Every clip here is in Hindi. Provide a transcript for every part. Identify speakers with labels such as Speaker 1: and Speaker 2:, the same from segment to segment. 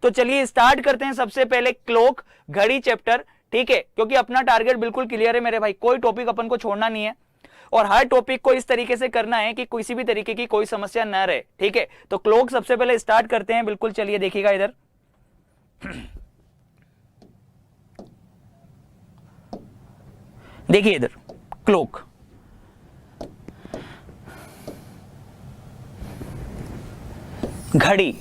Speaker 1: तो चलिए स्टार्ट करते हैं सबसे पहले क्लॉक घड़ी चैप्टर, ठीक है, क्योंकि अपना टारगेट बिल्कुल क्लियर है मेरे भाई, कोई टॉपिक अपन को छोड़ना नहीं है और हर टॉपिक को इस तरीके से करना है कि किसी भी तरीके की कोई समस्या न रहे, ठीक है। तो क्लॉक सबसे पहले स्टार्ट करते हैं, बिल्कुल चलिए देखिएगा इधर। देखिए इधर क्लॉक, घड़ी।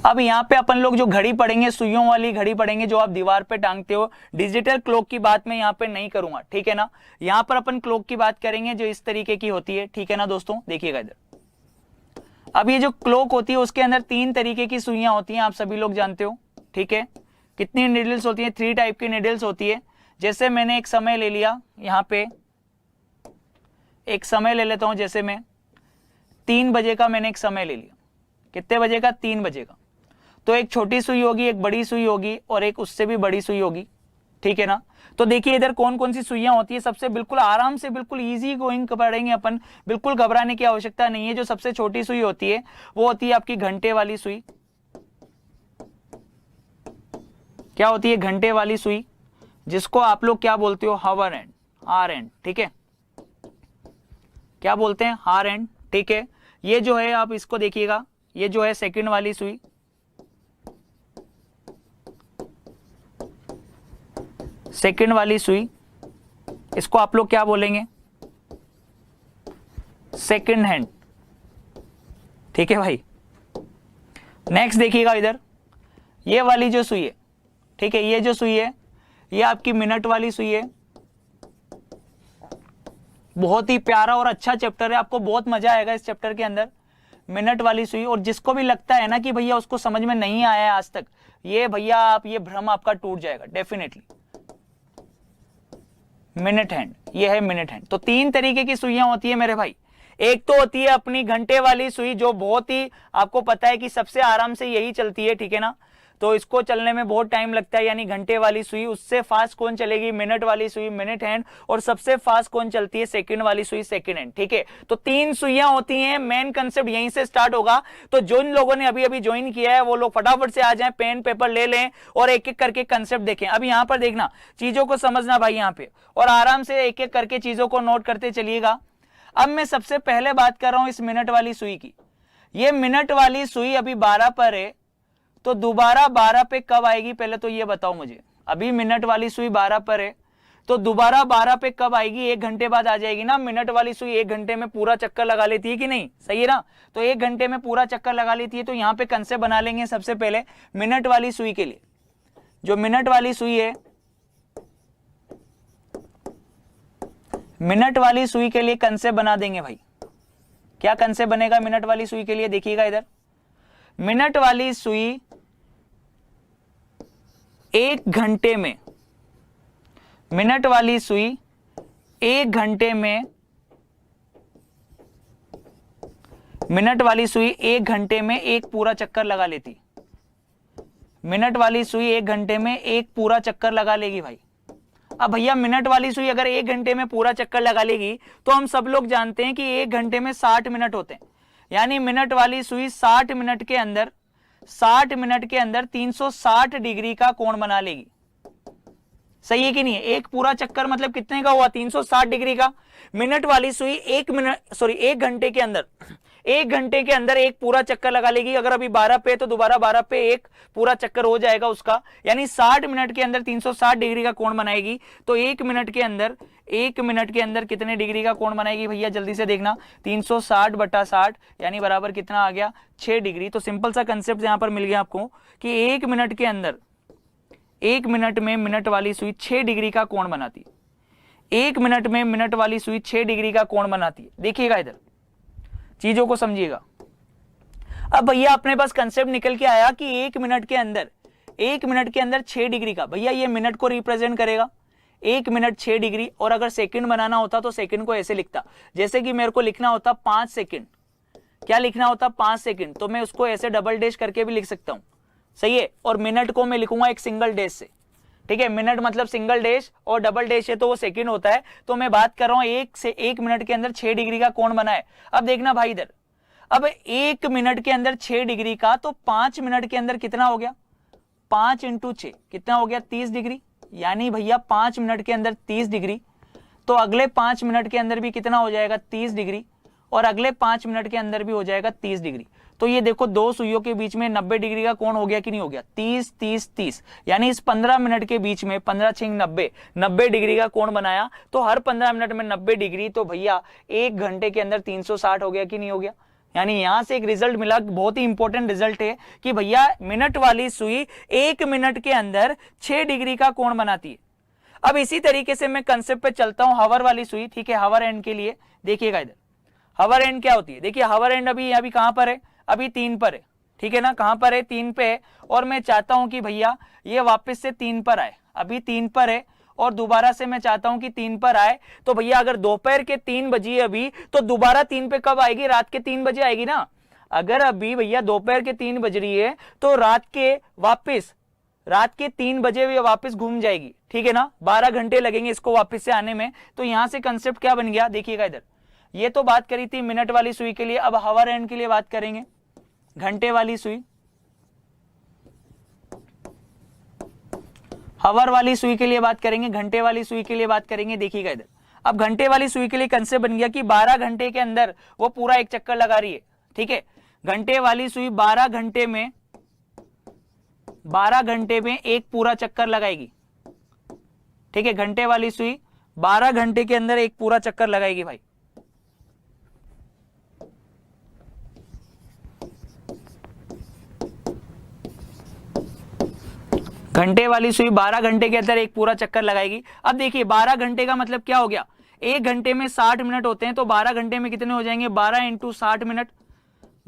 Speaker 1: अब यहां पे अपन लोग जो घड़ी पढ़ेंगे, सुइयों वाली घड़ी पढ़ेंगे जो आप दीवार पे टांगते हो। डिजिटल क्लॉक की बात मैं यहां पे नहीं करूंगा, ठीक है ना। यहां पर अपन क्लॉक की बात करेंगे जो इस तरीके की होती है, ठीक है ना दोस्तों। देखिएगा इधर, अब ये जो क्लॉक होती है उसके अंदर 3 तरीके की सुइयां होती हैं, आप सभी लोग जानते हो, ठीक है। कितनी नीडल्स होती है? 3 टाइप की नीडल्स होती है। जैसे मैंने एक समय ले लिया, यहां पे एक समय ले लेता हूं, जैसे मैं 3 बजे का मैंने एक समय ले लिया। कितने बजे का? 3 बजे का। तो एक छोटी सुई होगी, एक बड़ी सुई होगी और एक उससे भी बड़ी सुई होगी, ठीक है ना। तो देखिए इधर कौन कौन सी सुइयां होती है। सबसे बिल्कुल आराम से, बिल्कुल इजी गोइंग पढ़ेंगे अपन, बिल्कुल घबराने की आवश्यकता नहीं है। जो सबसे छोटी सुई होती है वो होती है आपकी घंटे वाली सुई। क्या होती है? घंटे वाली सुई, जिसको आप लोग क्या बोलते हो? हावर एंड, हार एंड, ठीक है। क्या बोलते हैं? हार एंड, ठीक है। ये जो है आप इसको देखिएगा, ये जो है सेकंड वाली सुई, सेकंड वाली सुई, इसको आप लोग क्या बोलेंगे? सेकंड हैंड, ठीक है भाई। नेक्स्ट देखिएगा इधर, ये वाली जो सुई है, ठीक है, ये जो सुई है ये आपकी मिनट वाली सुई है। बहुत ही प्यारा और अच्छा चैप्टर है, आपको बहुत मजा आएगा इस चैप्टर के अंदर। मिनट वाली सुई, और जिसको भी लगता है ना कि भैया उसको समझ में नहीं आया है आज तक, ये भैया आप ये भ्रम आपका टूट जाएगा डेफिनेटली। मिनट हैंड, ये है मिनट हैंड। तो 3 तरीके की सुइयां होती है मेरे भाई। एक तो होती है अपनी घंटे वाली सुई, जो बहुत ही आपको पता है कि सबसे आराम से यही चलती है, ठीक है ना। तो इसको चलने में बहुत टाइम लगता है, यानी घंटे वाली सुई। उससे फास्ट कौन चलेगी? मिनट वाली सुई, मिनट हैंड। और सबसे फास्ट कौन चलती है? सेकंड वाली सुई, सेकंड हैंड, ठीक है। तो 3 सुइयां होती हैं, मेन कंसेप्ट यहीं से स्टार्ट होगा। तो जिन लोगों ने अभी अभी ज्वाइन किया है वो लोग फटाफट से आ जाएं, पेन पेपर ले लें और एक एक करके कंसेप्ट देखें। अब यहां पर देखना, चीजों को समझना भाई यहां पे, और आराम से एक एक करके चीजों को नोट करते चलिएगा। अब मैं सबसे पहले बात कर रहा हूं इस मिनट वाली सुई की। ये मिनट वाली सुई अभी 12 पर है, तो दोबारा 12 पे कब आएगी पहले तो ये बताओ मुझे। अभी मिनट वाली सुई 12 पर है, तो दोबारा 12 पे कब आएगी? 1 घंटे बाद आ जाएगी ना। मिनट वाली सुई 1 घंटे में पूरा चक्कर लगा लेती है कि नहीं? सही है ना। तो 1 घंटे में पूरा चक्कर लगा लेती है। तो यहां पे कंसेप्ट बना लेंगे सबसे पहले मिनट वाली सुई के लिए। जो मिनट वाली सुई है, मिनट वाली सुई के लिए कंसेप्ट बना देंगे भाई। क्या कंसेप्ट बनेगा मिनट वाली सुई के लिए? देखिएगा इधर, मिनट वाली सुई 1 घंटे में, मिनट वाली सुई 1 घंटे में, मिनट वाली सुई 1 घंटे में एक पूरा चक्कर लगा लेती। मिनट वाली सुई 1 घंटे में एक पूरा चक्कर लगा लेगी भाई। अब भैया मिनट वाली सुई अगर 1 घंटे में पूरा चक्कर लगा लेगी, तो हम सब लोग जानते हैं कि 1 घंटे में 60 मिनट होते हैं। यानी मिनट वाली सुई 60 मिनट के अंदर, 60 मिनट के अंदर 360 डिग्री का कोण बना लेगी। सही है कि नहीं है? एक पूरा चक्कर मतलब कितने का हुआ? 360 डिग्री का। मिनट वाली सुई 1 घंटे के अंदर, 1 घंटे के अंदर एक पूरा चक्कर लगा लेगी। अगर अभी 12 पे तो दोबारा 12 पे एक पूरा चक्कर हो जाएगा उसका, यानी 60 मिनट के अंदर 360 डिग्री का कोण बनाएगी। तो 1 मिनट के अंदर, 1 मिनट के अंदर कितने डिग्री का कोण बनाएगी भैया? जल्दी से देखना, 360 बटा 60 यानी बराबर कितना आ गया? 6 डिग्री। तो सिंपल सा कंसेप्ट यहां पर मिल गया आपको कि 1 मिनट के अंदर, 1 मिनट में मिनट वाली सुई 6 डिग्री का कोण बनाती है। 1 मिनट में मिनट वाली सुई 6 डिग्री का कोण बनाती है। देखिएगा इधर, चीजों को समझिएगा। अब भैया अपने पास कंसेप्ट निकल के आया कि 1 मिनट के अंदर, 1 मिनट के अंदर 6 डिग्री का। भैया ये मिनट को रिप्रेजेंट करेगा, 1 मिनट 6 डिग्री। और अगर सेकंड बनाना होता तो सेकंड को ऐसे लिखता, जैसे कि मेरे को लिखना होता 5 सेकंड। क्या लिखना होता? 5 सेकंड। तो मैं उसको ऐसे डबल डैश करके भी लिख सकता हूं, सही है। और मिनट को मैं लिखूंगा एक सिंगल डैश से, ठीक है। मिनट मतलब सिंगल डैश और डबल डैश है तो वो सेकंड होता है। तो मैं बात कर रहा हूं 1 मिनट के अंदर 6 डिग्री का कोण बना है। अब देखना भाई इधर, अब 1 मिनट के अंदर 6 डिग्री का, तो 5 मिनट के अंदर कितना हो गया? 5 इंटू 6 कितना हो गया 30 डिग्री, यानी भैया 5 मिनट के अंदर 30 डिग्री, तो अगले 5 मिनट के अंदर भी कितना हो जाएगा 30 डिग्री, और अगले 5 मिनट के अंदर भी हो जाएगा 30 डिग्री। तो ये देखो दो सुइयों के बीच में 90 डिग्री का कोण हो गया कि नहीं हो गया, 30 30 30, यानी इस 15 मिनट के बीच में 15 6 90 डिग्री का कोण बनाया। तो हर 15 मिनट में 90 डिग्री, तो भैया 1 घंटे के अंदर 360 हो गया कि नहीं हो गया। यानी यहां से एक रिजल्ट मिला, बहुत ही इंपॉर्टेंट रिजल्ट है कि भैया मिनट वाली सुई 1 मिनट के अंदर 6 डिग्री का कोण बनाती है। अब इसी तरीके से मैं कंसेप्ट पे चलता हूं, हवर वाली सुई, ठीक है, हवर एंड के लिए देखिएगा इधर हवर एंड क्या होती है। देखिए हवर एंड अभी कहां पर है, अभी 3 पर है, ठीक है ना, कहां पर है 3 पे है, और मैं चाहता हूं कि भैया ये वापस से 3 पर आए, अभी 3 पर है और दोबारा से मैं चाहता हूं कि 3 पर आए। तो भैया अगर दोपहर के 3 बजे अभी, तो दोबारा 3 पे कब आएगी, रात के 3 बजे आएगी ना। अगर अभी भैया दोपहर के 3 बज रही है तो रात के 3 बजे भी वापस घूम जाएगी, ठीक है ना, 12 घंटे लगेंगे इसको वापस से आने में। तो यहां से कंसेप्ट क्या बन गया, देखिएगा इधर, ये तो बात करी थी मिनट वाली सुई के लिए, अब हवर एंड के लिए बात करेंगे, घंटे वाली सुई। हवर वाली सुई के लिए बात करेंगे, घंटे वाली सुई के लिए बात करेंगे। देखिएगा इधर, अब घंटे वाली सुई के लिए कंसेप्ट बन गया कि 12 घंटे के अंदर वो पूरा एक चक्कर लगा रही है, ठीक है। घंटे वाली सुई 12 घंटे में एक पूरा चक्कर लगाएगी, ठीक है। घंटे वाली सुई 12 घंटे के अंदर एक पूरा चक्कर लगाएगी भाई। घंटे वाली सुई 12 घंटे के अंदर एक पूरा चक्कर लगाएगी। अब देखिए 12 घंटे का मतलब क्या हो गया, 1 घंटे में 60 मिनट होते हैं, तो 12 घंटे में कितने हो जाएंगे, 12 इंटू 60 मिनट।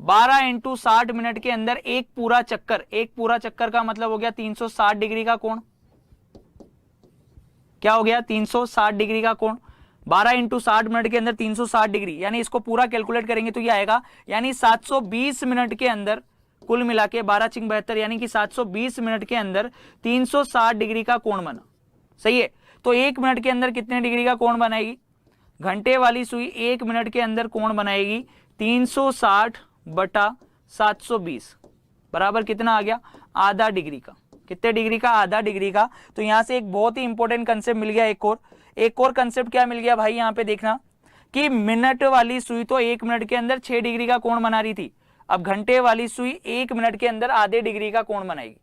Speaker 1: 12 इंटू 60 मिनट के अंदर एक पूरा चक्कर का मतलब हो गया 360 डिग्री का कोण। क्या हो गया, 360 डिग्री का कोण। 12 इंटू 60 मिनट के अंदर 360 डिग्री, यानी इसको पूरा कैलकुलेट करेंगे तो ये आएगा, यानी 720 मिनट के अंदर कुल मिला के 12 × 72, यानी कि 720 मिनट के अंदर 360 डिग्री का कोण बना। सही है, तो 1 मिनट के अंदर कितने डिग्री का कोण बनाएगी, घंटे वाली सुई 1 मिनट के अंदर कोण बनाएगी 360 बटा 720 बराबर कितना आ गया, आधा डिग्री का। कितने डिग्री का, आधा डिग्री का। तो यहां से एक बहुत ही इंपॉर्टेंट कंसेप्ट मिल गया, एक और कंसेप्ट क्या मिल गया भाई, यहां पे देखना कि मिनट वाली सुई तो 1 मिनट के अंदर 6 डिग्री का कोण बना रही थी, अब घंटे वाली सुई 1 मिनट के अंदर आधे डिग्री का कोण बनाएगी।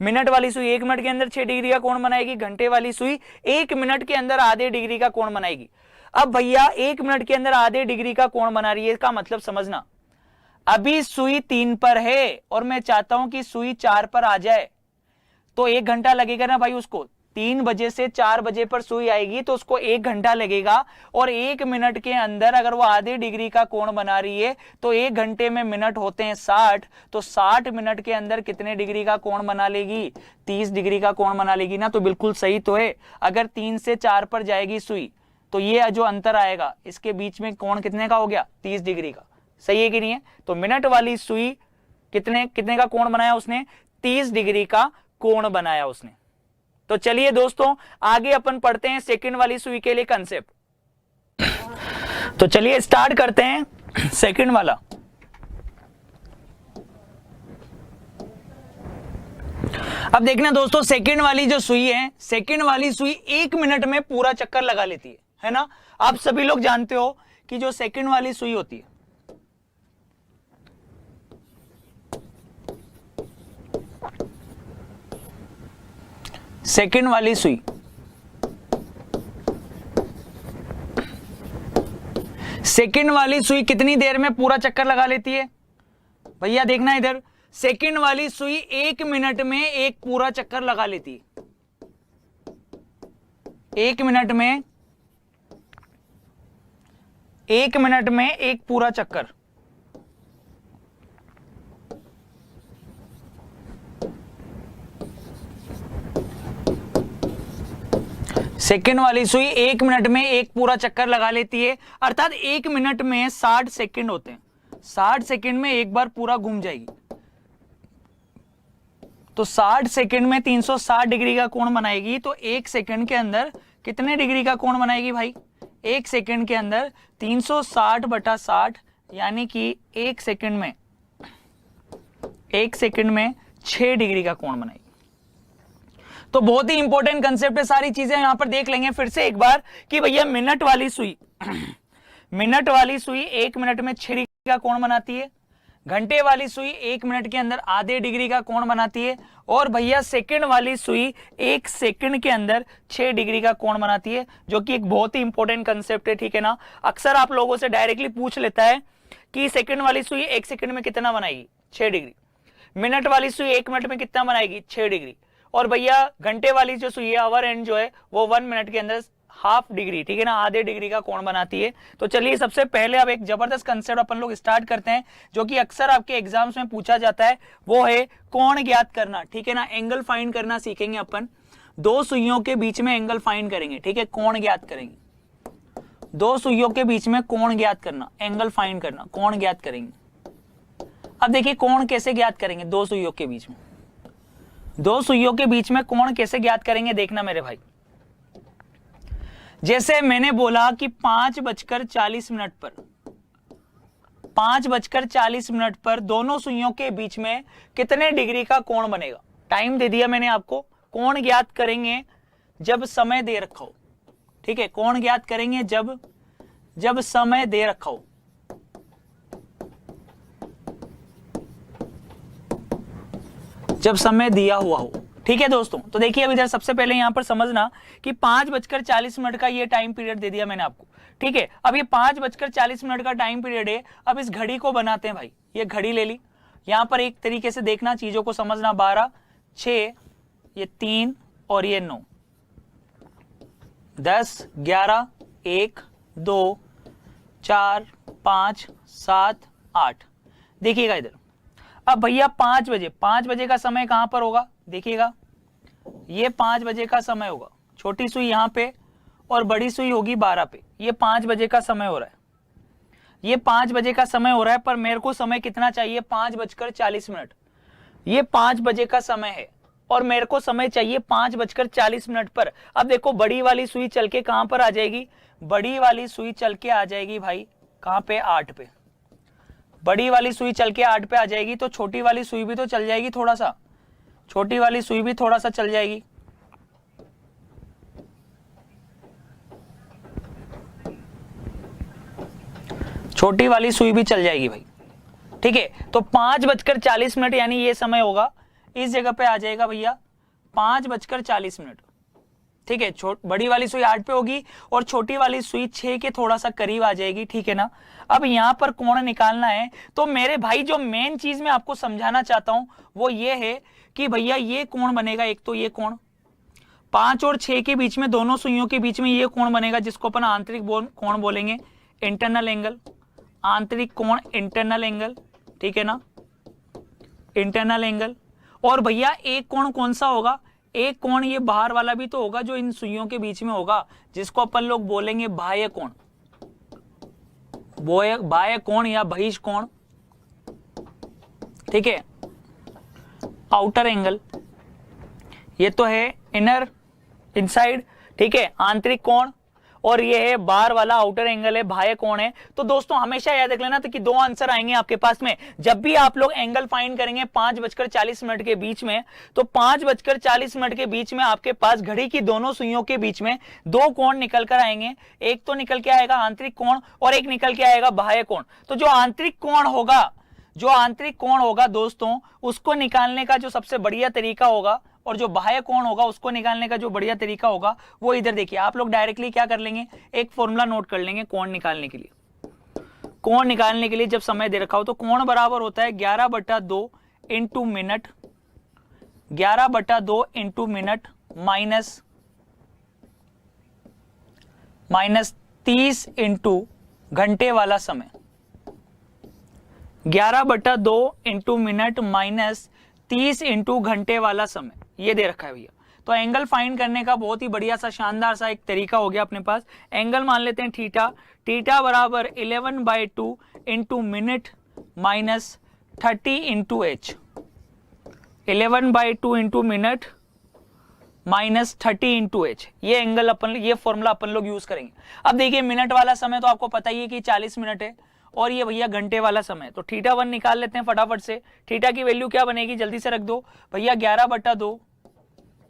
Speaker 1: मिनट वाली सुई 1 मिनट के अंदर 6 डिग्री का कोण बनाएगी, घंटे वाली सुई 1 मिनट के अंदर आधे डिग्री का कोण बनाएगी। अब भैया 1 मिनट के अंदर आधे डिग्री का कोण बना रही है, इसका मतलब समझना, अभी सुई 3 पर है और मैं चाहता हूं कि सुई 4 पर आ जाए, तो 1 घंटा लगेगा ना भाई उसको। 3 बजे से 4 बजे पर सुई आएगी तो उसको 1 घंटा लगेगा, और 1 मिनट के अंदर अगर वो आधे डिग्री का कोण बना रही है तो 1 घंटे में मिनट होते हैं 60, तो 60 मिनट के अंदर कितने डिग्री का कोण बना लेगी, 30 डिग्री का कोण बना लेगी ना। तो बिल्कुल सही तो है, अगर 3 से 4 पर जाएगी सुई तो ये जो अंतर आएगा इसके बीच में कोण कितने का हो गया, 30 डिग्री का। सही है कि नहीं है। तो मिनट वाली सुई कितने का कोण बनाया उसने, 30 डिग्री का कोण बनाया उसने। तो चलिए दोस्तों आगे अपन पढ़ते हैं सेकंड वाली सुई के लिए कंसेप्ट। तो चलिए स्टार्ट करते हैं सेकंड वाला। अब देखना दोस्तों, सेकंड वाली जो सुई है, सेकंड वाली सुई 1 मिनट में पूरा चक्कर लगा लेती है ना। आप सभी लोग जानते हो कि जो सेकंड वाली सुई होती है, सेकंड वाली सुई कितनी देर में पूरा चक्कर लगा लेती है भैया, देखना इधर, सेकंड वाली सुई 1 मिनट में एक पूरा चक्कर लगा लेती है। 1 मिनट में एक पूरा चक्कर। सेकंड वाली सुई 1 मिनट में एक पूरा चक्कर लगा लेती है, अर्थात 1 मिनट में 60 सेकंड होते हैं, 60 सेकंड में एक बार पूरा घूम जाएगी। तो 60 सेकंड में 360 डिग्री का कोण बनाएगी, तो 1 सेकंड के अंदर कितने डिग्री का कोण बनाएगी भाई, 1 सेकंड के अंदर 360 बटा 60, यानी कि 1 सेकंड में 6 डिग्री का कोण बनाएगी। तो बहुत ही इंपॉर्टेंट कंसेप्ट है, सारी चीजें यहां पर देख लेंगे फिर से एक बार कि भैया मिनट वाली सुई मिनट वाली सुई 1 मिनट में 6 डिग्री का कोण बनाती है, घंटे वाली सुई 1 मिनट के अंदर आधे डिग्री का कोण बनाती है, और भैया सेकंड वाली सुई 1 सेकंड के अंदर 6 डिग्री का कोण बनाती है, जो कि एक बहुत ही इंपॉर्टेंट कंसेप्ट है, ठीक है ना। अक्सर आप लोगों से डायरेक्टली पूछ लेता है कि सेकंड वाली सुई 1 सेकंड में कितना बनाएगी, 6 डिग्री, मिनट वाली सुई 1 मिनट में कितना बनाएगी, 6 डिग्री, और भैया घंटे वाली जो सुई है आवर एंड जो है वो 1 मिनट के अंदर हाफ डिग्री, ठीक है ना, आधे डिग्री का कोण बनाती है। तो चलिए सबसे पहले अब एक जबरदस्त कंसेप्ट अपन लोग स्टार्ट करते हैं, जो कि अक्सर आपके एग्जाम्स में पूछा जाता है, वो है कोण ज्ञात करना, ठीक है ना। एंगल फाइंड करना सीखेंगे अपन, दो सुइयों के बीच में एंगल फाइंड करेंगे, ठीक है, कोण ज्ञात करेंगे, दो सुइयों के बीच में कोण ज्ञात करना, एंगल फाइंड करना, कोण ज्ञात करेंगे। अब देखिए कोण कैसे ज्ञात करेंगे, दो सुइयों के बीच में, दो सुइयों के बीच में कोण कैसे ज्ञात करेंगे, देखना मेरे भाई। जैसे मैंने बोला कि 5:40 पर 5:40 पर दोनों सुइयों के बीच में कितने डिग्री का कोण बनेगा, टाइम दे दिया मैंने आपको। कोण ज्ञात करेंगे जब समय दे रखा हो, ठीक है, कोण ज्ञात करेंगे जब समय दे रखा हो, जब समय दिया हुआ हो, ठीक है दोस्तों। तो देखिए अब इधर सबसे पहले यहां पर समझना कि 5:40 का ये टाइम पीरियड दे दिया मैंने आपको, ठीक है। अब ये 5:40 का टाइम पीरियड है, अब इस घड़ी को बनाते हैं भाई, ये घड़ी ले ली, यहां पर एक तरीके से देखना, चीजों को समझना, 12, 6, ये 3 और ये 9, 10, 11, 1, 2, 4, 5, 7, 8, देखिएगा इधर। अब भैया 5 बजे का समय कहां पर होगा, देखिएगा ये 5 बजे का समय होगा, छोटी सुई यहां पे और बड़ी सुई होगी 12 पे, ये 5 बजे का समय हो रहा है, ये 5 बजे का समय हो रहा है, पर मेरे को समय कितना चाहिए, 5:40, ये 5 बजे का समय है और मेरे को समय चाहिए 5:40 पर। अब देखो बड़ी वाली सुई चल के कहां पर आ जाएगी, बड़ी वाली सुई चल के आ जाएगी भाई कहां पे, 8 पे, बड़ी वाली सुई चल के 8 पे आ जाएगी, तो छोटी वाली सुई भी तो चल जाएगी थोड़ा सा, छोटी वाली सुई भी थोड़ा सा चल जाएगी, छोटी वाली सुई भी चल जाएगी भाई, ठीक है। तो 5:40 यानी ये समय होगा, इस जगह पे आ जाएगा भैया 5:40, ठीक है। बड़ी वाली सुई 8 पे होगी और छोटी वाली सुई 6 के थोड़ा सा करीब आ जाएगी, ठीक है ना। अब यहां पर कोण निकालना है, तो मेरे भाई जो मेन चीज मैं आपको समझाना चाहता हूं वो ये है कि भैया ये कोण बनेगा, एक तो ये कोण 5 और 6 के बीच में, दोनों सुइयों के बीच में ये कोण बनेगा, जिसको अपन आंतरिक कोण बोलेंगे, इंटरनल एंगल, आंतरिक कोण, इंटरनल एंगल, ठीक है ना, इंटरनल एंगल। और भैया एक कोण कौन सा होगा, एक कोण ये बाहर वाला भी तो होगा जो इन सुइयों के बीच में होगा, जिसको अपन लोग बोलेंगे बाह्य कोण, बाह्य कोण या बहिष कोण, ठीक है, आउटर एंगल, ये तो है इनर इनसाइड, ठीक है, आंतरिक कोण, और ये है बाहर वाला आउटर एंगल है, बाह्य कोण है। तो दोस्तों हमेशा याद रख लेना तो कि दो आंसर आएंगे आपके पास में, जब भी आप लोग एंगल फाइंड करेंगे 5:40 के बीच में, तो 5:40 के बीच में आपके पास घड़ी की दोनों सुइयों के बीच में दो कोण निकल कर आएंगे, एक तो निकल के आएगा आंतरिक कोण और एक निकल के आएगा बाह्य कोण। तो जो आंतरिक कोण होगा दोस्तों, उसको निकालने का जो सबसे बढ़िया तरीका होगा, और जो बाह्य कोण होगा उसको निकालने का जो बढ़िया तरीका होगा वो इधर देखिए, आप लोग डायरेक्टली क्या कर लेंगे, एक फॉर्मूला नोट कर लेंगे कोण निकालने के लिए। कोण निकालने के लिए जब समय दे रखा हो तो कोण बराबर होता है 11/2 into minute, 11/2 into minute minus 30 into घंटे वाला समय, 11/2 इंटू मिनट माइनस 30 इंटू घंटे वाला समय, ये दे रखा है भैया। तो एंगल फाइंड करने का बहुत ही बढ़िया सा शानदार सा एक तरीका हो गया अपने पास। एंगल मान लेते हैं थीटा, थीटा बराबर 11/2 into minute minus 30 into H, 11/2 into minute minus 30 into H, ये एंगल अपन, ये फॉर्मूला अपन लोग यूज करेंगे। अब देखिए मिनट वाला समय तो आपको पता ही है कि 40 मिनट है, और ये भैया घंटे वाला समय, तो थीटा 1 निकाल लेते हैं फटाफट से। थीटा की वैल्यू क्या बनेगी, जल्दी से रख दो भैया, 11/2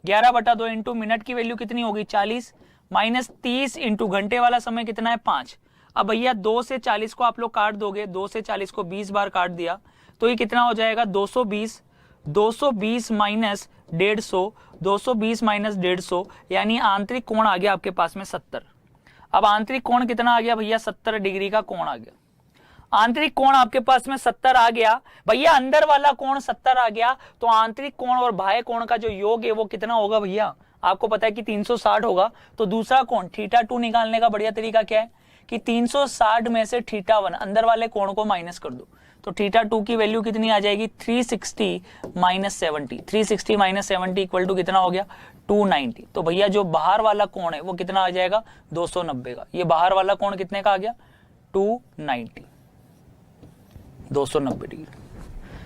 Speaker 1: 11/2 इंटू मिनट की वैल्यू कितनी होगी 40 माइनस 30 इंटू घंटे वाला समय कितना है 5। अब भैया 2 से 40 को आप लोग काट दोगे, 2 से 40 को 20 बार काट दिया तो ये कितना हो जाएगा 220, 220 माइनस 150, 220 माइनस 150 यानी आंतरिक कोण आ गया आपके पास में 70। अब आंतरिक कोण कितना आ गया भैया 70 डिग्री का कोण आ गया। आंतरिक कोण आपके पास में 70 आ गया भैया, अंदर वाला कोण 70 आ गया तो आंतरिक कोण और बाह्य कोण का जो योग है वो कितना होगा भैया, आपको पता है कि 360 होगा। तो दूसरा कोण θ2 निकालने का बढ़िया तरीका क्या है कि 360 में से θ1 अंदर वाले कोण को माइनस कर दो तो θ2 की वैल्यू कितनी आ जाएगी 360 माइनस 70, 360 माइनस 70 इक्वल टू कितना हो गया 290। तो भैया जो बाहर वाला कोण है वो कितना आ जाएगा 290 का। ये बाहर वाला कोण कितने का आ गया 290, 290 डिग्री।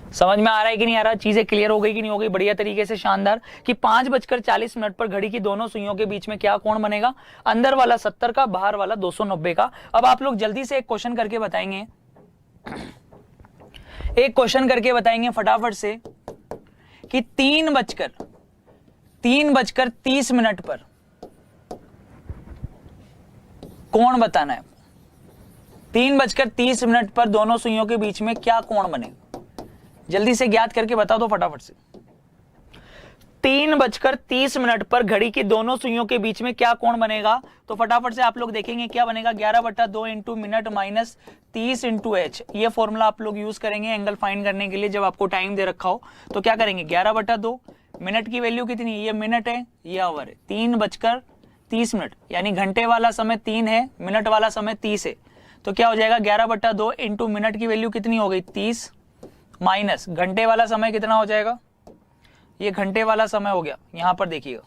Speaker 1: समझ में आ रहा है कि नहीं आ रहा, चीजें क्लियर हो गई कि नहीं हो गई बढ़िया तरीके से, शानदार। कि 5:40 पर घड़ी की दोनों सुइयों के बीच में क्या कोण बनेगा, अंदर वाला 70 का, बाहर वाला 290 का। अब आप लोग जल्दी से एक क्वेश्चन करके बताएंगे, एक क्वेश्चन करके बताएंगे फटाफट से कि 3:30 पर कोण बताना है। 3:30 पर दोनों सुइयों के बीच में क्या कोण बनेगा, जल्दी से ज्ञात करके बता दो फटाफट से। 3:30 पर घड़ी की दोनों सुइयों के बीच में क्या कोण बनेगा, तो फटाफट से आप लोग देखेंगे क्या बनेगा 11/2 into minute minus 30 into H. ये फॉर्मूला आप लोग यूज करेंगे एंगल फाइंड करने के लिए। जब आपको टाइम दे रखा हो तो क्या करेंगे 11/2, मिनट की वैल्यू कितनी, ये मिनट है ये आवर है, 3:30 यानी घंटे वाला समय 3 है, मिनट वाला समय 30 है। तो क्या हो जाएगा 11/2 इंटू मिनट की वैल्यू कितनी हो गई 30 माइनस घंटे वाला समय कितना हो जाएगा, ये घंटे वाला समय हो गया, यहां पर देखिएगा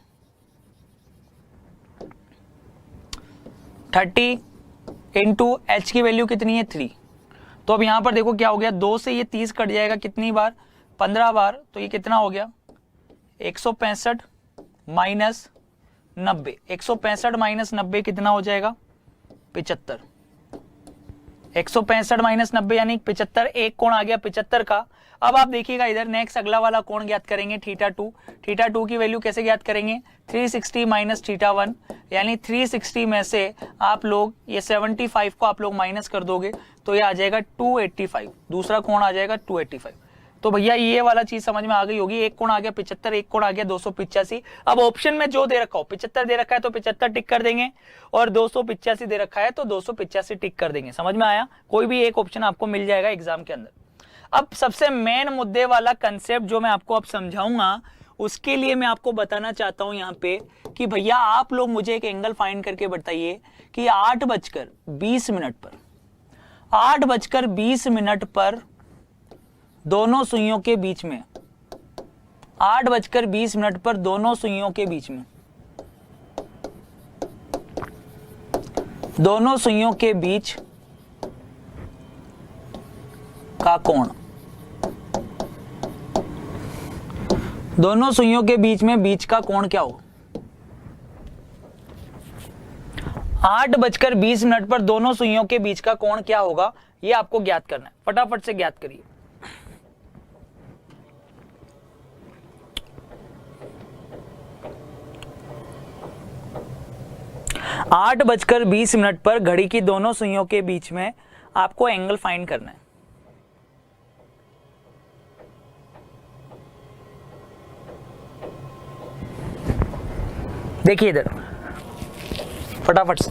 Speaker 1: 30 इंटू एच की वैल्यू कितनी है 3। तो अब यहां पर देखो क्या हो गया, 2 से ये 30 कट जाएगा कितनी बार 15 बार, तो ये कितना हो गया 165 माइनस 90, 165 माइनस 90 कितना हो जाएगा 75, 165 माइनस 90 यानी 75, एक कोण आ गया 75 का। अब आप देखिएगा इधर नेक्स्ट अगला वाला कोण ज्ञात करेंगे θ2। θ2 की वैल्यू कैसे ज्ञात करेंगे 360 माइनस θ1 यानी 360 में से आप लोग ये 75 को आप लोग माइनस कर दोगे तो ये आ जाएगा 285, दूसरा कोण आ जाएगा 285। तो भैया ये वाला चीज समझ में आ गई होगी, एक कोण आ गया 75, एक कोण आ गया 285। अब ऑप्शन में जो दे रखा हो 75 दे रखा है तो 75 टिक कर देंगे और 285 दे रखा है तो 285 टिक कर देंगे। समझ में आया, कोई भी एक ऑप्शन आपको मिल जाएगा एग्जाम के अंदर। अब सबसे मेन मुद्दे वाला कंसेप्ट जो मैं आपको अब समझाऊंगा उसके लिए मैं आपको बताना चाहता हूं यहाँ पे कि भैया आप लोग मुझे एक एंगल फाइंड करके बताइए कि 8:20 पर दोनों सुइयों के बीच में 8:20 पर दोनों सुइयों के बीच में दोनों सुइयों के बीच का कोण, दोनों सुइयों के बीच में बीच का कोण क्या हो। 8:20 पर दोनों सुइयों के बीच का कोण क्या होगा ये आपको ज्ञात करना है, फटाफट से ज्ञात करिए। आठ 8:20 पर घड़ी की दोनों सुइयों के बीच में आपको एंगल फाइंड करना है। देखिए इधर फटाफट से,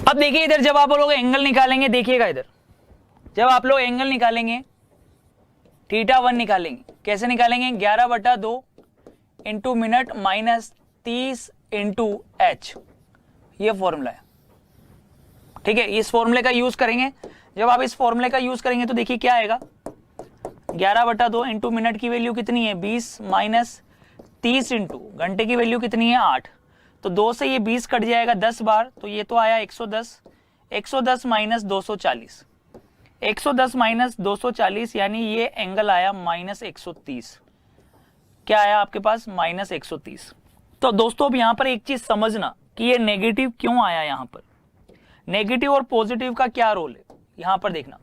Speaker 1: अब देखिए इधर जब आप लोग एंगल निकालेंगे, देखिएगा इधर जब आप लोग एंगल निकालेंगे θ1 निकालेंगे, कैसे निकालेंगे 11/2 into minute minus 30 into H, ये फॉर्मूला है। ठीक है, इस फॉर्मूले का यूज करेंगे। जब आप इस फॉर्मूले का यूज करेंगे तो देखिए क्या आएगा 11/2 इंटू मिनट की वैल्यू कितनी है 20 माइनस 30 इंटू घंटे की वैल्यू कितनी है 8, तो 2 से ये 20 कट जाएगा 10 बार, तो ये तो आया 110, 110 माइनस 240, 110 माइनस 240 यानी ये एंगल आया माइनस 130। क्या आया आपके पास माइनस 130। तो दोस्तों अब यहां पर एक चीज समझना कि ये नेगेटिव क्यों आया, यहां पर नेगेटिव और पॉजिटिव का क्या रोल है यहां पर देखना।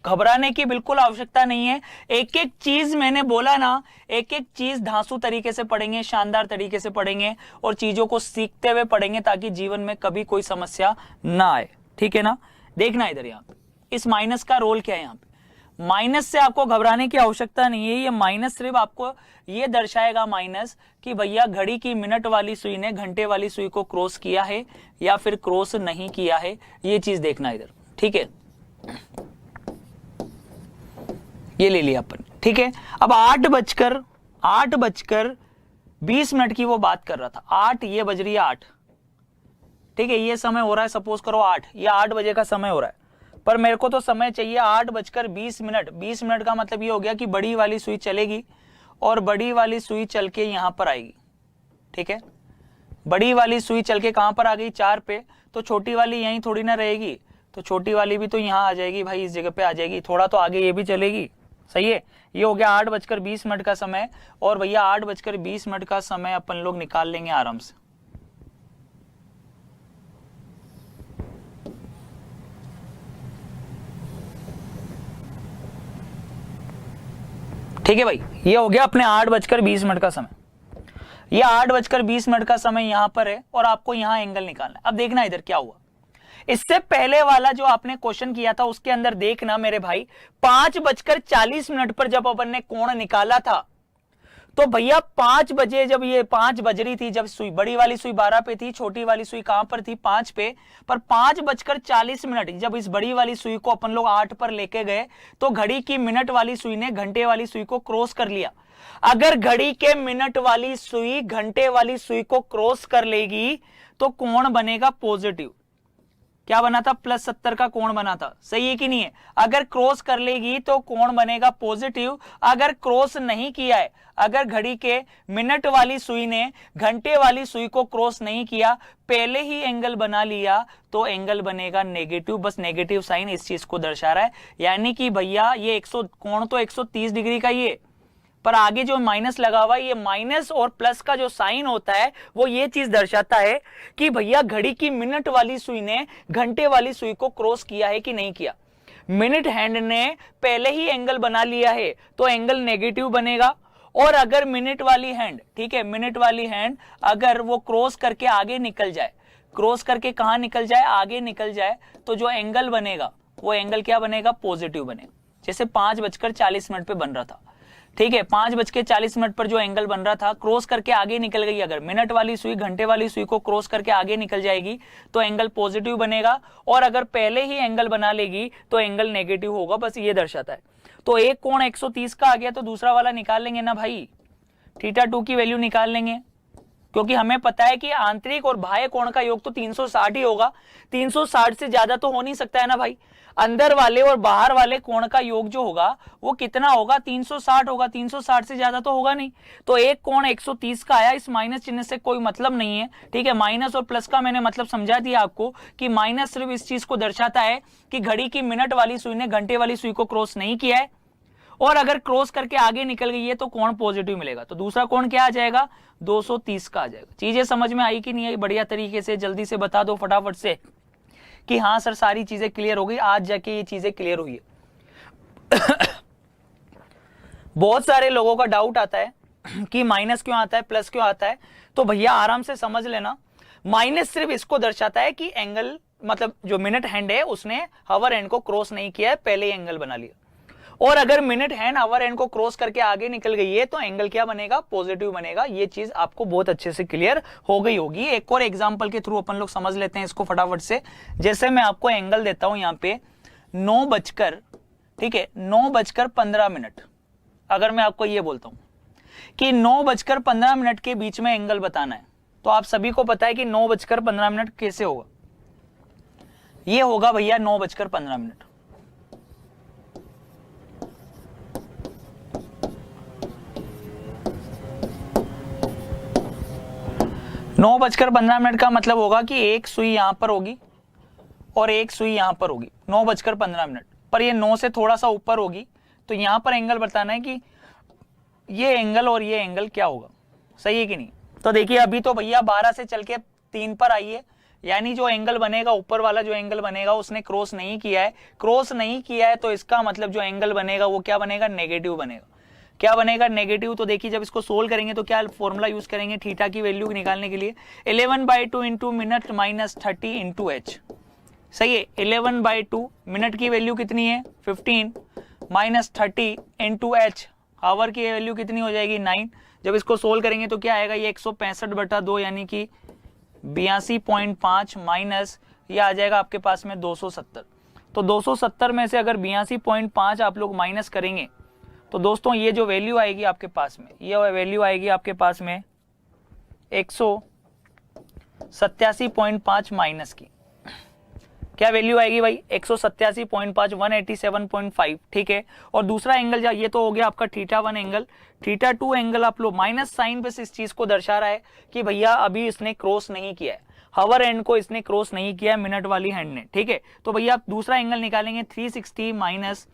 Speaker 1: घबराने की बिल्कुल आवश्यकता नहीं है। एक एक चीज मैंने बोला ना, एक एक चीज धांसू तरीके से पढ़ेंगे, शानदार तरीके से पढ़ेंगे और चीजों को सीखते हुए पढ़ेंगे ताकि जीवन में कभी कोई समस्या ना आए, ठीक है ना। देखना इधर, यहाँ पे इस माइनस का रोल क्या है। यहाँ पे माइनस से आपको घबराने की आवश्यकता नहीं है। ये माइनस सिर्फ आपको ये दर्शाएगा माइनस कि भैया घड़ी की मिनट वाली सुई ने घंटे वाली सुई को क्रॉस किया है या फिर क्रॉस नहीं किया है, ये चीज देखना इधर, ठीक है। ये ले लिया अपन, ठीक है। अब 8:20 की वो बात कर रहा था। 8 ये बज रही है 8, ठीक है। ये समय हो रहा है, सपोज करो 8, ये 8 बजे का समय हो रहा है, पर मेरे को तो समय चाहिए 8:20। 20 मिनट का मतलब ये हो गया कि बड़ी वाली सुई चलेगी और बड़ी वाली सुई चल के यहां पर आएगी, ठीक है। बड़ी वाली सुई चल के कहां पर आ गई, 4 पे, तो छोटी वाली यहीं थोड़ी ना रहेगी, तो छोटी वाली भी तो यहां आ जाएगी भाई, इस जगह पे आ जाएगी, थोड़ा तो आगे ये भी चलेगी, सही है। ये हो गया 8:20 का समय। और भैया 8:20 का समय अपन लोग निकाल लेंगे आराम से। ठीक है भाई, ये हो गया अपने 8:20 का समय। ये 8:20 का समय यहां पर है और आपको यहां एंगल निकालना है। अब देखना इधर क्या हुआ। इससे पहले वाला जो आपने क्वेश्चन किया था उसके अंदर देखना मेरे भाई, 5:40 पर जब अपन ने कोण निकाला था, तो भैया 5 बजे जब ये 5 बज रही थी, जब सुई बड़ी वाली सुई 12 पे थी, छोटी वाली सुई कहां पर थी, 5 पे, पर 5:40 जब इस बड़ी वाली सुई को अपन लोग 8 पर लेके गए तो घड़ी की मिनट वाली सुई ने घंटे वाली सुई को क्रॉस कर लिया। अगर घड़ी के मिनट वाली सुई घंटे वाली सुई को क्रॉस कर लेगी तो कोण बनेगा पॉजिटिव। क्या बना था, +70 का कोण बना था, सही है कि नहीं है। अगर क्रॉस कर लेगी तो कोण बनेगा पॉजिटिव। अगर क्रॉस नहीं किया है, अगर घड़ी के मिनट वाली सुई ने घंटे वाली सुई को क्रॉस नहीं किया, पहले ही एंगल बना लिया, तो एंगल बनेगा नेगेटिव। बस नेगेटिव साइन इस चीज को दर्शा रहा है, यानी कि भैया ये 100 कोण तो 130 डिग्री का ही है, पर आगे जो माइनस लगा हुआ है, ये माइनस और प्लस का जो साइन होता है वो ये चीज दर्शाता है कि भैया घड़ी की मिनट वाली सुई ने घंटे वाली सुई को क्रॉस किया है कि नहीं किया। मिनट हैंड ने पहले ही एंगल बना लिया है तो एंगल नेगेटिव बनेगा। और अगर मिनट वाली हैंड, ठीक है, मिनट वाली हैंड अगर वो क्रॉस करके आगे निकल जाए, क्रॉस करके कहां निकल जाए, आगे निकल जाए, तो जो एंगल बनेगा वो एंगल क्या बनेगा, पॉजिटिव बनेगा। जैसे 5:40 पे बन रहा था, ठीक है, 5:40 पर जो एंगल बन रहा था, क्रॉस करके आगे निकल गई, अगर मिनट वाली सुई घंटे वाली सुई को क्रॉस करके आगे निकल जाएगी तो एंगल पॉजिटिव बनेगा। और अगर पहले ही एंगल बना लेगी तो एंगल नेगेटिव होगा। बस ये दर्शाता है। तो एक कोण 130 का आ गया तो दूसरा वाला निकाल लेंगे ना भाई, θ2 की वैल्यू निकाल लेंगे, क्योंकि हमें पता है कि आंतरिक और बाह्य कोण का योग तो 360 ही होगा। 360 से ज्यादा तो हो नहीं सकता है ना भाई। अंदर वाले और बाहर वाले कोण का योग जो होगा वो कितना होगा, 360 होगा। 360 से ज्यादा तो होगा नहीं। तो एक कोण 130 का आया, इस माइनस चिन्ह से कोई मतलब नहीं है, ठीक है। माइनस और प्लस का मैंने मतलब समझा दिया आपको कि माइनस सिर्फ इस चीज को दर्शाता है कि घड़ी की मिनट वाली सुई ने घंटे वाली सुई को क्रॉस नहीं किया है, और अगर क्रॉस करके आगे निकल गई है तो कोण पॉजिटिव मिलेगा। तो दूसरा कोण क्या आ जाएगा, 230 का आ जाएगा। चीजें समझ में आई कि नहीं आई, बढ़िया तरीके से जल्दी से बता दो फटाफट से कि हाँ सर सारी चीजें क्लियर हो गई, आज जाके ये चीजें क्लियर हुई है। बहुत सारे लोगों का डाउट आता है कि माइनस क्यों आता है, प्लस क्यों आता है। तो भैया आराम से समझ लेना, माइनस सिर्फ इसको दर्शाता है कि एंगल, मतलब जो मिनट हैंड है उसने हावर हैंड को क्रॉस नहीं किया है, पहले ही एंगल बना लिया। और अगर मिनट हैंड हावर हैंड को क्रॉस करके आगे निकल गई है तो एंगल क्या बनेगा, पॉजिटिव बनेगा। ये चीज आपको बहुत अच्छे से क्लियर हो गई होगी। एक और एग्जांपल के थ्रू अपन लोग समझ लेते हैं इसको फटाफट से। जैसे मैं आपको एंगल देता हूं यहाँ पे 9 बजकर, ठीक है, 9:15। अगर मैं आपको ये बोलता हूं कि 9:15 के बीच में एंगल बताना है, तो आप सभी को पता है कि 9:15 कैसे होगा। ये होगा भैया 9:15। 9:15 का मतलब होगा कि एक सुई यहां पर होगी और एक सुई यहां पर होगी। 9:15 पर ये 9 से थोड़ा सा ऊपर होगी, तो यहां पर एंगल बताना है कि ये एंगल और ये एंगल क्या होगा, सही है कि नहीं। तो देखिए अभी तो भैया 12 से चल के 3 पर आई है, यानी जो एंगल बनेगा ऊपर वाला जो एंगल बनेगा उसने क्रॉस नहीं किया है, क्रॉस नहीं किया है तो इसका मतलब जो एंगल बनेगा वो क्या बनेगा, नेगेटिव बनेगा। क्या बनेगा, नेगेटिव। तो देखिए जब इसको सोल्व करेंगे तो क्या फॉर्मूला यूज करेंगे थीटा की वैल्यू निकालने के लिए, 11/2 into minute minus 30 into H. सही है, 11/2 मिनट की वैल्यू कितनी है 15 माइनस 30 इंटू एच, आवर की वैल्यू कितनी हो जाएगी 9। जब इसको सोल्व करेंगे तो क्या आएगा, ये 165/2 यानी कि 82.5 माइनस ये आ जाएगा आपके पास में 270। तो 270 में से अगर 82.5 आप लोग माइनस करेंगे तो दोस्तों ये जो वैल्यू आएगी आपके पास में, ये वैल्यू आएगी आपके पास में 187.5 माइनस की क्या वैल्यू आएगी भाई, 187.5, 187.5। ठीक है, और दूसरा एंगल ये तो हो गया आपका θ1 एंगल, θ2 एंगल आप लोग माइनस साइन पे इस चीज को दर्शा रहा है कि भैया अभी इसने क्रॉस नहीं किया है, हवर एंड को इसने क्रॉस नहीं किया है मिनट वाली हैंड ने। ठीक है, तो भैया आप दूसरा एंगल निकालेंगे 360 माइनस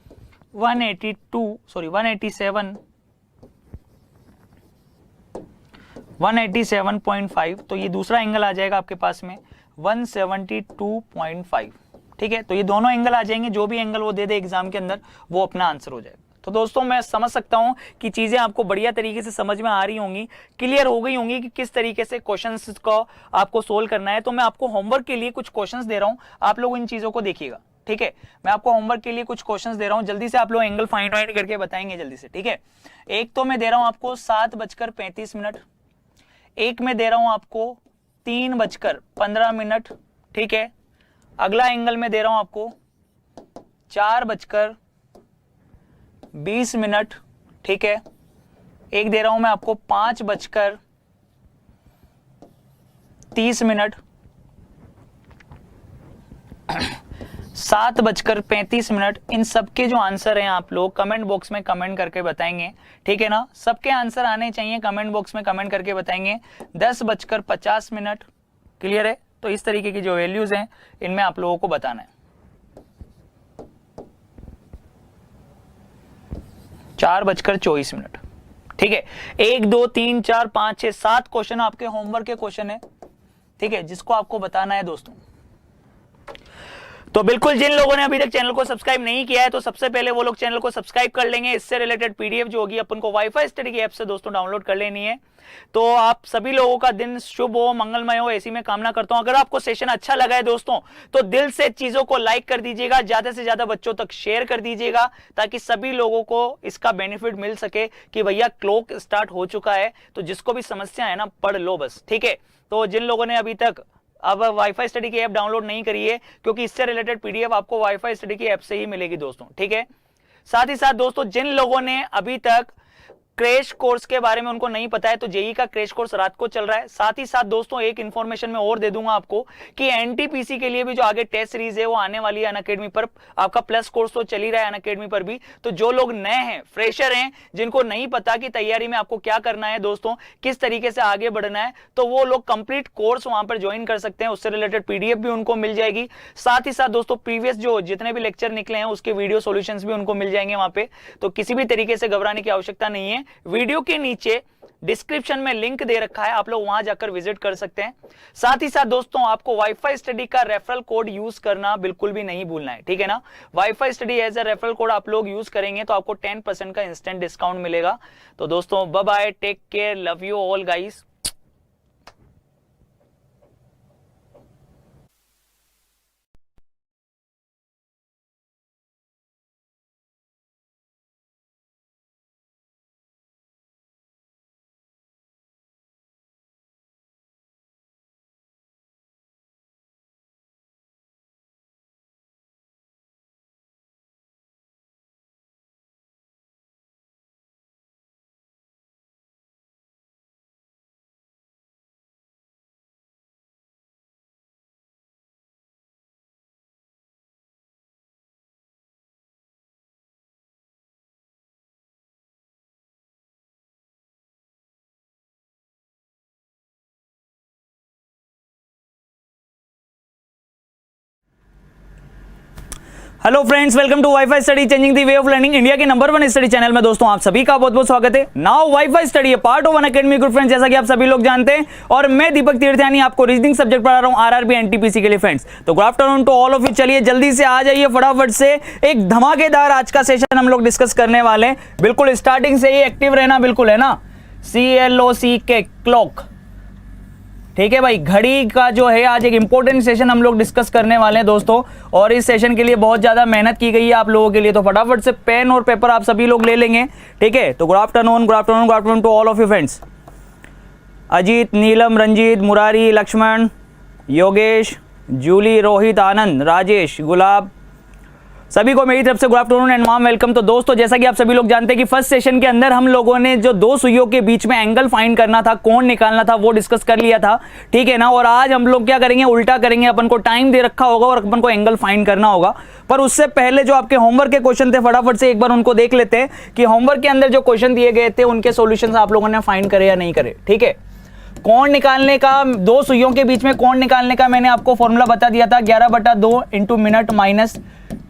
Speaker 1: 187.5, तो ये दूसरा एंगल आ जाएगा आपके पास में 172.5। ठीक है, तो ये दोनों एंगल आ जाएंगे, जो भी एंगल वो दे दे एग्जाम के अंदर वो अपना आंसर हो जाएगा। तो दोस्तों मैं समझ सकता हूं कि चीजें आपको बढ़िया तरीके से समझ में आ रही होंगी, क्लियर हो गई होंगी कि किस तरीके से क्वेश्चंस को आपको सोल्व करना है। तो मैं आपको होमवर्क के लिए कुछ क्वेश्चंस दे रहा हूं, आप लोग इन चीजों को देखिएगा। ठीक है, मैं आपको होमवर्क के लिए कुछ क्वेश्चंस दे रहा हूं, जल्दी से आप लोग एंगल फाइंड आउट करके बताएंगे जल्दी से। ठीक है, एक तो मैं दे रहा हूं आपको 7:35, एक में दे रहा हूं आपको 3:15। ठीक है, अगला एंगल में दे रहा हूं आपको 4:20। ठीक है, एक दे रहा हूं मैं आपको 5:30, 7:35। इन सबके जो आंसर हैं आप लोग कमेंट बॉक्स में कमेंट करके बताएंगे। ठीक है ना, सबके आंसर आने चाहिए, कमेंट बॉक्स में कमेंट करके बताएंगे। 10:50, क्लियर है। तो इस तरीके की जो वैल्यूज हैं इनमें आप लोगों को बताना है। 4:24। ठीक है, 1 2 3 4 5 6 7 क्वेश्चन आपके होमवर्क के क्वेश्चन है। ठीक है, जिसको आपको बताना है दोस्तों। तो बिल्कुल जिन लोगों ने अभी तक चैनल को सब्सक्राइब नहीं किया है तो सबसे पहले वो लोग चैनल को सब्सक्राइब कर लेंगे। इससे रिलेटेड पीडीएफ जो होगी अपन को वाईफाई स्टडी की ऐप से दोस्तों डाउनलोड कर लेनी है। तो आप सभी लोगों का दिन शुभ हो, मंगलमय हो, ऐसी मैं कामना करता हूं। अगर आपको सेशन अच्छा लगा है दोस्तों तो दिल से चीजों को लाइक कर दीजिएगा, ज्यादा से ज्यादा बच्चों तक शेयर कर दीजिएगा ताकि सभी लोगों को इसका बेनिफिट मिल सके कि भैया क्लॉक स्टार्ट हो चुका है, तो जिसको भी समस्या है ना पढ़ लो बस। ठीक है, तो जिन लोगों ने अभी तक अब वाईफाई स्टडी की ऐप डाउनलोड नहीं करी है, क्योंकि इससे रिलेटेड पीडीएफ आपको वाईफाई स्टडी की ऐप से ही मिलेगी दोस्तों। ठीक है, साथ ही साथ दोस्तों जिन लोगों ने अभी तक क्रैश कोर्स के बारे में उनको नहीं पता है तो जेई का क्रैश कोर्स रात को चल रहा है। साथ ही साथ दोस्तों एक इंफॉर्मेशन मैं और दे दूंगा आपको कि एनटीपीसी के लिए भी जो आगे टेस्ट सीरीज है वो आने वाली है अनअकैडमी पर। आपका प्लस कोर्स तो चल ही रहा है अनअकैडमी पर भी, तो जो लोग नए हैं, फ्रेशर हैं, जिनको नहीं पता कि तैयारी में आपको क्या करना है दोस्तों, किस तरीके से आगे बढ़ना है, तो वो लोग कंप्लीट कोर्स वहां पर ज्वाइन कर सकते हैं। उससे रिलेटेड पीडीएफ भी उनको मिल जाएगी। साथ ही साथ दोस्तों प्रीवियस जो जितने भी लेक्चर निकले हैं उसके वीडियो सॉल्यूशंस भी उनको मिल जाएंगे वहां पे। तो किसी भी तरीके से घबराने की आवश्यकता नहीं है। वीडियो के नीचे डिस्क्रिप्शन में लिंक दे रखा है, आप लोग वहां जाकर विजिट कर सकते हैं। साथ ही साथ दोस्तों आपको वाईफाई स्टडी का रेफरल कोड यूज करना बिल्कुल भी नहीं भूलना है। ठीक है ना, wifi study as a referral code आप लोग यूज करेंगे तो आपको 10% का इंस्टेंट डिस्काउंट मिलेगा। तो दोस्तों bye bye, take care, love you all guys. Hello friends, welcome to Wifistudy changing the way of learning, India के नंबर 1 स्टडी चैनल में। दोस्तों आप सभी का बहुत बहुत स्वागत है। नाउ वाईफाई स्टडी है part of Unacademy good friends, जैसा कि आप सभी लोग जानते हैं। और मैं दीपक तीर्थयानी आपको रीजनिंग सब्जेक्ट पढ़ा रहा हूं आरआरबी एनटीपीसी के लिए फ्रेंड्स। तो good afternoon to all of you. चलिए जल्दी से आ जाइए फटाफट से, एक धमाकेदार आज का सेशन हम लोग डिस्कस करने वाले हैं। बिल्कुल स्टार्टिंग से ही एक्टिव रहना, बिल्कुल है ना। CLOCK क्लॉक, ठीक है भाई, घड़ी का जो है आज एक इंपॉर्टेंट सेशन हम लोग डिस्कस करने वाले हैं दोस्तों। और इस सेशन के लिए बहुत ज़्यादा मेहनत की गई है आप लोगों के लिए, तो फटाफट से पेन और पेपर आप सभी लोग ले लेंगे, ठीक है। तो good afternoon, good afternoon, good afternoon to all of you friends. Ajit, Neelam, Ranjit, Murari, Laxman, Yogesh, Julie, Rohit, Anand, Rajesh, Gulab, सभी को मेरी तरफ से good afternoon and warm welcome. तो दोस्तों जैसा कि आप सभी लोग जानते हैं कि फर्स्ट सेशन के अंदर हम लोगों ने जो दो सुइयों के बीच में एंगल फाइंड करना था, कोण निकालना था, वो डिस्कस कर लिया था, ठीक है ना। और आज हम लोग क्या करेंगे, उल्टा करेंगे। अपन को टाइम दे रखा होगा और अपन को एंगल फाइंड करना होगा। पर उससे पहले जो आपके होमवर्क के क्वेश्चन थे, फटाफट से एक बार उनको देख लेते हैं कि होमवर्क के अंदर जो क्वेश्चन दिए गए थे उनके सोल्यूशन आप लोगों ने फाइंड करे या नहीं करे, ठीक है। कोण निकालने का, दो सुइयों के बीच में कोण निकालने का मैंने आपको फॉर्मूला बता दिया था, 11/2 into minute minus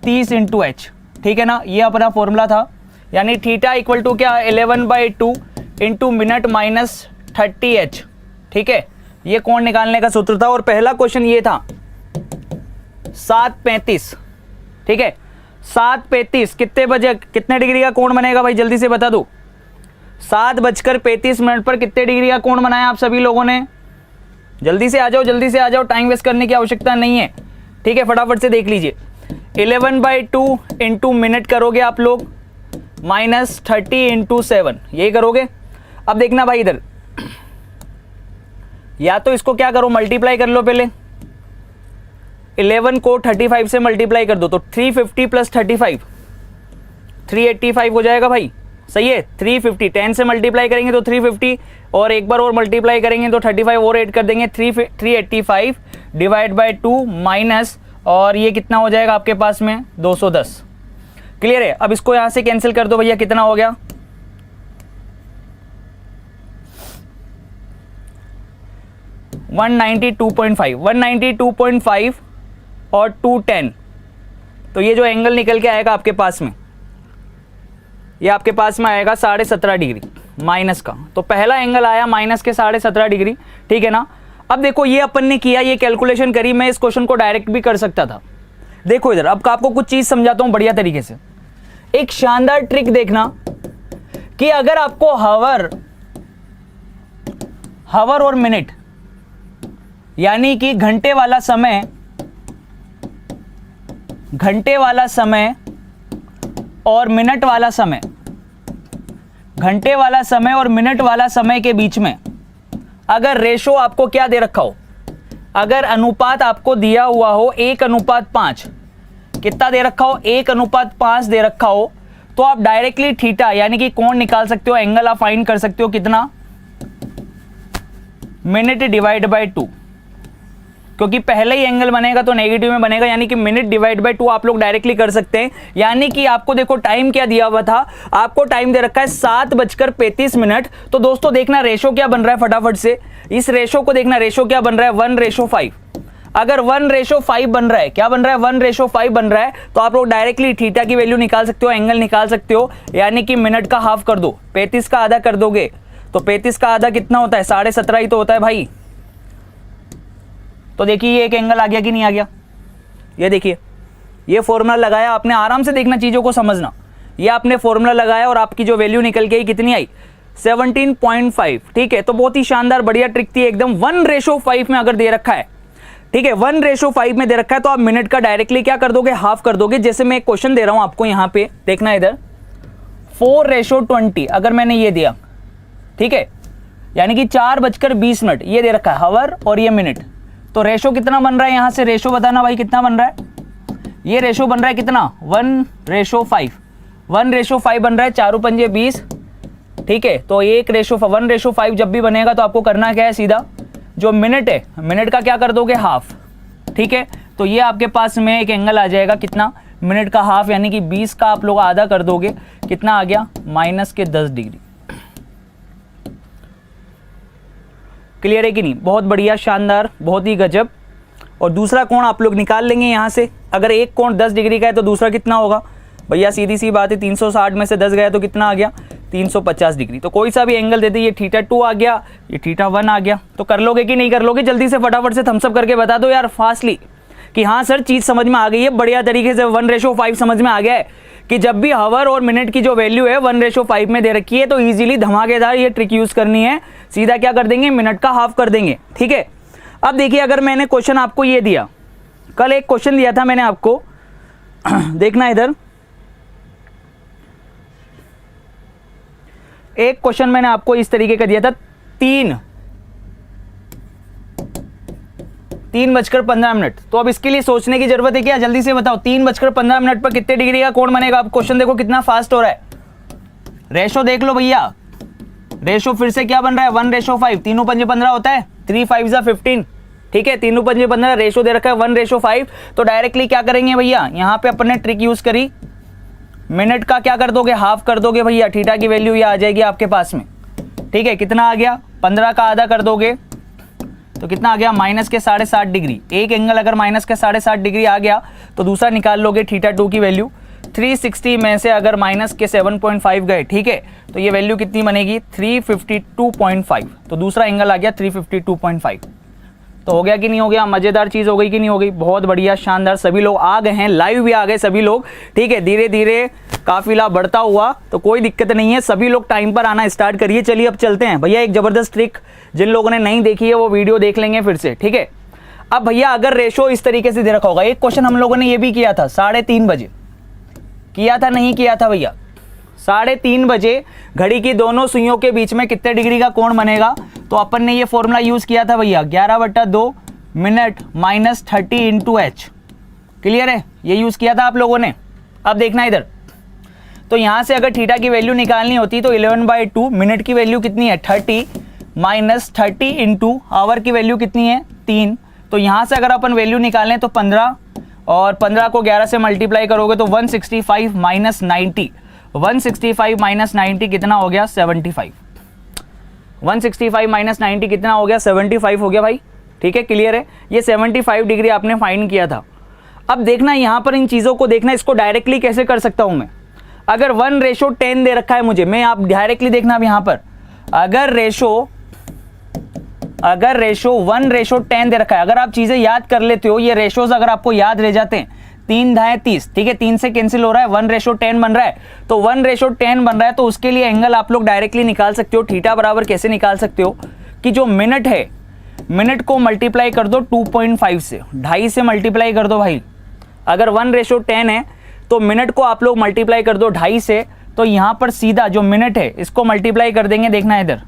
Speaker 1: 30 into H, ठीक है ना। ये अपना फॉर्मूला था, यानी थीटा इक्वल टू क्या, 11/2 इंटू मिनट माइनस 30h, ठीक है। ये कोण निकालने का सूत्र था। और पहला क्वेश्चन ये था 7:35, ठीक है। 7:35 कितने बजे, कितने डिग्री का कोण बनेगा भाई, जल्दी से बता दो। 7:35 पर कितने डिग्री का कोण बनाया आप सभी लोगों ने, जल्दी से आ जाओ, जल्दी से आ जाओ, टाइम वेस्ट करने की आवश्यकता नहीं है, ठीक है। फटाफट से देख लीजिए, 11/2 इंटू मिनट करोगे आप लोग, माइनस 30 इंटू 7, यही करोगे। अब देखना भाई इधर, या तो इसको क्या करो, मल्टीप्लाई कर लो पहले। 11 को 35 से मल्टीप्लाई कर दो तो 350 प्लस 35 385 हो जाएगा भाई, सही है। 350 10 से मल्टीप्लाई करेंगे तो 350, और एक बार और मल्टीप्लाई करेंगे तो 35 और ऐड कर देंगे, 385 डिवाइड बाय 2 माइनस, और ये कितना हो जाएगा आपके पास में 210। क्लियर है। अब इसको यहां से कैंसिल कर दो भैया, कितना हो गया, 192.5 और 210। तो ये जो एंगल निकल के आएगा आपके पास में, ये आपके पास में आएगा 17.5 डिग्री माइनस का। तो पहला एंगल आया माइनस के 17.5 डिग्री, ठीक है ना। अब देखो ये अपन ने किया, ये कैलकुलेशन करी, मैं इस क्वेश्चन को डायरेक्ट भी कर सकता था। देखो इधर, अब आपको कुछ चीज समझाता हूं बढ़िया तरीके से। एक शानदार ट्रिक देखना कि अगर आपको हावर और मिनट, यानी कि घंटे वाला समय और मिनट वाला समय, घंटे वाला समय और मिनट वाला समय के बीच में अगर रेशो आपको क्या दे रखा हो, अगर अनुपात आपको दिया हुआ हो 1:5, कितना दे रखा हो, 1:5 दे रखा हो, तो आप डायरेक्टली थीटा यानी कि कोण निकाल सकते हो, एंगल आप फाइंड कर सकते हो, कितना, मिनट डिवाइड बाय 2। क्योंकि पहले ही एंगल बनेगा तो नेगेटिव में बनेगा, यानी कि मिनट डिवाइड बाय 2 आप लोग डायरेक्टली कर सकते हैं। यानी कि आपको देखो टाइम क्या दिया हुआ था, आपको टाइम दे रखा है 7:35। तो दोस्तों देखना रेशो क्या बन रहा है, फटाफट से इस रेशो को देखना, रेशो क्या बन रहा है, 1:5। अगर 1:5 बन रहा है, क्या बन रहा है, 1:5 बन रहा है, तो आप लोग डायरेक्टली थीटा की वैल्यू निकाल सकते हो, एंगल निकाल सकते हो। यानी कि मिनट का हाफ कर दो, 35 का आधा कर दोगे तो 35 का आधा कितना होता है, 17.5 ही तो होता है भाई। तो देखिए ये एक एंगल आ गया कि नहीं आ गया, ये देखिए, ये फॉर्मूला लगाया आपने, आराम से देखना, चीजों को समझना। ये आपने फॉर्मूला लगाया और आपकी जो वैल्यू निकल के आई कितनी आई, 17.5, ठीक है। तो बहुत ही शानदार बढ़िया ट्रिक थी एकदम। 1:5 में अगर दे रखा है, ठीक है, 1:5 में दे रखा है, तो आप मिनट का डायरेक्टली क्या कर दोगे, हाफ कर दोगे। जैसे मैं एक क्वेश्चन दे रहा हूं आपको, यहां पे देखना इधर, 4:20 अगर मैंने ये दिया, ठीक है, यानी कि 4:20 ये दे रखा है, हावर और ये मिनट। तो रेशो कितना बन रहा है, यहां से रेशो बताना भाई कितना बन रहा है, ये रेशो बन रहा है कितना, 1:5 1:5 बन रहा है, 4 पंजे 20, ठीक है। तो 1:5 जब भी बनेगा तो आपको करना क्या है, सीधा जो मिनट है, मिनट का क्या कर दोगे, हाफ, ठीक है। तो ये आपके पास में एक एंगल आ जाएगा, कितना, मिनट का हाफ, यानी कि 20 का आप लोग आधा कर दोगे, कितना आ गया, -10 डिग्री। क्लियर है कि नहीं, बहुत बढ़िया, शानदार, बहुत ही गजब। और दूसरा कोण आप लोग निकाल लेंगे यहाँ से। अगर एक कोण 10 डिग्री का है तो दूसरा कितना होगा भैया, सीधी सी बात है, 360 में से 10 गया तो कितना आ गया 350 डिग्री। तो कोई सा भी एंगल दे दे, ये θ2 आ गया, ये θ1 आ गया। तो कर लोगे कि नहीं कर लोगे, जल्दी से फटाफट से थम्स अप करके बता दो यार फास्टली कि हाँ सर चीज़ समझ में आ गई है, बढ़िया तरीके से 1:5 समझ में आ गया है कि जब भी हावर और मिनट की जो वैल्यू है 1:5 में दे रखी है तो ईजिली धमाकेदार ये ट्रिक यूज़ करनी है, सीधा क्या कर देंगे, मिनट का हाफ कर देंगे। ठीक है, अब देखिए अगर मैंने क्वेश्चन आपको ये दिया, कल एक क्वेश्चन दिया था मैंने आपको देखना इधर, एक क्वेश्चन मैंने आपको इस तरीके का दिया था, 3:15। तो अब इसके लिए सोचने की जरूरत है क्या, जल्दी से बताओ 3:15 पर कितने डिग्री का कोण बनेगा। अब क्वेश्चन देखो कितना फास्ट हो रहा है, रेशो देख लो भैया, रेशो फिर से क्या बन रहा है 1:5, 3×5 होता है, 3 5 जा 15। ठीक है, 3×5 रेशो दे रखा है 1:5। तो डायरेक्टली क्या करेंगे भैया, यहाँ पे अपन ने ट्रिक यूज करी, मिनट का क्या कर दोगे, हाफ कर दोगे भैया, थीटा की वैल्यू ये आ जाएगी आपके पास में। ठीक है, कितना आ गया, 15 का आधा कर दोगे तो कितना आ गया, -7.5 डिग्री। एक एंगल अगर -7.5 डिग्री आ गया तो दूसरा निकाल लोगे θ2 की वैल्यू, 360 में से अगर -7.5 गए, ठीक है, तो ये वैल्यू कितनी बनेगी 352.5। तो दूसरा एंगल आ गया 352.5। तो हो गया कि नहीं हो गया, मजेदार चीज हो गई कि नहीं हो गई, बहुत बढ़िया शानदार। सभी लोग आ गए हैं, लाइव भी आ गए सभी लोग। ठीक है, धीरे धीरे काफिला बढ़ता हुआ, तो कोई दिक्कत नहीं है, सभी लोग टाइम पर आना स्टार्ट करिए। चलिए अब चलते हैं भैया, एक जबरदस्त ट्रिक जिन लोगों ने नहीं देखी है वो वीडियो देख लेंगे फिर से। ठीक है, अब भैया अगर रेशो इस तरीके से दे रखा होगा, एक क्वेश्चन हम लोगों ने ये भी किया था 3:30 बजे, किया था नहीं किया था भैया, 3:30 बजे घड़ी की दोनों सुइयों के बीच में कितने डिग्री का कोण बनेगा। तो अपन ने ये फॉर्मूला यूज किया था भैया, 11/2 मिनट -30 × h। क्लियर है, ये यूज किया था आप लोगों ने। अब देखना इधर, तो यहां से अगर थीटा की वैल्यू निकालनी होती तो 11/2, मिनट की वैल्यू कितनी है 30, -30 × आवर की वैल्यू कितनी है 3। तो यहां से अगर अपन वैल्यू निकालें तो 15, और 15 को 11 से मल्टीप्लाई करोगे तो 165 - 90, 165 - 90 कितना हो गया 75। 165 - 90 कितना हो गया 75 हो गया भाई। ठीक है, क्लियर है, ये 75 डिग्री आपने फाइंड किया था। अब देखना यहाँ पर इन चीज़ों को देखना, इसको डायरेक्टली कैसे कर सकता हूँ मैं। अगर 1:10 दे रखा है मुझे, मैं आप डायरेक्टली देखना अब यहाँ पर, अगर रेशो 1:10 दे रखा है, अगर आप चीज़ें याद कर लेते हो, ये रेशोज अगर आपको याद रह जाते हैं, 3 × 30, ठीक है, 3 से कैंसिल हो रहा है, 1:10 बन रहा है। तो 1:10 बन रहा है, तो उसके लिए एंगल आप लोग डायरेक्टली निकाल सकते हो। थीटा बराबर कैसे निकाल सकते हो कि जो मिनट है, मिनट को मल्टीप्लाई कर दो 2.5 से, 2.5 से मल्टीप्लाई कर दो भाई। अगर 1:10 है तो मिनट को आप लोग मल्टीप्लाई कर दो 2.5 से, तो यहां पर सीधा जो मिनट है इसको मल्टीप्लाई कर देंगे, देखना इधर,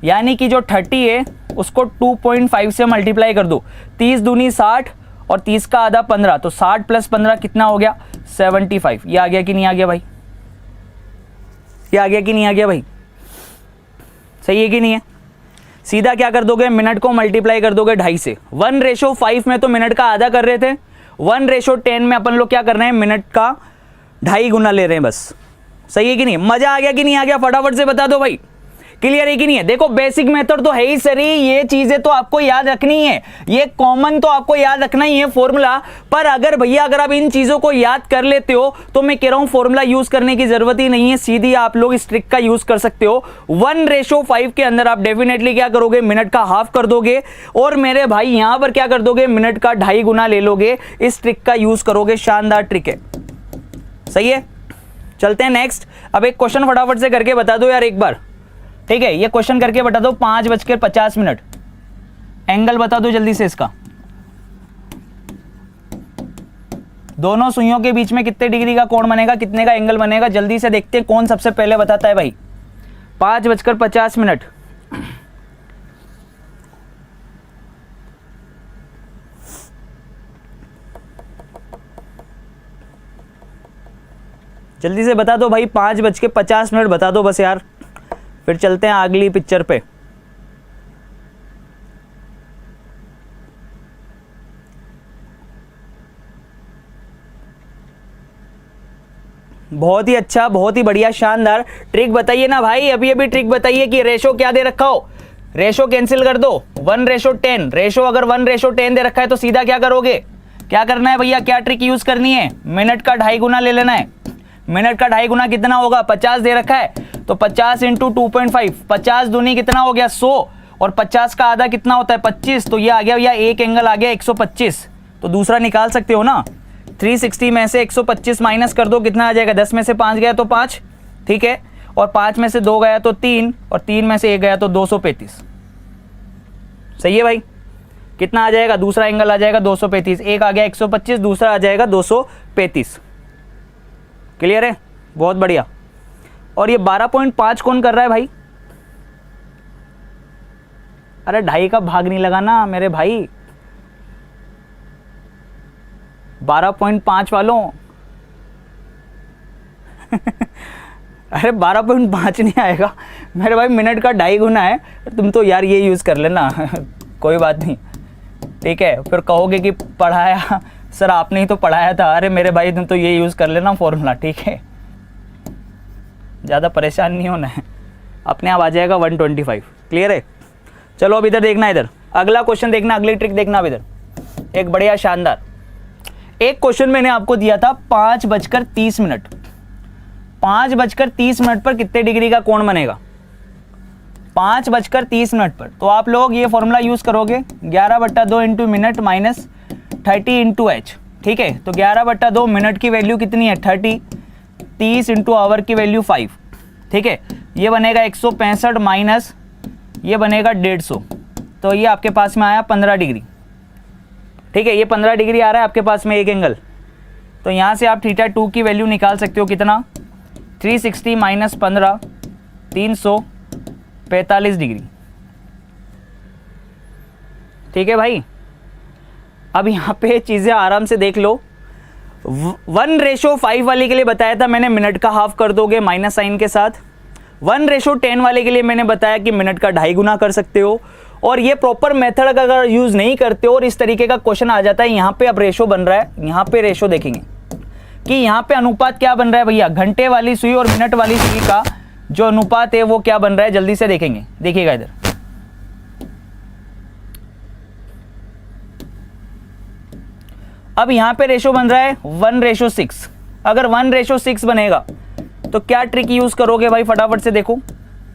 Speaker 1: यानी कि जो 30 है उसको 2.5 से मल्टीप्लाई कर दो, 30 दूनी 60 और 30 का आधा 15, तो 60 + 15 कितना हो गया 75। ये आ गया कि नहीं आ गया भाई, ये आ गया कि नहीं आ गया भाई, सही है कि नहीं है। सीधा क्या कर दोगे, मिनट को मल्टीप्लाई कर दोगे 2.5 से। 1:5 में तो मिनट का आधा कर रहे थे, 1:10 में अपन लोग क्या कर रहे हैं, मिनट का 2.5 गुना ले रहे हैं बस। सही है कि नहीं, मजा आ गया कि नहीं आ गया, फटाफट से बता दो भाई, क्लियर है कि नहीं है। देखो बेसिक मेथड तो है ही सरी, ये चीजें तो आपको याद रखनी है, ये कॉमन तो आपको याद रखना ही है फॉर्मूला। पर अगर भैया अगर आप इन चीजों को याद कर लेते हो तो मैं कह रहा हूं फॉर्मूला यूज करने की जरूरत ही नहीं है, सीधी आप लोग इस ट्रिक का यूज कर सकते हो। 1:5 के अंदर आप डेफिनेटली क्या करोगे, मिनट का हाफ कर दोगे, और मेरे भाई यहां पर क्या कर दोगे, मिनट का 2.5 गुना ले लोगे, इस ट्रिक का यूज करोगे। शानदार ट्रिक है, सही है। चलते हैं नेक्स्ट। अब एक क्वेश्चन फटाफट से करके बता दो यार एक बार, ठीक है, ये क्वेश्चन करके बता दो, 5:50, एंगल बता दो जल्दी से इसका, दोनों सुइयों के बीच में कितने डिग्री का कोण बनेगा, कितने का एंगल बनेगा, जल्दी से देखते हैं कौन सबसे पहले बताता है भाई। 5:50, जल्दी से बता दो भाई, 5:50 बता दो बस यार, फिर चलते हैं अगली पिक्चर पे। बहुत ही अच्छा, बहुत ही बढ़िया, शानदार ट्रिक बताइए ना भाई, अभी अभी ट्रिक बताइए कि रेशो क्या दे रखा हो, रेशो कैंसिल कर दो, 1:10। रेशो अगर 1:10 दे रखा है तो सीधा क्या करोगे, क्या करना है भैया, क्या ट्रिक यूज करनी है, मिनट का 2.5 गुना ले लेना है। मिनट का 2.5 गुना कितना होगा, 50 दे रखा है तो 50 इंटू 2.5, 50 दूनी कितना हो गया 100, और 50 का आधा कितना होता है 25, तो ये आ गया भैया एक एंगल आ गया 125। तो दूसरा निकाल सकते हो ना, 360 में से 125 माइनस कर दो, कितना आ जाएगा, 10 में से 5 गया तो 5, ठीक है, और 5 में से 2 गया तो 3, और 3 में से 1 गया तो 235। सही है भाई, कितना आ जाएगा, दूसरा एंगल आ जाएगा 235, एक आ गया 125, दूसरा आ जाएगा 235। क्लियर है, बहुत बढ़िया। और ये 12.5 कौन कर रहा है भाई, अरे 2.5 का भाग नहीं लगाना मेरे भाई, 12.5 वालों अरे 12.5 नहीं आएगा मेरे भाई, मिनट का 2.5 गुना है। तुम तो यार ये यूज़ कर लेना कोई बात नहीं, ठीक है, फिर कहोगे कि पढ़ाया सर आपने ही तो पढ़ाया था। अरे मेरे भाई तुम तो ये यूज़ कर लेना फॉर्मूला, ठीक है, ज़्यादा परेशान नहीं होना है, अपने आप आ जाएगा 125। क्लियर है, चलो अब इधर देखना, इधर अगला क्वेश्चन देखना, अगली ट्रिक देखना। अब इधर एक बढ़िया शानदार एक क्वेश्चन मैंने आपको दिया था, 5:30। 5:30 पर कितने डिग्री का कोण बनेगा, 5:30 पर। तो आप लोग ये फॉर्मूला यूज करोगे, 11/2 into minute minus 30 into H, ठीक है। तो 11/2 मिनट की वैल्यू कितनी है 30, 30 इंटू आवर की वैल्यू 5, ठीक है, ये बनेगा 165 माइनस ये बनेगा 150, तो ये आपके पास में आया 15 डिग्री, ठीक है, ये 15 डिग्री आ रहा है आपके पास में एक एंगल। तो यहाँ से आप θ2 की वैल्यू निकाल सकते हो, कितना, 360 माइनस 15, 345 डिग्री, ठीक है भाई। अब यहाँ पे चीज़ें आराम से देख लो, 1:5 वाले के लिए बताया था मैंने मिनट का हाफ कर दोगे माइनस साइन के साथ, 1:10 वाले के लिए मैंने बताया कि मिनट का 2.5 गुना कर सकते हो। और ये प्रॉपर मेथड अगर यूज नहीं करते हो और इस तरीके का क्वेश्चन आ जाता है, यहाँ पे अब रेशो बन रहा है, यहाँ पे रेशो देखेंगे कि यहाँ पे अनुपात क्या बन रहा है भैया, घंटे वाली सुई और मिनट वाली सुई का जो अनुपात है वो क्या बन रहा है, जल्दी से देखेंगे, देखिएगा इधर। अब यहाँ पे रेशो बन रहा है 1:6। अगर 1:6 बनेगा तो क्या ट्रिक यूज करोगे भाई, फटाफट से देखो।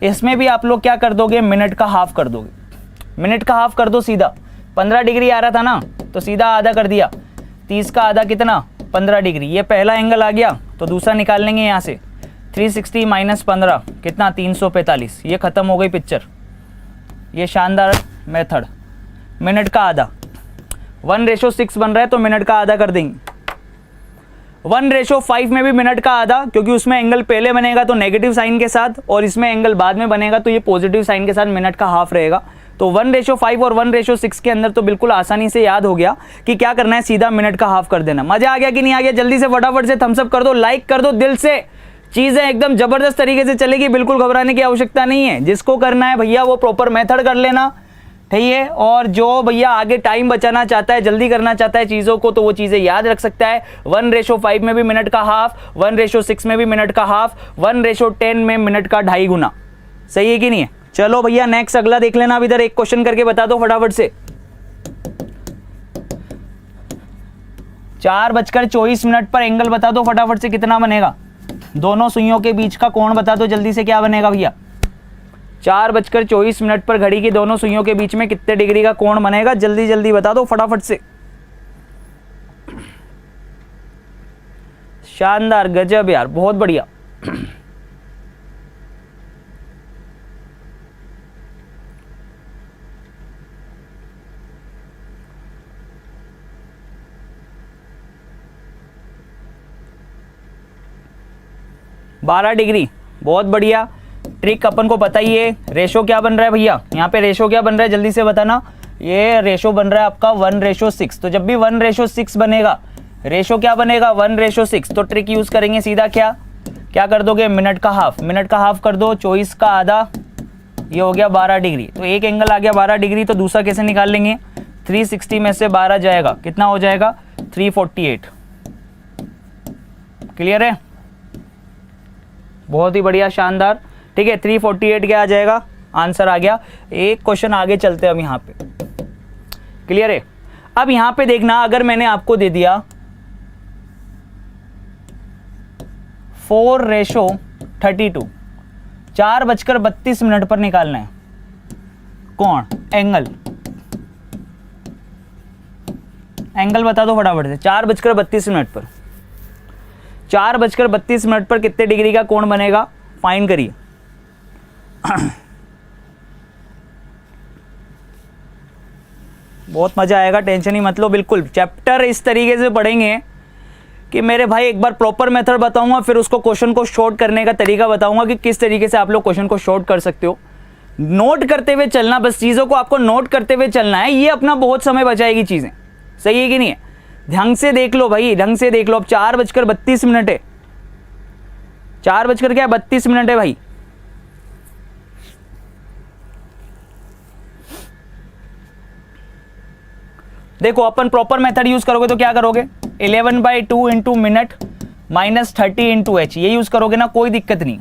Speaker 1: इसमें भी आप लोग क्या कर दोगे, मिनट का हाफ कर दोगे, मिनट का हाफ कर दो सीधा, 15 डिग्री आ रहा था ना तो सीधा आधा कर दिया, 30 का आधा कितना 15 डिग्री, ये पहला एंगल आ गया, तो दूसरा निकाल लेंगे यहाँ से, 360 माइनस 15 कितना 345, ये खत्म हो गई पिक्चर। ये शानदार मेथड, मिनट का आधा, 1:6 बन रहा है तो मिनट का आधा कर देंगे। 1:5 में भी मिनट का आधा, क्योंकि उसमें एंगल पहले बनेगा तो नेगेटिव साइन के साथ, और इसमें एंगल बाद में बनेगा तो ये पॉजिटिव साइन के साथ, मिनट का हाफ रहेगा। तो 1:5 और 1:6 के अंदर तो बिल्कुल आसानी से याद हो गया कि क्या करना है, सीधा मिनट का हाफ कर देना। मजा आ गया कि नहीं आ गया, जल्दी से फटाफट से थम्स अप कर दो, लाइक कर दो दिल से, चीजें एकदम जबरदस्त तरीके से चलेगी, बिल्कुल घबराने की आवश्यकता नहीं है। जिसको करना है भैया वो प्रॉपर मेथड कर लेना, ठीक है। और जो भैया आगे टाइम बचाना चाहता है, जल्दी करना चाहता है चीज़ों को, तो वो चीज़ें याद रख सकता है। 1:5 में भी मिनट का हाफ, 1:6 में भी मिनट का हाफ, 1:10 में मिनट का 2.5 गुना। सही है कि नहीं है? चलो भैया नेक्स्ट अगला देख लेना। अब इधर एक क्वेश्चन करके बता दो फटाफट से। 4:24 पर एंगल बता दो फटाफट से, कितना बनेगा? दोनों सुइयों के बीच का कोण बता दो जल्दी से, क्या बनेगा भैया? 4:24 पर घड़ी की दोनों सुइयों के बीच में कितने डिग्री का कोण बनेगा? जल्दी जल्दी बता दो फटाफट से। शानदार, गजब यार, बहुत बढ़िया। बारह डिग्री, बहुत बढ़िया। ट्रिक अपन को पता ही है। रेशो क्या बन रहा है भैया? यहाँ पे रेशो क्या बन रहा है जल्दी से बताना। ये रेशो बन रहा है आपका 1:6। तो जब भी 1:6 बनेगा, रेशो क्या बनेगा? 1:6। तो ट्रिक यूज करेंगे सीधा, क्या कर दोगे? मिनट का हाफ। मिनट का हाफ कर दो, 24 का आधा, ये हो गया 12 डिग्री। तो एक एंगल आ गया 12 डिग्री, तो दूसरा कैसे निकाल लेंगे? 360 में से 12 जाएगा, कितना हो जाएगा? 348। क्लियर है? बहुत ही बढ़िया, शानदार। ठीक है, 348 क्या आ जाएगा? आंसर आ गया। एक क्वेश्चन आगे चलते हैं अब यहाँ पे, क्लियर है। अब यहाँ पे देखना, अगर मैंने आपको दे दिया 4:32, 4:32 पर निकालना है कौन, एंगल बता दो फटाफट से। 4:32 पर 4:32 पर कितने डिग्री का कोण बनेगा, फाइंड करिए। बहुत मजा आएगा, टेंशन ही मत लो। बिल्कुल चैप्टर इस तरीके से पढ़ेंगे कि मेरे भाई एक बार प्रॉपर मेथड बताऊंगा, फिर उसको क्वेश्चन को शॉर्ट करने का तरीका बताऊंगा कि किस तरीके से आप लोग क्वेश्चन को शॉर्ट कर सकते हो। नोट करते हुए चलना, बस चीज़ों को आपको नोट करते हुए चलना है, ये अपना बहुत समय बचाएगी चीज़ें। सही है कि नहीं है? ढंग से देख लो भाई, ढंग से देख लो। अब 4:32 है, 4:32 है भाई। देखो अपन प्रॉपर मेथड यूज करोगे तो क्या करोगे, 11/2 into minute minus 30 into H, ये यूज करोगे ना, कोई दिक्कत नहीं।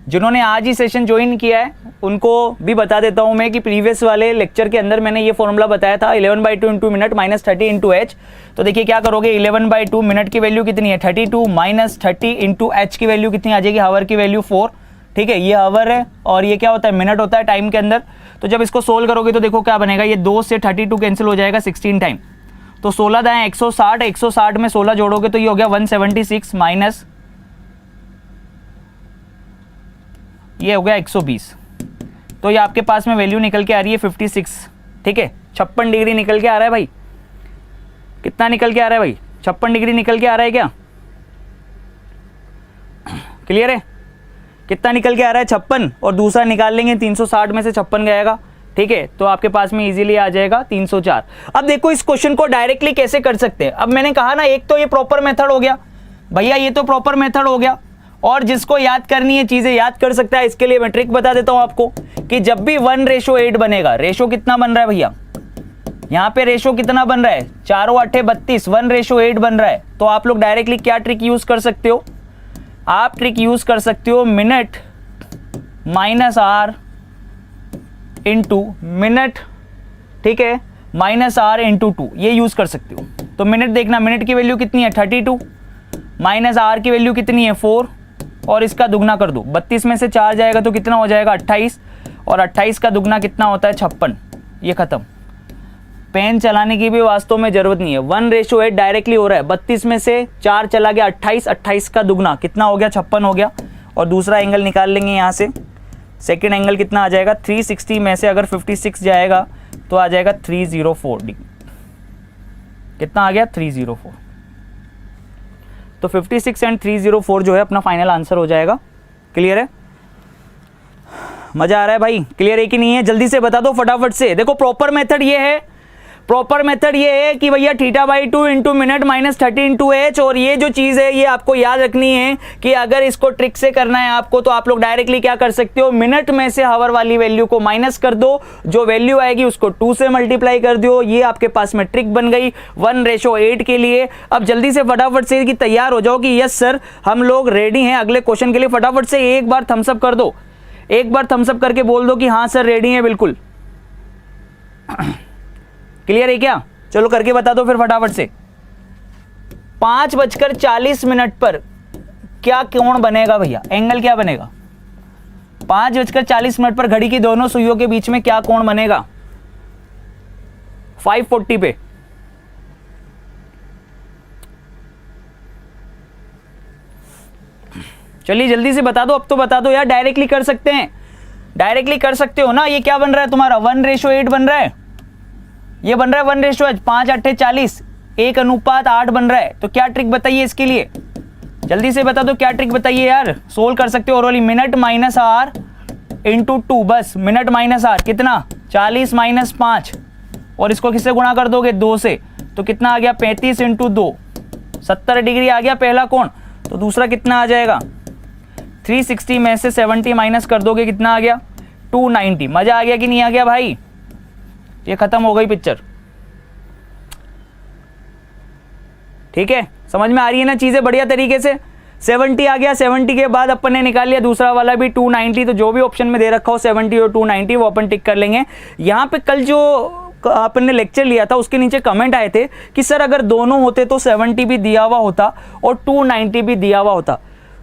Speaker 1: जिन्होंने आज ही सेशन ज्वाइन किया है उनको भी बता देता हूं मैं कि प्रीवियस वाले लेक्चर के अंदर मैंने ये फॉर्मूला बताया था, 11/2 into minute minus 30 into H. तो देखिए क्या करोगे, 11/2 मिनट की वैल्यू कितनी है 32, माइनस 30 इंटू एच की वैल्यू कितनी आ जाएगी, हावर की वैल्यू 4। ठीक है, ये हावर है और ये क्या होता है, मिनट होता है टाइम के अंदर। तो जब इसको सोल्व करोगे तो देखो क्या बनेगा, ये 2 से 32 कैंसिल हो जाएगा 16 टाइम, तो 16 दाएं 160, 160 में 16 जोड़ोगे तो ये हो गया 176 माइनस ये हो गया 120। तो ये आपके पास में वैल्यू निकल के आ रही है 56। ठीक है, 56 डिग्री निकल के आ रहा है भाई। कितना निकल के आ रहा है भाई, 56 डिग्री निकल के आ रहा है क्या, क्लियर है? कितना निकल के आ रहा है 56, और दूसरा निकाल लेंगे 360 में से 56 गएगा। ठीक है, तो आपके पास में इजीली आ जाएगा 304। अब देखो इस क्वेश्चन को डायरेक्टली कैसे कर सकते हैं। अब मैंने कहा ना, एक तो ये प्रॉपर मेथड हो गया भैया, ये तो प्रॉपर मेथड हो गया, और जिसको याद करनी है चीजें याद कर सकता है। इसके लिए मैं ट्रिक बता देता हूं आपको कि जब भी 1:8 बनेगा, रेशो कितना बन रहा है भैया, यहां पे रेशो कितना बन रहा है, 4 8 32, 1:8 बन रहा है। तो आप लोग डायरेक्टली क्या ट्रिक यूज कर सकते हो, आप ट्रिक यूज कर सकते हो minute minus R into minute, ठीक है, माइनस आर इंटू 2, ये यूज कर सकते हो। तो मिनट देखना, मिनट की वैल्यू कितनी है 32, माइनस आर की वैल्यू कितनी है 4, और इसका दुगना कर दो, 32 में से 4 जाएगा तो कितना हो जाएगा 28, और 28 का दुगना कितना होता है 56। ये खत्म, पेन चलाने की भी वास्तव में जरूरत नहीं है, 1:8 डायरेक्टली हो रहा है। 32 में से 4 चला गया 28, 28 का दुगना कितना हो गया 56 हो गया। और दूसरा एंगल निकाल लेंगे यहाँ से, सेकेंड एंगल कितना आ जाएगा, 360 में से अगर 56 जाएगा तो आ जाएगा 304 डिग्री। कितना आ गया 304। तो 56 एंड 304 जो है अपना फाइनल आंसर हो जाएगा। क्लियर है, मजा आ रहा है भाई, क्लियर है कि नहीं है? जल्दी से बता दो फटाफट से। देखो प्रॉपर मेथड ये है, प्रॉपर मेथड ये है कि भैया θ/2 into minute minus 30 into H. और ये जो चीज़ है ये आपको याद रखनी है कि अगर इसको ट्रिक से करना है आपको, तो आप लोग डायरेक्टली क्या कर सकते हो, मिनट में से हावर वाली वैल्यू को माइनस कर दो, जो वैल्यू आएगी उसको 2 से मल्टीप्लाई कर दो। ये आपके पास में ट्रिक बन गई 1:8 के लिए। अब जल्दी से फटाफट से कि तैयार हो जाओ कि यस सर हम लोग रेडी हैं अगले क्वेश्चन के लिए। फटाफट से एक बार थम्सअप कर दो, एक बार थम्सअप करके बोल दो कि हाँ सर रेडी है बिल्कुल। क्लियर है क्या? चलो करके बता दो फिर फटाफट से। 5:40 पर क्या कोण बनेगा भैया, एंगल क्या बनेगा 5:40 पर घड़ी की दोनों सुइयों के बीच में क्या कोण बनेगा 540 पे। चलिए जल्दी से बता दो, अब तो बता दो यार, डायरेक्टली कर सकते हैं, डायरेक्टली कर सकते हो ना। ये क्या बन रहा है तुम्हारा 1:8 बन रहा है, ये बन रहा है 1:8, 5 8 40, 1:8 बन रहा है। तो क्या ट्रिक बताइए इसके लिए, जल्दी से बता दो क्या ट्रिक बताइए यार। सोल्व कर सकते हो orally, minute minus R into 2, बस मिनट माइनस आर कितना 40 माइनस 5, और इसको किससे गुणा कर दोगे 2 से, तो कितना आ गया 35 इंटू 2, 70 डिग्री आ गया पहला कोण। तो दूसरा कितना आ जाएगा 360 में से 70 माइनस कर दोगे कितना आ गया 290। मजा आ गया कि नहीं आ गया भाई? ये खत्म हो गई पिक्चर। ठीक है, समझ में आ रही है ना चीजें बढ़िया तरीके से। 70 आ गया, 70 के बाद अपन ने निकाल लिया दूसरा वाला भी 290, तो जो भी ऑप्शन में दे रखा हो 70 और 290 वो अपन टिक कर लेंगे। यहाँ पे कल जो अपन ने लेक्चर लिया था उसके नीचे कमेंट आए थे कि सर अगर दोनों होते तो 70 भी दिया हुआ होता और 290 भी दिया हुआ होता,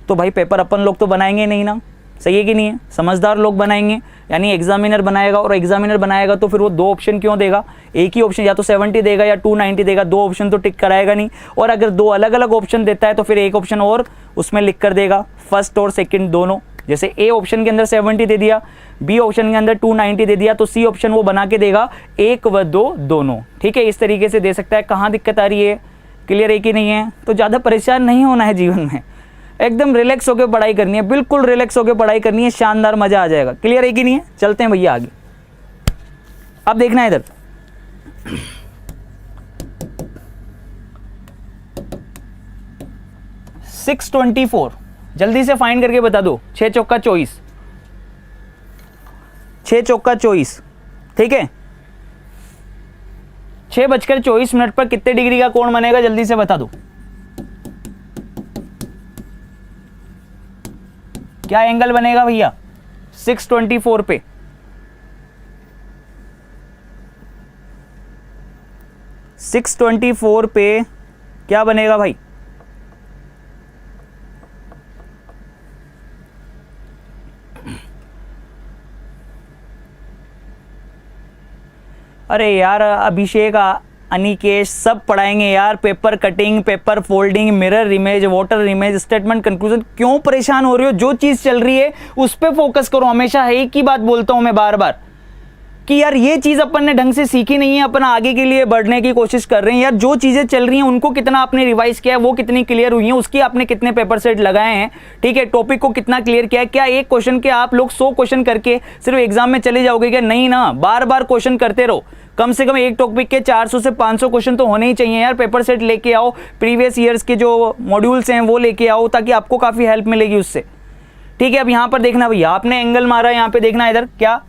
Speaker 1: तो भाई पेपर अपन लोग तो बनाएंगे नहीं ना, सही है कि नहीं है, समझदार लोग बनाएंगे, यानी एग्जामिनर बनाएगा, और एग्जामिनर बनाएगा तो फिर वो दो ऑप्शन क्यों देगा, एक ही ऑप्शन या तो 70 देगा या 290 देगा, दो ऑप्शन तो टिक कराएगा नहीं। और अगर दो अलग अलग ऑप्शन देता है तो फिर एक ऑप्शन और उसमें लिख कर देगा, फर्स्ट और सेकंड दोनों, जैसे ए ऑप्शन के अंदर 70 दे दिया, बी ऑप्शन के अंदर 290 दे दिया, तो सी ऑप्शन वो बना के देगा 1 व 2 दोनों, ठीक है, इस तरीके से दे सकता है। कहाँ दिक्कत आ रही है, क्लियर है कि नहीं है? तो ज़्यादा परेशान नहीं होना है जीवन में, एकदम रिलैक्स होकर पढ़ाई करनी है, बिल्कुल रिलैक्स होकर पढ़ाई करनी है, शानदार मजा आ जाएगा। क्लियर है कि नहीं है? चलते हैं भैया आगे। अब देखना है इधर, $624 जल्दी से फाइंड करके बता दो। 6 चौका 24, 6 चौका 24, ठीक है। 6:24 पर कितने डिग्री का कोण बनेगा, जल्दी से बता दो। क्या एंगल बनेगा भैया 624 पे? $624 पे क्या बनेगा भाई? अरे यार अभिषेक अनिकेश सब पढ़ाएंगे यार, paper cutting, paper folding, mirror image, water image, statement conclusion, क्यों परेशान हो रहे हो? जो चीज़ चल रही है उस पर फोकस करो। हमेशा एक ही बात बोलता हूँ मैं बार बार कि यार ये चीज़ अपन ने ढंग से सीखी नहीं है, अपन आगे के लिए बढ़ने की कोशिश कर रहे हैं। यार जो चीज़ें चल रही हैं उनको कितना आपने रिवाइज किया है, वो कितनी क्लियर हुई हैं, उसकी आपने कितने पेपर सेट लगाए हैं, ठीक है, टॉपिक को कितना क्लियर किया है। क्या एक क्वेश्चन के आप लोग 100 क्वेश्चन करके सिर्फ एग्जाम में चले जाओगे क्या? नहीं ना, बार बार क्वेश्चन करते रहो। कम से कम एक टॉपिक के 400 से 500 क्वेश्चन तो होने ही चाहिए यार। पेपर सेट लेके आओ, प्रीवियस ईयर्स के जो मॉड्यूल्स हैं वो लेके आओ, ताकि आपको काफ़ी हेल्प मिलेगी उससे, ठीक है। अब यहाँ पर देखना भैया, आपने एंगल मारा, यहाँ पे देखना इधर क्या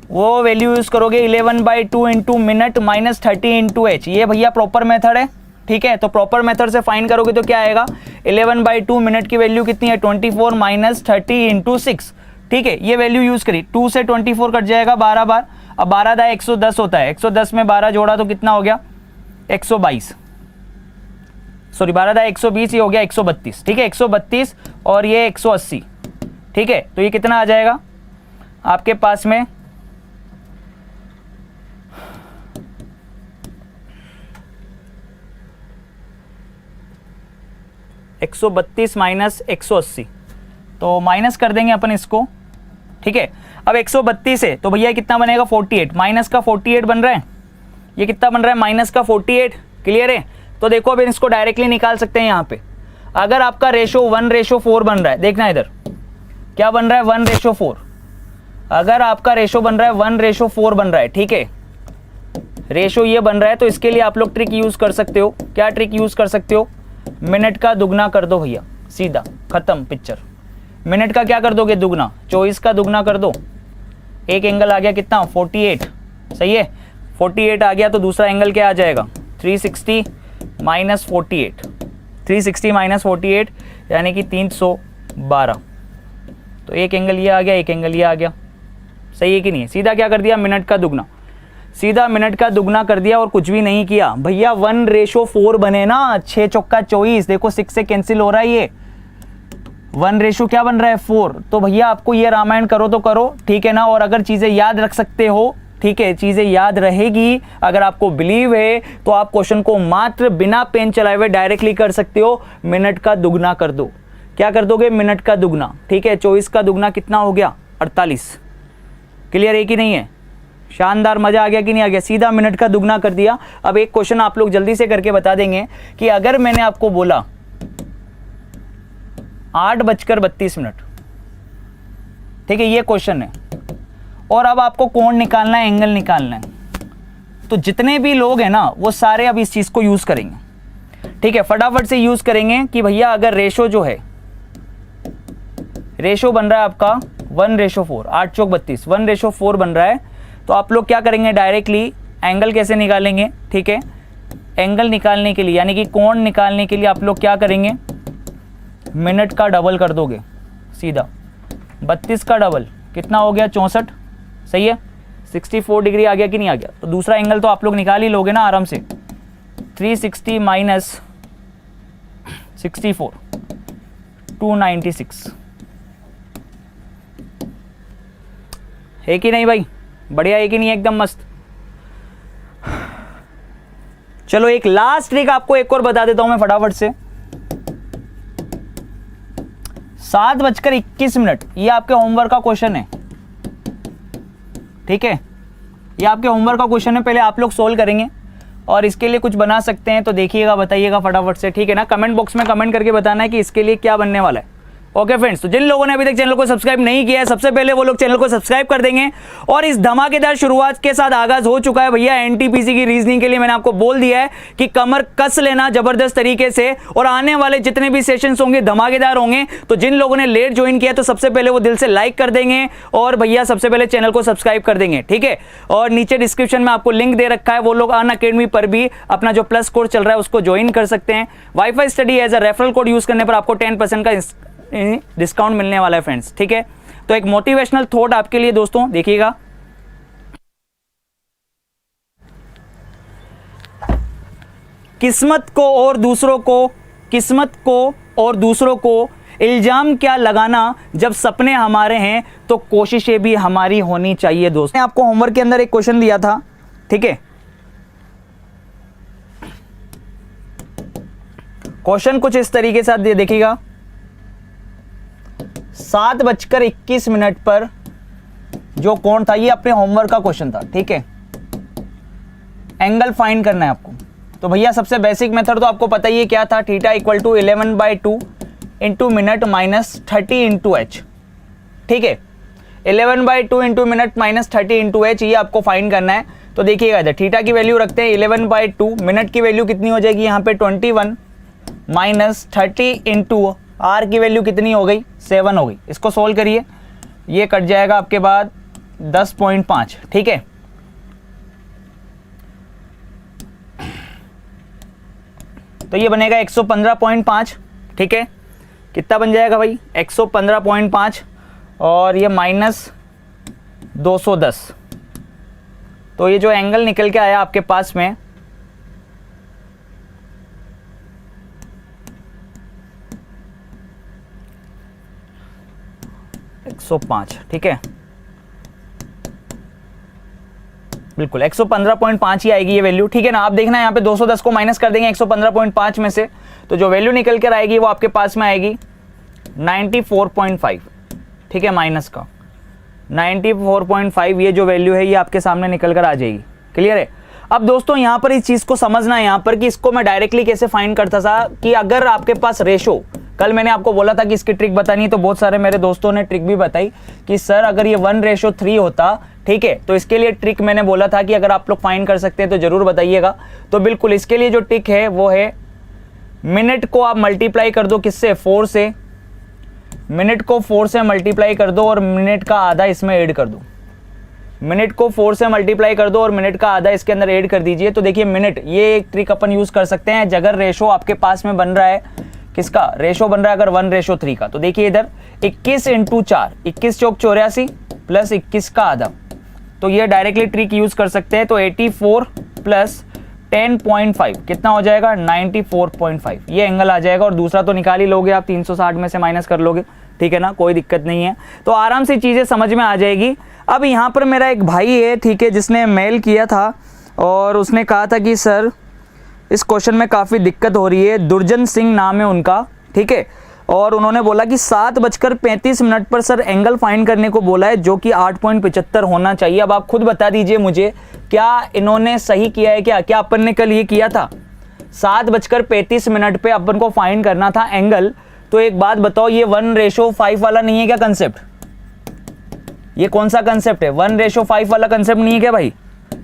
Speaker 1: वो वैल्यू यूज करोगे 11/2 into minute minus 30 into H, ये भैया प्रॉपर मेथड है, ठीक है। तो प्रॉपर मेथड से फाइंड करोगे तो क्या आएगा, 11/2 मिनट की वैल्यू कितनी है 24 माइनस 30 इंटू 6, ठीक है। ये वैल्यू यूज करी, 2 से 24 कट जाएगा 12 बार, अब 12 दा 110 होता है, 110 में 12 जोड़ा तो कितना हो गया 122, सॉरी 12 दा 120, ये हो गया 132, ठीक है, 132 और ये 180, ठीक है। तो ये कितना आ जाएगा आपके पास में 132 माइनस 180, तो माइनस कर देंगे अपन इसको, ठीक है। अब 132 है तो भैया कितना बनेगा 48, माइनस का 48 बन रहा है, ये कितना बन रहा है माइनस का 48, क्लियर है। तो देखो अब इसको डायरेक्टली निकाल सकते हैं यहाँ पे। अगर आपका रेशो 1:4 बन रहा है, देखना इधर क्या बन रहा है 1:4, अगर आपका रेशो बन रहा है 1:4 बन रहा है, ठीक है, रेशो ये बन रहा है, तो इसके लिए आप लोग ट्रिक यूज कर सकते हो। क्या ट्रिक यूज कर सकते हो, मिनट का दुगना कर दो भैया, सीधा खत्म पिक्चर। मिनट का क्या कर दोगे दुगना, 24 का दुगना कर दो, एक एंगल आ गया कितना 48, सही है, 48 आ गया, तो दूसरा एंगल क्या आ जाएगा 360 माइनस 48, 360 माइनस 48 यानी कि 312, तो एक एंगल ये आ गया, एक एंगल ये आ गया, सही है कि नहीं। सीधा क्या कर दिया मिनट का दुगना, सीधा मिनट का दुगना कर दिया और कुछ भी नहीं किया भैया। 1:4 बने ना, 6 चौका 24, देखो 6 से कैंसिल हो रहा है, ये 1 क्या बन रहा है 4, तो भैया आपको ये रामायण करो तो करो, ठीक है ना। और अगर चीज़ें याद रख सकते हो, ठीक है, चीज़ें याद रहेगी, अगर आपको बिलीव है तो आप क्वेश्चन को मात्र बिना पेन चलाए हुए डायरेक्टली कर सकते हो। मिनट का दुगना कर दो, क्या कर दोगे मिनट का दुगना, ठीक है। 24 का दुगना कितना हो गया 48, क्लियर है कि नहीं है, शानदार, मजा आ गया कि नहीं आ गया, सीधा मिनट का दुगना कर दिया। अब एक क्वेश्चन आप लोग जल्दी से करके बता देंगे कि अगर मैंने आपको बोला 8:32, ठीक है, ये क्वेश्चन है, और अब आपको कोण निकालना है, एंगल निकालना है, तो जितने भी लोग हैं ना वो सारे अब इस चीज को यूज करेंगे, ठीक है। फटाफट से यूज करेंगे कि भैया अगर रेशो जो है, रेशो बन रहा है आपका 1:4, 8 चौक 32, 1:4 बन रहा है, तो आप लोग क्या करेंगे डायरेक्टली एंगल कैसे निकालेंगे, ठीक है। एंगल निकालने के लिए यानी कि कोण निकालने के लिए आप लोग क्या करेंगे, मिनट का डबल कर दोगे सीधा, 32 का डबल कितना हो गया 64, सही है, 64 डिग्री आ गया कि नहीं आ गया। तो दूसरा एंगल तो आप लोग निकाल ही लोगे ना आराम से, 360 माइनस 64 296 है कि नहीं भाई, बढ़िया है कि नहीं, एकदम मस्त। चलो एक लास्ट ट्रिक आपको एक और बता देता हूं मैं फटाफट से। 7:21, ये आपके होमवर्क का क्वेश्चन है, ठीक है, ये आपके होमवर्क का क्वेश्चन है, पहले आप लोग सोल्व करेंगे और इसके लिए कुछ बना सकते हैं तो देखिएगा, बताइएगा फटाफट से, ठीक है ना। कमेंट बॉक्स में कमेंट करके बताना है कि इसके लिए क्या बनने वाला है। ओके फ्रेंड्स, तो जिन लोगों ने अभी तक चैनल को सब्सक्राइब नहीं किया है, सबसे पहले वो लोग चैनल को सब्सक्राइब कर देंगे। और इस धमाकेदार शुरुआत के साथ आगाज हो चुका है भैया एनटीपीसी की रीजनिंग के लिए। मैंने आपको बोल दिया है कि कमर कस लेना जबरदस्त तरीके से, और आने वाले जितने भी सेशंस होंगे धमाकेदार होंगे। तो जिन लोगों ने लेट ज्वाइन किया तो सबसे पहले वो दिल से लाइक कर देंगे और भैया सबसे पहले चैनल को सब्सक्राइब कर देंगे, ठीक है। और नीचे डिस्क्रिप्शन में आपको लिंक दे रखा है, वो लोग अनअकैडमी पर भी अपना जो प्लस कोर्स चल रहा है उसको ज्वाइन कर सकते हैं। Wifi study as a referral code use करने पर आपको 10% का डिस्काउंट मिलने वाला है फ्रेंड्स, ठीक है। तो एक मोटिवेशनल थॉट आपके लिए दोस्तों, देखिएगा, किस्मत को और दूसरों को इल्जाम क्या लगाना, जब सपने हमारे हैं तो कोशिशें भी हमारी होनी चाहिए। दोस्तों मैंने आपको होमवर्क के अंदर एक क्वेश्चन दिया था, ठीक है। क्वेश्चन कुछ इस तरीके से देखिएगा, 7:21 पर जो कोण था, ये अपने होमवर्क का क्वेश्चन था, ठीक है। एंगल फाइंड करना है आपको। तो भैया सबसे बेसिक मेथड तो आपको पता ही है क्या था, theta equal to 11/2 into minute minus 30 into H, ठीक है। 11/2 into minute minus 30 into H, ये आपको फाइंड करना है। तो देखिएगा इधर थीटा की वैल्यू रखते हैं 11/2, मिनट की वैल्यू कितनी हो जाएगी यहाँ पे 21 माइनस 30 इंटू आर की वैल्यू कितनी हो गई 7 हो गई। इसको सोल्व करिए, ये कट जाएगा आपके बाद 10.5, ठीक है। तो ये बनेगा 115.5, ठीक है। कितना बन जाएगा भाई 115.5, और ये माइनस 210। तो ये जो एंगल निकल के आया आपके पास में 105, ठीक है, बिल्कुल 115.5 ही आएगी ये वैल्यू, ठीक है ना। आप देखना यहाँ पे 210 को माइनस कर देंगे 115.5 में से, तो जो वैल्यू निकल कर आएगी वो आपके पास में आएगी 94.5, ठीक है, माइनस का 94.5, ये जो वैल्यू है ये आपके सामने निकल कर आ जाएगी। क्लियर है। अब दोस्तों यहाँ पर इस चीज को समझना है यहाँ पर कि इसको मैं डायरेक्टली कैसे फाइंड करता था, कि अगर आपके पास रेशो, कल मैंने आपको बोला था कि इसकी ट्रिक बतानी है, तो बहुत सारे मेरे दोस्तों ने ट्रिक भी बताई कि सर अगर ये 1:3 होता, ठीक है, तो इसके लिए ट्रिक मैंने बोला था कि अगर आप लोग फाइंड कर सकते हैं तो जरूर बताइएगा। तो बिल्कुल इसके लिए जो ट्रिक है वो है, मिनट को आप मल्टीप्लाई कर दो किससे, 4 से, मिनट को 4 से मल्टीप्लाई कर दो और मिनट का आधा इसमें ऐड कर दो। मिनट को 4 से मल्टीप्लाई कर दो और मिनट का आधा इसके अंदर ऐड कर दीजिए। तो देखिए मिनट, ये एक ट्रिक अपन यूज कर सकते हैं अगर रेशो आपके पास में बन रहा है, किसका रेशो बन रहा है, अगर 1:3 का। तो देखिए इधर 21 इंटू 4, 21 चौक 84 प्लस 21 का आधा, तो ये डायरेक्टली ट्रिक यूज कर सकते हैं। तो 84 प्लस 10.5 कितना हो जाएगा 94.5, ये एंगल आ जाएगा। और दूसरा तो निकाल ही लोगे आप, 360 में से माइनस कर लोगे, ठीक है ना, कोई दिक्कत नहीं है। तो आराम से चीज़ें समझ में आ जाएगी। अब यहाँ पर मेरा एक भाई है, ठीक है, जिसने मेल किया था और उसने कहा था कि सर इस क्वेश्चन में काफ़ी दिक्कत हो रही है, दुर्जन सिंह नाम है उनका, ठीक है, और उन्होंने बोला कि 7:35 पर सर एंगल फाइंड करने को बोला है, जो कि 8.75 होना चाहिए। अब आप खुद बता दीजिए मुझे, क्या इन्होंने सही किया है क्या अपन ने कल ये किया था 7:35 पे अपन को फाइंड करना था एंगल। तो एक बात बताओ, ये 1:5 वाला नहीं है क्या कंसेप्ट? ये कौन सा कंसेप्ट है? 1:5 वाला कंसेप्ट नहीं है क्या भाई?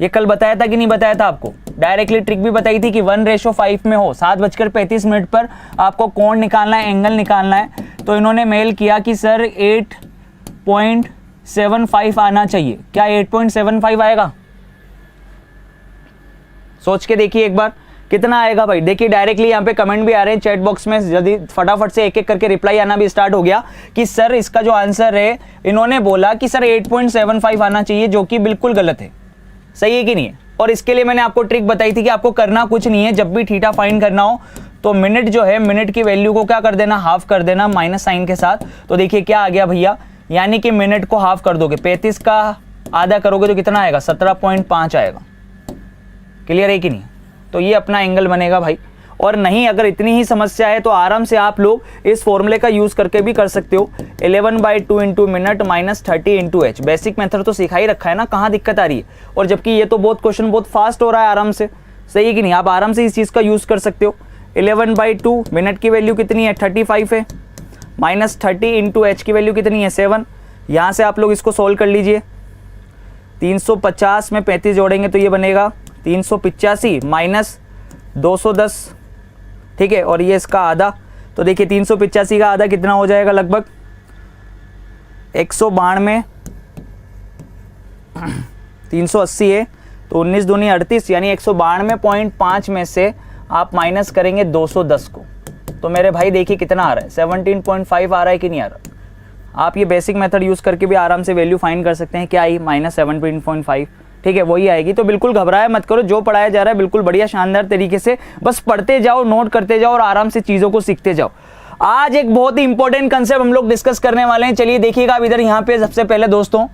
Speaker 1: ये कल बताया था कि नहीं बताया था आपको? डायरेक्टली ट्रिक भी बताई थी कि 1:5 में हो, 7:35 पर आपको कोण निकालना है, एंगल निकालना है। तो इन्होंने मेल किया कि सर 8.75 आना चाहिए। क्या 8.75 आएगा? सोच के देखिए एक बार, कितना आएगा भाई? देखिए डायरेक्टली यहाँ पे कमेंट भी आ रहे हैं चैट बॉक्स में, यदि फटाफट से एक एक करके रिप्लाई आना भी स्टार्ट हो गया कि सर इसका जो आंसर है, इन्होंने बोला कि सर 8.75 आना चाहिए, जो कि बिल्कुल गलत है। सही है कि नहीं है? और इसके लिए मैंने आपको ट्रिक बताई थी कि आपको करना कुछ नहीं है, जब भी थीटा फाइंड करना हो तो मिनट जो है, मिनट की वैल्यू को क्या कर देना, हाफ कर देना माइनस साइन के साथ। तो देखिए क्या आ गया भैया, यानी कि मिनट को हाफ कर दोगे, 35 का आधा करोगे तो कितना आएगा, 17.5 आएगा। क्लियर है कि नहीं? तो ये अपना एंगल बनेगा भाई। और नहीं, अगर इतनी ही समस्या है तो आराम से आप लोग इस फॉर्मूले का यूज करके भी कर सकते हो। 11/2 into minute minus 30 into H. Basic method तो सिखा ही रखा है ना, कहाँ दिक्कत आ रही है? और जबकि ये तो बहुत क्वेश्चन बहुत फास्ट हो रहा है आराम से। सही है कि नहीं? आप आराम से इस चीज का यूज कर सकते हो। 11/2 मिनट की वैल्यू कितनी है, 35 है, माइनस 30 इंटू एच की वैल्यू कितनी है, 7। यहाँ से आप लोग इसको सोल्व कर लीजिए। 350 में 35 जोड़ेंगे तो ये बनेगा 385 माइनस 210, ठीक है, और ये इसका आधा। तो देखिए 385 का आधा कितना हो जाएगा, लगभग 192, 380 है तो 19 दूनी 38, यानी 192.5 में से आप माइनस करेंगे 210 को, तो मेरे भाई देखिए कितना आ रहा है, 17.5 आ रहा है कि नहीं आ रहा? आप ये बेसिक मेथड यूज़ करके भी आराम से वैल्यू फाइंड कर सकते हैं। क्या आई, -17.5, ठीक है, वही आएगी। तो बिल्कुल घबराया मत करो, जो पढ़ाया जा रहा है बिल्कुल बढ़िया शानदार तरीके से बस पढ़ते जाओ, नोट करते जाओ और आराम से चीज़ों को सीखते जाओ। आज एक बहुत ही इंपॉर्टेंट कंसेप्ट हम लोग डिस्कस करने वाले हैं। चलिए देखिएगा अब इधर यहाँ पे सबसे पहले दोस्तों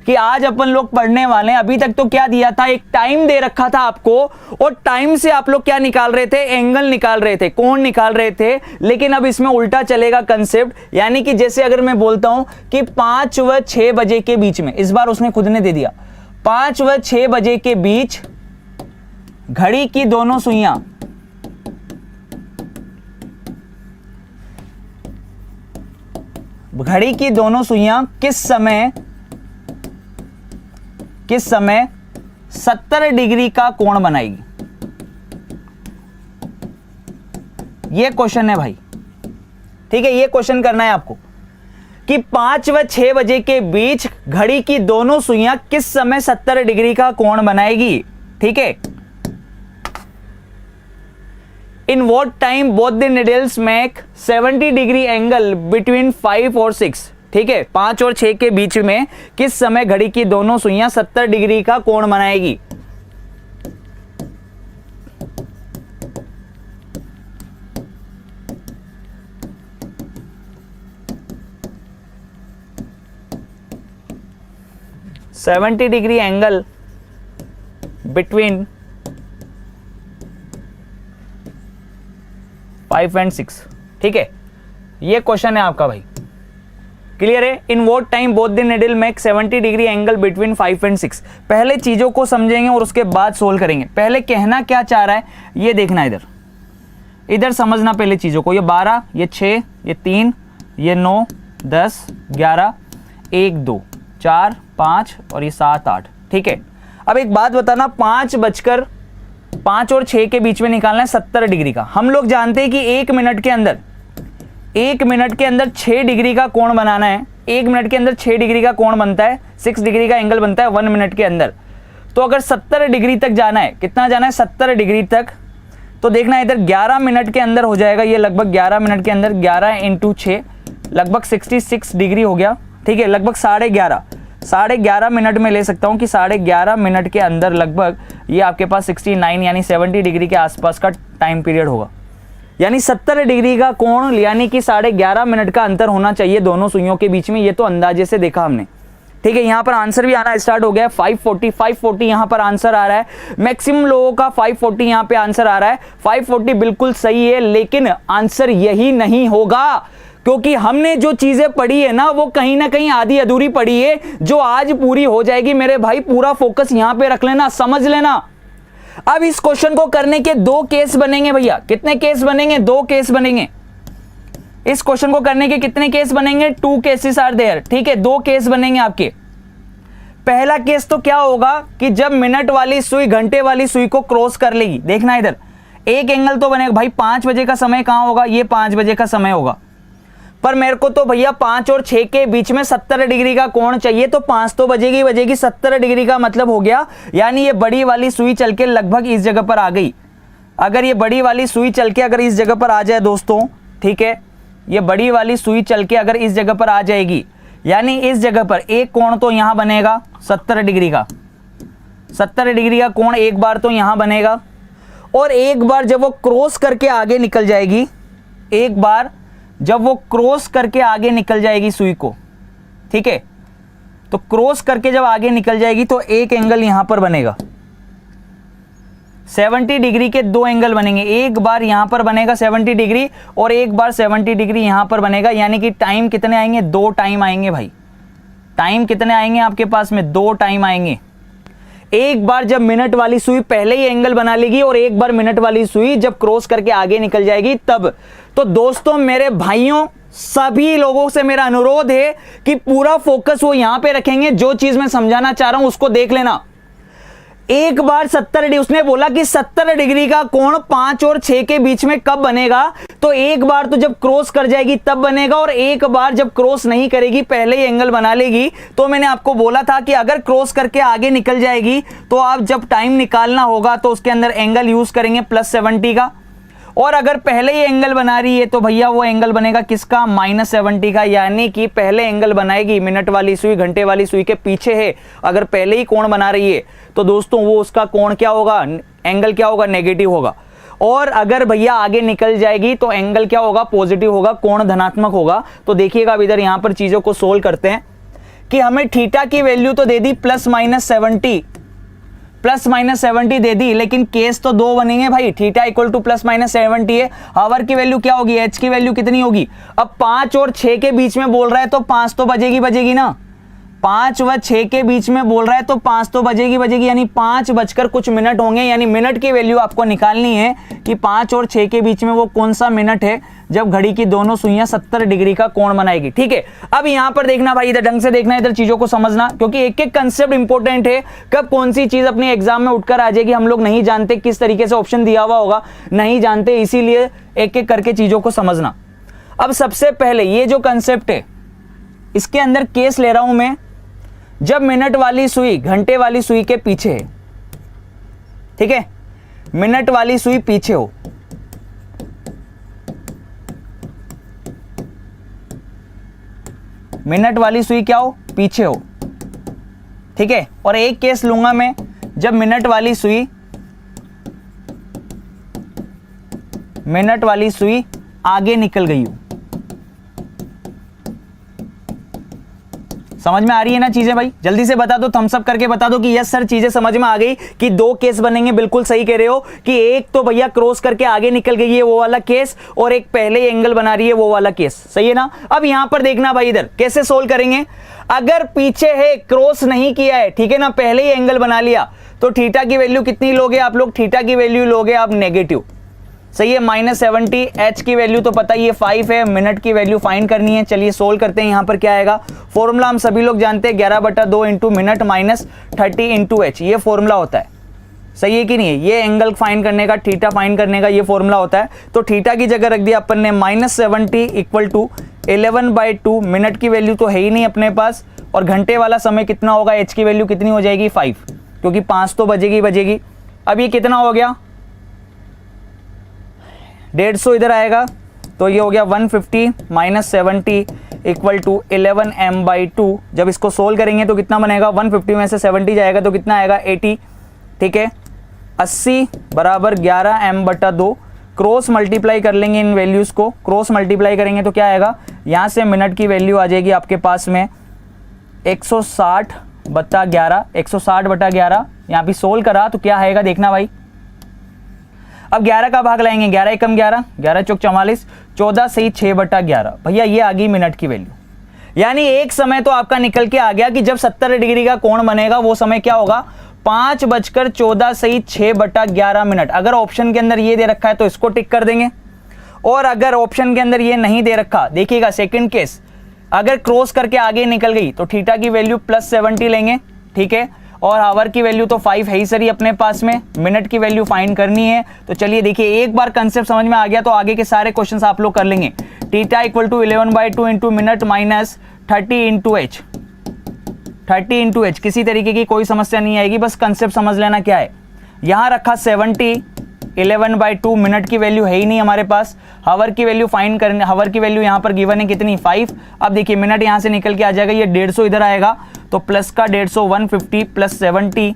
Speaker 1: कि आज अपन लोग पढ़ने वाले हैं। अभी तक तो क्या दिया था, एक टाइम दे रखा था आपको, और टाइम से आप लोग क्या निकाल रहे थे, एंगल निकाल रहे थे, कोण निकाल रहे थे। लेकिन अब इसमें उल्टा चलेगा कंसेप्ट, यानी कि जैसे अगर मैं बोलता हूं कि 5 व 6 बजे के बीच में, इस बार उसने खुद ने दे दिया, 5 व 6 बजे के बीच घड़ी की दोनों सुइयां किस समय 70 डिग्री का कोण बनाएगी? ये क्वेश्चन है भाई, ठीक है, ये क्वेश्चन करना है आपको कि 5 व 6 बजे के बीच घड़ी की दोनों सुइयां किस समय 70 डिग्री का कोण बनाएगी, ठीक है। In what time both the needles make 70 degree angle between 5 और 6, ठीक है, 5 और 6 के बीच में किस समय घड़ी की दोनों सुइयां 70 डिग्री का कोण बनाएगी? Seventy degree angle between 5 and 6, ठीक है, ये क्वेश्चन है आपका भाई। क्लियर है? In what time both the needle make 70 degree angle between 5 and 6। पहले चीजों को समझेंगे और उसके बाद सोल्व करेंगे। पहले कहना क्या चाह रहा है ये देखना, इधर समझना पहले चीजों को। ये 12, ये 6, ये 3, ये 9, 10, 11, 1, 2, 4, 5 और ये 7, 8, ठीक है। अब एक बात बताना, 5 और 6 के बीच में निकालना है 70 डिग्री का। हम लोग जानते हैं कि 1 मिनट के अंदर 6 डिग्री का कोण बनाना है। 1 मिनट के अंदर 6 डिग्री का कोण बनता है, 6 डिग्री का एंगल बनता है 1 मिनट के अंदर। तो अगर 70 डिग्री तक जाना है, कितना जाना है, 70 डिग्री तक, तो देखना इधर 11 मिनट के अंदर हो जाएगा। ये लगभग 11 मिनट के अंदर 11 इंटू 6 लगभग 66 डिग्री हो गया, ठीक है, लगभग 11.5 मिनट में ले सकता हूँ कि 11.5 मिनट के अंदर लगभग ये आपके पास 69 यानी 70 डिग्री के आसपास का टाइम पीरियड होगा। यानी 70 डिग्री का कोण, यानी कि 11.5 मिनट का अंतर होना चाहिए दोनों सुइयों के बीच में। ये तो अंदाजे से देखा हमने, ठीक है। यहाँ पर आंसर भी आना स्टार्ट हो गया है, 540 यहाँ पर आंसर आ रहा है। मैक्सिमम लोगों का 540 यहाँ पे आंसर आ रहा है। 540 बिल्कुल सही है, लेकिन आंसर यही नहीं होगा, क्योंकि हमने जो चीजें पढ़ी है ना वो कहीं ना कहीं आधी अधूरी पढ़ी है, जो आज पूरी हो जाएगी मेरे भाई। पूरा फोकस यहाँ पे रख लेना, समझ लेना। अब इस क्वेश्चन को करने के 2 केस बनेंगे भैया। कितने केस बनेंगे? 2 केस बनेंगे। इस क्वेश्चन को करने के कितने केस बनेंगे? 2 केसेस आर देयर, ठीक है, 2 केस बनेंगे आपके। पहला केस तो क्या होगा कि जब मिनट वाली सुई घंटे वाली सुई को क्रॉस कर लेगी, देखना इधर एक एंगल तो बनेगा भाई। 5 बजे का समय कहां होगा? ये 5 बजे का समय होगा, पर मेरे को तो भैया 5 और 6 के बीच में 70 डिग्री का कोण चाहिए, तो 5 तो बजेगी। 70 डिग्री का मतलब हो गया, यानी ये बड़ी वाली सुई चल के लगभग इस जगह पर आ गई। अगर ये बड़ी वाली सुई चल के अगर इस जगह पर आ जाए दोस्तों, ठीक है, ये बड़ी वाली सुई चल के अगर इस जगह पर आ जाएगी, यानी इस जगह पर एक कोण तो यहां बनेगा 70 डिग्री का, 70 डिग्री का कोण एक बार तो यहां बनेगा, और एक बार जब वो क्रॉस करके आगे निकल जाएगी, एक बार जब वो क्रॉस करके आगे निकल जाएगी सुई को, ठीक है, तो क्रॉस करके जब आगे निकल जाएगी तो एक एंगल यहां पर बनेगा, 70 डिग्री के दो एंगल बनेंगे, एक बार यहां पर बनेगा 70 डिग्री और एक बार 70 डिग्री यहां पर बनेगा, यानी कि टाइम कितने आएंगे, 2 टाइम आएंगे भाई। टाइम कितने आएंगे आपके पास में, 2 टाइम आएंगे। एक बार जब मिनट वाली सुई पहले ही एंगल बना लेगी और एक बार मिनट वाली सुई जब क्रॉस करके आगे निकल जाएगी तब। तो दोस्तों मेरे भाइयों, सभी लोगों से मेरा अनुरोध है कि पूरा फोकस वो यहां पे रखेंगे, जो चीज मैं समझाना चाह रहा हूं उसको देख लेना। एक बार 70 डिग्री, उसने बोला कि 70 डिग्री का कोण 5 और 6 के बीच में कब बनेगा, तो एक बार तो जब क्रॉस कर जाएगी तब बनेगा, और एक बार जब क्रॉस नहीं करेगी पहले ही एंगल बना लेगी। तो मैंने आपको बोला था कि अगर क्रॉस करके आगे निकल जाएगी तो आप जब टाइम निकालना होगा तो उसके अंदर एंगल यूज करेंगे +70 का, और अगर पहले ही एंगल बना रही है तो भैया वो एंगल बनेगा किसका, -70 का, यानी कि पहले एंगल बनाएगी मिनट वाली सुई घंटे वाली सुई के पीछे है। अगर पहले ही कोण बना रही है तो दोस्तों वो उसका कोण क्या होगा, एंगल क्या होगा, नेगेटिव होगा। और अगर भैया आगे निकल जाएगी तो एंगल क्या होगा, पॉजिटिव होगा, कोण धनात्मक होगा। तो देखिएगा अब इधर यहां पर चीजों को सोल्व करते हैं कि हमें थीटा की वैल्यू तो दे दी +-70 दे दी, लेकिन केस तो 2 बनेंगे भाई। थीटा इक्वल टू +-70 है, आवर की वैल्यू क्या होगी, एच की वैल्यू कितनी होगी। अब 5 और 6 के बीच में बोल रहा है तो 5 तो बजेगी ना, 5 व 6 के बीच में बोल रहा है तो 5 तो बजेगी, यानी 5 बजकर कुछ मिनट होंगे, यानी मिनट की वैल्यू आपको निकालनी है कि 5 और 6 के बीच में वो कौन सा मिनट है जब घड़ी की दोनों सुइयां 70 डिग्री का कोण बनाएगी। ठीक है, अब यहां पर देखना भाई, इधर ढंग से देखना, इधर चीजों को समझना, क्योंकि एक एक कंसेप्ट इंपॉर्टेंट है। कब कौन सी चीज अपने एग्जाम में उठकर आ जाएगी हम लोग नहीं जानते, किस तरीके से ऑप्शन दिया हुआ होगा नहीं जानते, इसीलिए एक एक करके चीजों को समझना। अब सबसे पहले ये जो कंसेप्ट है इसके अंदर केस ले रहा हूं मैं, जब मिनट वाली सुई घंटे वाली सुई के पीछे है, ठीक है, मिनट वाली सुई पीछे हो, मिनट वाली सुई क्या हो, पीछे हो, ठीक है। और एक केस लूंगा मैं जब मिनट वाली सुई आगे निकल गई हो। समझ में आ रही है ना चीजें भाई, जल्दी से बता दो, थम्स अप करके बता दो कि यस सर चीजें समझ में आ गई, कि 2 केस बनेंगे, बिल्कुल सही कह रहे हो, कि एक तो भैया क्रॉस करके आगे निकल गई है वो वाला केस, और एक पहले ही एंगल बना रही है वो वाला केस, सही है ना। अब यहां पर देखना भाई, इधर कैसे सोल्व करेंगे, अगर पीछे है क्रॉस नहीं किया है, ठीक है ना, पहले ही एंगल बना लिया, तो थीटा की वैल्यू कितनी लोगे आप लोग, थीटा की वैल्यू लोगे आप नेगेटिव, सही है, -70। एच की वैल्यू तो पता ही है 5 है, मिनट की वैल्यू फाइंड करनी है। चलिए सोल्व करते हैं, यहां पर क्या आएगा, फॉर्मूला हम सभी लोग जानते हैं, 11/2 इंटू मिनट -30 इंटू एच, ये फॉर्मूला होता है, सही है कि नहीं है, ये एंगल फाइंड करने का, थीटा फाइंड करने का ये फॉर्मूला होता है। तो थीटा की जगह रख दिया अपन ने -70 इक्वल टू 11/2, मिनट की वैल्यू तो है ही नहीं अपने पास, और घंटे वाला समय कितना होगा, एच की वैल्यू कितनी हो जाएगी 5, क्योंकि 5 तो बजेगी। अब ये कितना हो गया, 150 इधर आएगा, तो ये हो गया 150 -70 इक्वल टू 11m/2। जब इसको सोल्व करेंगे तो कितना बनेगा, 150 में से 70 जाएगा तो कितना आएगा 80, ठीक है, 80 बराबर 11m/2। क्रॉस मल्टीप्लाई कर लेंगे इन वैल्यूज को, क्रॉस मल्टीप्लाई करेंगे तो क्या आएगा, यहां से मिनट की वैल्यू आ जाएगी आपके पास में 160/11, 160/11। यहां भी सोल्व करा तो क्या आएगा देखना भाई, अब 11 का भाग लाएंगे, 11 एकम 11, 11 चौक 44, 14 सही 6/11, भैया ये आ गई मिनट की वैल्यू। यानी एक समय तो आपका निकल के आ गया कि जब 70 डिग्री का कोण बनेगा वो समय क्या होगा, 5:14 सही 6/11 मिनट। अगर ऑप्शन के अंदर ये दे रखा है तो इसको टिक कर देंगे, और अगर ऑप्शन के अंदर ये नहीं दे रखा, देखिएगा सेकंड केस, अगर क्रॉस करके आगे निकल गई तो थीटा की वैल्यू +70 लेंगे, ठीक है, और आवर की वैल्यू तो 5 है ही सर अपने पास में, मिनट की वैल्यू फाइंड करनी है। तो चलिए देखिए, एक बार कंसेप्ट समझ में आ गया तो आगे के सारे क्वेश्चंस आप लोग कर लेंगे। Theta equal to 11/2 into minute -30 into H, 30 into H, किसी तरीके की कोई समस्या नहीं आएगी, बस कंसेप्ट समझ लेना क्या है। यहां रखा 70 11/2 मिनट की वैल्यू है ही नहीं हमारे पास। हावर की वैल्यू फाइंड करने, हावर की वैल्यू यहाँ पर गिवन है कितनी 5। अब देखिए मिनट यहाँ से निकल के आ जाएगा, ये 150 इधर आएगा तो प्लस का 150 150 प्लस 70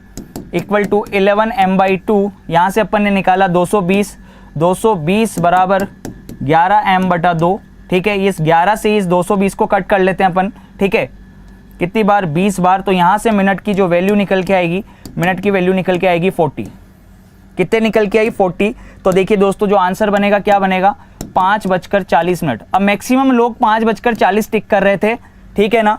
Speaker 1: इक्वल टू 11m/2। यहाँ से अपन ने निकाला 220 बराबर 11m/2। ठीक है, इस 11 से इस 220 को कट कर लेते हैं अपन। ठीक है, कितनी बार 20 बार, तो यहाँ से मिनट की जो वैल्यू निकल के आएगी, मिनट की वैल्यू निकल के आएगी 40। कितने निकल के आई 40। तो देखिए दोस्तों जो आंसर बनेगा क्या बनेगा 5:40। अब मैक्सिमम लोग 5:40 टिक कर रहे थे, ठीक है ना,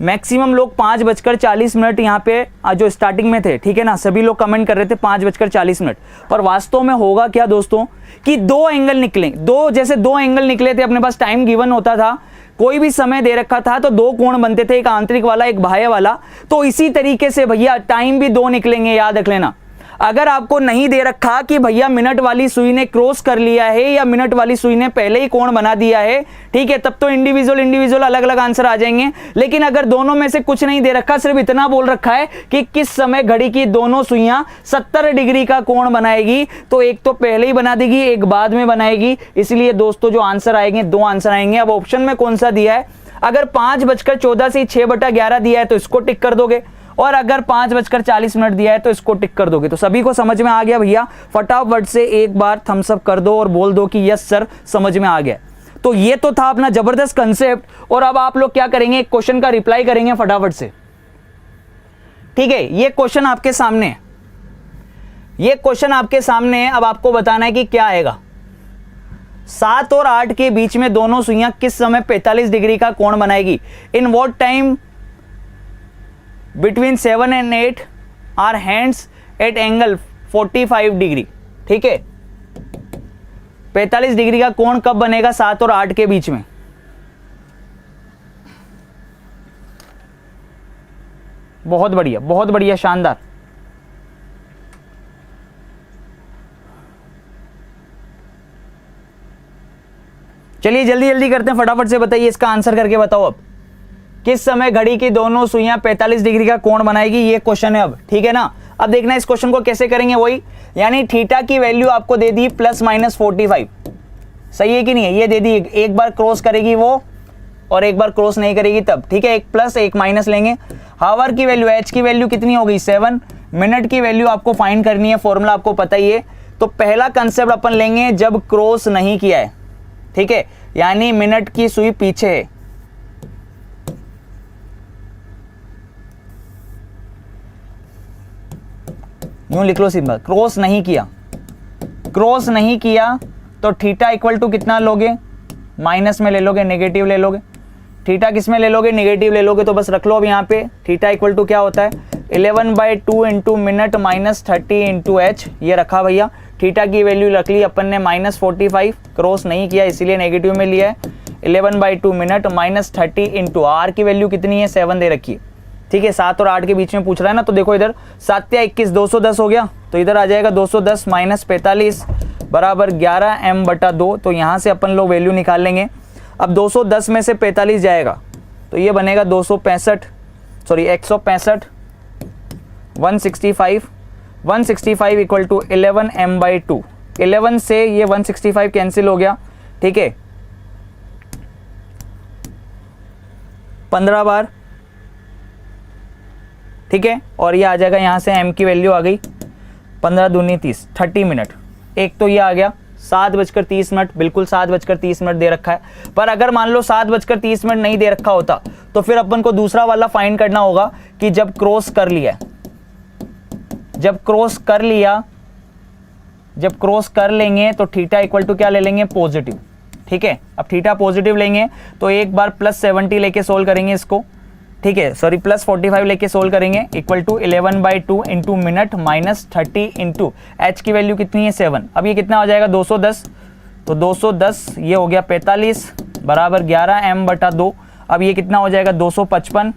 Speaker 1: मैक्सिमम लोग 5:40 यहाँ पे जो स्टार्टिंग में थे, ठीक है ना, सभी लोग कमेंट कर रहे थे 5:40। पर वास्तव में होगा क्या दोस्तों कि दो एंगल निकले, जैसे दो एंगल निकले थे, अपने पास टाइम गिवन होता था, कोई भी समय दे रखा था तो दो कोण बनते थे, एक आंतरिक वाला एक बाह्य वाला। तो इसी तरीके से भैया टाइम भी दो निकलेंगे, याद रख लेना। अगर आपको नहीं दे रखा कि भैया मिनट वाली सुई ने क्रॉस कर लिया है या मिनट वाली सुई ने पहले ही कोण बना दिया है, ठीक है, तब तो इंडिविजुअल अलग अलग आंसर आ जाएंगे। लेकिन अगर दोनों में से कुछ नहीं दे रखा, सिर्फ इतना बोल रखा है कि किस समय घड़ी की दोनों सुइयां 70 डिग्री का कोण बनाएगी, तो एक तो पहले ही बना देगी, एक बाद में बनाएगी। इसलिए दोस्तों जो आंसर आएंगे, दो आंसर आएंगे। अब ऑप्शन में कौन सा दिया है, अगर 5:14 से 6/11 दिया है तो इसको टिक कर दोगे, और अगर 5:40 दिया है तो इसको टिक कर दोगे। तो सभी को समझ में आ गया भैया, फटाफट से एक बार थम्स अप कर दो और बोल दो कि यस सर समझ में आ गया। तो ये तो था अपना जबरदस्त कंसेप्ट। और अब आप लोग क्या करेंगे, एक क्वेश्चन का रिप्लाई करेंगे फटाफट से। ठीक है, ये क्वेश्चन आपके सामने है, ये क्वेश्चन आपके सामने है। अब आपको बताना है कि क्या आएगा। 7 और 8 के बीच में दोनों सुइयां किस समय 45 डिग्री का कोण बनाएगी। In what time between 7 and 8 are hands at angle 45 degree. ठीक है, 45 डिग्री का कोण कब बनेगा 7 और 8 के बीच में। बहुत बढ़िया, बहुत बढ़िया, शानदार। चलिए जल्दी जल्दी करते हैं, फटाफट से बताइए, इसका आंसर करके बताओ। अब किस समय घड़ी की दोनों सुइयां 45 डिग्री का कोण बनाएगी, ये क्वेश्चन है अब। ठीक है ना, अब देखना इस क्वेश्चन को कैसे करेंगे, वही यानी थीटा की वैल्यू आपको दे दी +-45, सही है कि नहीं है, ये दे दी। एक बार क्रॉस करेगी वो और एक बार क्रॉस नहीं करेगी तब। ठीक है, एक प्लस एक माइनस लेंगे। हावर की वैल्यू, एच की वैल्यू कितनी हो गई 7। मिनट की वैल्यू आपको फाइंड करनी है, फॉर्मूला आपको पता ही है। तो पहला कंसेप्ट अपन लेंगे जब क्रॉस नहीं किया है। ठीक है, यानी मिनट की सुई पीछे है, यूं लिख लो सिंपल, क्रॉस नहीं किया, क्रॉस नहीं किया तो थीटा इक्वल टू कितना लोगे, माइनस में ले लोगे, नेगेटिव ले लोगे। थीटा किस में ले लोगे, नेगेटिव ले लोगे। तो बस रख लो अब यहाँ पे थीटा इक्वल टू क्या होता है 11/2 into minute minus 30 into H, ये रखा भैया। थीटा की वैल्यू रख ली अपन ने -45, क्रॉस नहीं किया इसीलिए नेगेटिव में लिया है। 11/2 मिनट माइनस 30 इंटू आर की वैल्यू कितनी है 7 दे रखी है। ठीक है, 7 और 8 के बीच में पूछ रहा है ना, तो देखो इधर 7 या 21 210 हो गया, तो इधर आ जाएगा 210 माइनस 45 बराबर 11m/2। तो यहाँ से अपन लोग वैल्यू निकाल लेंगे। अब 210 में से 45 जाएगा तो ये बनेगा 165 165 इक्वल टू 11m/2। 11 से ये 165 कैंसिल हो गया। ठीक है, 15 बार। ठीक है, और ये आ जाएगा यहाँ से m की वैल्यू आ गई 15 दूनी 30, 30 मिनट। एक तो ये आ गया 7:30, बिल्कुल 7:30 दे रखा है। पर अगर मान लो 7:30 नहीं दे रखा होता तो फिर अपन को दूसरा वाला फाइंड करना होगा कि जब क्रॉस कर लिया, जब क्रॉस कर लिया, जब क्रॉस कर लेंगे तो थीटा इक्वल टू क्या ले लेंगे, पॉजिटिव। ठीक है, अब थीटा पॉजिटिव लेंगे तो एक बार +70 लेके सोल्व करेंगे इसको। ठीक है, सॉरी +45 लेके सोल्व करेंगे, equal to 11/2 into minute minus 30 into H की वैल्यू कितनी है 7। अब ये कितना हो जाएगा 210, तो 210 ये हो गया 45 बराबर 11m/2। अब ये कितना हो जाएगा 255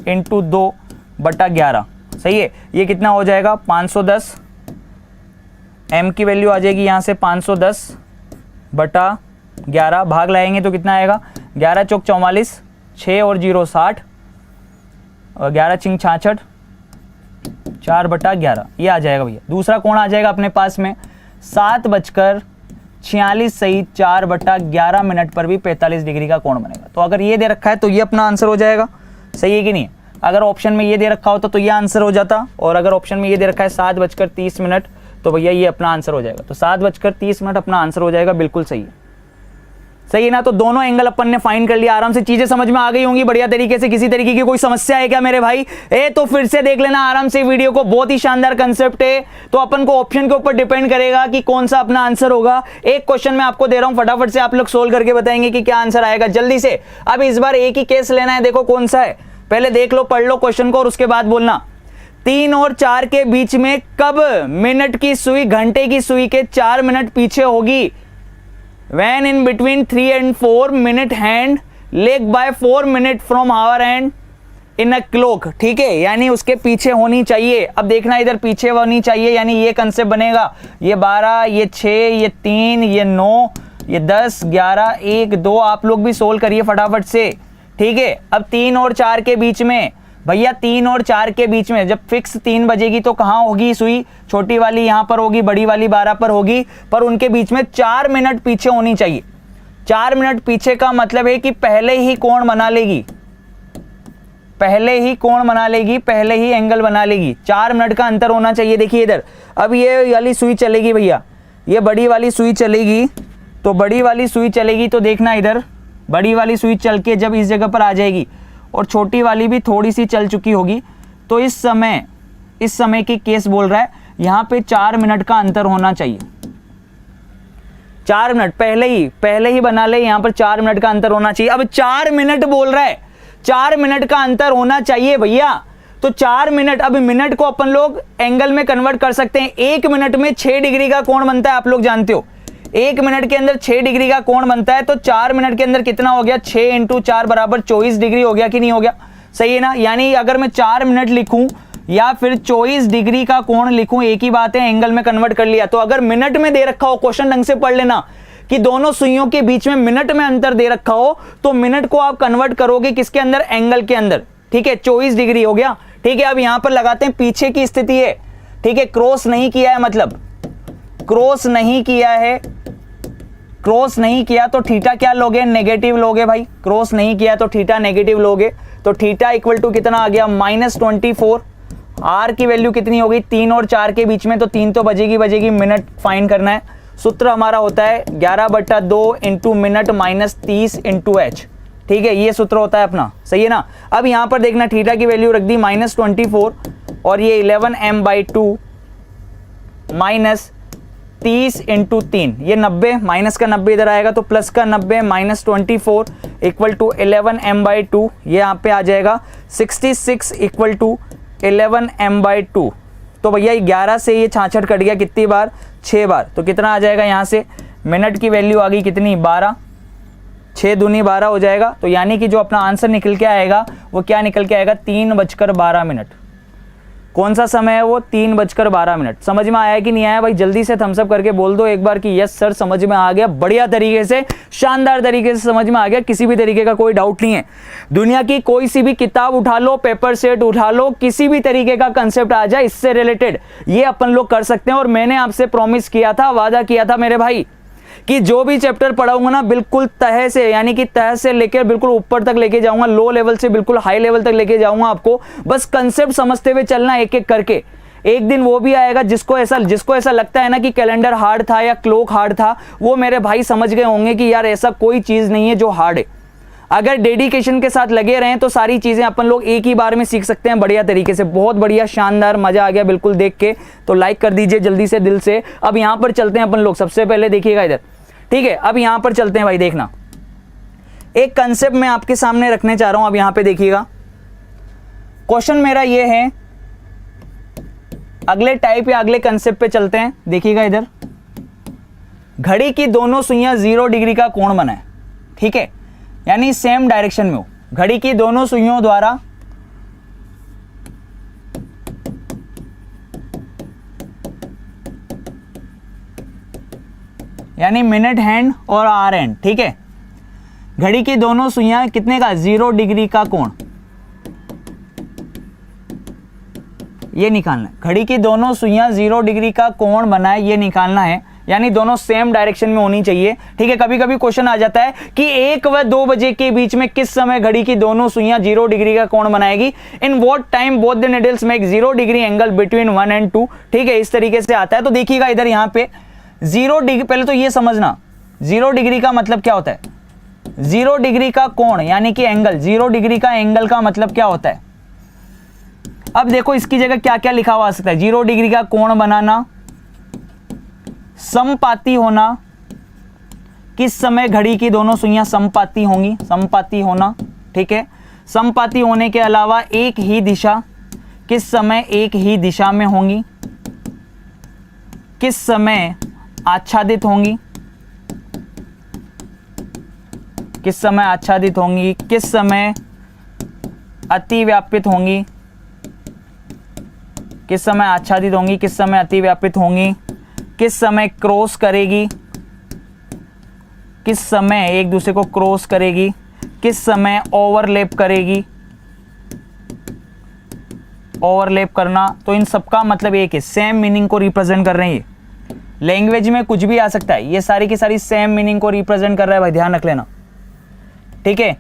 Speaker 1: इंटू 2/11, सही है। ये कितना हो जाएगा 510, m की वैल्यू आ जाएगी यहाँ से 510/11, भाग लाएंगे तो कितना आएगा 11 चौक 44, 6 और 0 60, और 11 छिंग 66, 4/11 ये आ जाएगा भैया। दूसरा कोण आ जाएगा अपने पास में 7:46 सही 4/11 मिनट पर भी 45 डिग्री का कोण बनेगा। तो अगर ये दे रखा है तो ये अपना आंसर हो जाएगा, सही है कि नहीं? अगर ऑप्शन में ये दे रखा होता तो ये आंसर हो जाता, और अगर ऑप्शन में ये दे रखा है 7:30 तो भैया ये अपना आंसर हो जाएगा। तो 7:30 अपना आंसर हो जाएगा, बिल्कुल सही है, सही है ना? तो दोनों एंगल अपन ने फाइंड कर लिया, आराम से चीजें समझ में आ गई होंगी बढ़िया तरीके से। किसी तरीके की कोई समस्या है क्या मेरे भाई? तो फिर से देख लेना आराम से वीडियो को, बहुत ही शानदार कंसेप्ट है। तो अपन को ऑप्शन के ऊपर डिपेंड करेगा कि कौन सा अपना आंसर होगा। एक क्वेश्चन मैं आपको दे रहा हूं, फटाफट से आप लोग सोल्व करके बताएंगे कि क्या आंसर आएगा जल्दी से। अब इस बार एक ही केस लेना है, देखो कौन सा है, पहले देख लो, पढ़ लो क्वेश्चन को और उसके बाद बोलना। 3 और 4 के बीच में कब मिनट की सुई घंटे की सुई के 4 मिनट पीछे होगी? When in between 3 and 4 minute hand leg by 4 minute from hour hand in a clock, ठीक है, यानी उसके पीछे होनी चाहिए। अब देखना इधर पीछे होनी चाहिए, यानी ये कंसेप्ट बनेगा, ये 12, ये 6, ये 3, ये 9, ये 10, 11, 1, 2, आप लोग भी सोल्व करिए फटाफट से, ठीक है। अब 3 और 4 के बीच में भैया, 3 और 4 के बीच में जब फिक्स 3 बजेगी तो कहाँ होगी सुई? छोटी वाली यहाँ पर होगी, बड़ी वाली 12 पर होगी, पर उनके बीच में 4 मिनट पीछे होनी चाहिए। 4 मिनट पीछे का मतलब है कि पहले ही कोण बना लेगी, पहले ही कोण बना लेगी, पहले ही एंगल बना लेगी। 4 मिनट का अंतर होना चाहिए। देखिए इधर, अब ये वाली सुई चलेगी भैया, ये बड़ी वाली सुई चलेगी, तो बड़ी वाली सुई चलेगी तो देखना इधर, बड़ी वाली सुई चल के जब इस जगह पर आ जाएगी और छोटी वाली भी थोड़ी सी चल चुकी होगी, तो इस समय की केस बोल रहा है यहाँ पे 4 मिनट का अंतर होना चाहिए। 4 मिनट पहले ही बना ले, यहाँ पर 4 मिनट का अंतर होना चाहिए। अब 4 मिनट बोल रहा है, 4 मिनट का अंतर होना चाहिए भैया। तो 4 मिनट, अब मिनट को अपन लोग एंगल में कन्वर्ट कर सकते हैं। 1 मिनट में 6 डिग्री का कोण बनता है, आप लोग जानते हो। 1 मिनट के अंदर 6 डिग्री का कोण बनता है, तो 4 मिनट के अंदर कितना हो गया? 6 × 4 बराबर 24 डिग्री हो गया कि नहीं हो गया? सही है ना? यानी अगर मैं 4 मिनट लिखूं या फिर 24 डिग्री का कोण लिखूं, एक ही बात है, एंगल में कन्वर्ट कर लिया। तो अगर मिनट में दे रखा हो, क्वेश्चन ढंग से पढ़ लेना कि दोनों सुइयों के बीच में मिनट में अंतर दे रखा हो, तो मिनट को आप कन्वर्ट करोगे किसके अंदर? एंगल के अंदर, ठीक है। 24 डिग्री हो गया, ठीक है। अब यहां पर लगाते हैं पीछे की स्थिति है, ठीक है, क्रॉस नहीं किया है, मतलब क्रॉस नहीं किया है, क्रॉस नहीं किया तो थीटा क्या लोगे? नेगेटिव लोगे भाई। क्रॉस नहीं किया तो थीटा नेगेटिव लोगे, तो थीटा इक्वल टू कितना आ गया? -24। आर की वैल्यू कितनी हो गई? 3 और 4 के बीच में, तो 3 तो बजेगी, मिनट फाइंड करना है। सूत्र हमारा होता है 11/2 × मिनट -30 × h, ठीक है, ये सूत्र होता है अपना, सही है ना? अब यहां पर देखना, थीटा की वैल्यू रख दी -24 और ये 11m/2 -30 × 3, ये 90, माइनस का 90 इधर आएगा तो प्लस का 90 -24 इक्वल टू 11m/2, ये यहाँ पे आ जाएगा 66 इक्वल टू 11m/2। तो भैया 11 से ये 66 कट गया, कितनी बार? 6 बार। तो कितना आ जाएगा यहाँ से? मिनट की वैल्यू आ गई कितनी? 12, 6 दूनी 12 हो जाएगा। तो यानी कि जो अपना आंसर निकल के आएगा वो क्या निकल के आएगा? 3:12। कौन सा समय है वो? 3:12। समझ में आया कि नहीं आया भाई? जल्दी से थम्स अप करके बोल दो एक बार कि यस सर समझ में आ गया, बढ़िया तरीके से, शानदार तरीके से समझ में आ गया, किसी भी तरीके का कोई डाउट नहीं है। दुनिया की कोई सी भी किताब उठा लो, पेपर सेट उठा लो, किसी भी तरीके का कंसेप्ट आ जाए इससे रिलेटेड, ये अपन लोग कर सकते हैं। और मैंने आपसे प्रॉमिस किया था, वादा किया था मेरे भाई, कि जो भी चैप्टर पढ़ाऊंगा ना बिल्कुल तह से, यानी कि तह से लेकर बिल्कुल ऊपर तक लेके जाऊंगा, लो लेवल से बिल्कुल हाई लेवल तक लेके जाऊंगा आपको। बस कंसेप्ट समझते हुए चलना एक एक करके। एक दिन वो भी आएगा जिसको ऐसा लगता है ना कि कैलेंडर हार्ड था या क्लॉक हार्ड था, वो मेरे भाई समझ गए होंगे कि यार ऐसा कोई चीज नहीं है जो हार्ड है। अगर डेडिकेशन के साथ लगे रहें तो सारी चीजें अपन लोग एक ही बार में सीख सकते हैं बढ़िया तरीके से। बहुत बढ़िया, शानदार, मजा आ गया बिल्कुल देख के। तो लाइक कर दीजिए जल्दी से, दिल से। अब यहां पर चलते हैं अपन लोग, सबसे पहले देखिएगा इधर, ठीक है। अब यहां पर चलते हैं भाई, देखना एक कंसेप्ट मैं आपके सामने रखने चाह रहा हूं। अब यहां पे देखिएगा, क्वेश्चन मेरा ये है, अगले टाइप या अगले कंसेप्ट पे चलते हैं। देखिएगा इधर, घड़ी की दोनों सुइयां 0 डिग्री का कोण बनाए, ठीक है, यानी सेम डायरेक्शन में हो। घड़ी की दोनों सुइयों द्वारा यानी मिनट हैंड और आवर हैंड, ठीक है, घड़ी की दोनों सुइयां कितने का? 0 डिग्री का कोण। ये निकालना है। घड़ी की दोनों सुइयां 0 डिग्री का कोण बनाए, ये निकालना है, यानी दोनों सेम डायरेक्शन में होनी चाहिए। ठीक है, कभी कभी क्वेश्चन आ जाता है कि 1 व 2 बजे के बीच में किस समय घड़ी की दोनों सुइयां 0 डिग्री का कोण बनाएगी, in what time both the needles make 0 degree angle between 1 and 2। ठीक है, इस तरीके से आता है। तो देखिएगा इधर यहाँ पे 0 डिग्री, पहले तो ये समझना 0 डिग्री का मतलब क्या होता है। 0 डिग्री का कोण यानी कि एंगल, 0 डिग्री का एंगल का मतलब क्या होता है। अब देखो इसकी जगह क्या क्या लिखा हुआ आ सकता है। 0 डिग्री का कोण बनाना, समपाती होना, किस समय घड़ी की दोनों सुइयां समपाती होंगी, समपाती होना। ठीक है, समपाती होने के अलावा एक ही दिशा, किस समय एक ही दिशा में होंगी, किस समय आच्छादित होंगी, किस समय आच्छादित होंगी, किस समय अतिव्यापित होंगी, किस समय आच्छादित होंगी, किस समय अतिव्यापित होंगी, किस समय क्रॉस करेगी, किस समय एक दूसरे को क्रॉस करेगी, किस समय ओवरलैप करेगी, ओवरलैप करना। तो इन सबका मतलब एक है, सेम मीनिंग को रिप्रेजेंट कर रहे हैं। लैंग्वेज में कुछ भी आ सकता है, ये सारी की सारी सेम मीनिंग को रिप्रेजेंट कर रहा है भाई, ध्यान रख लेना। ठीक है,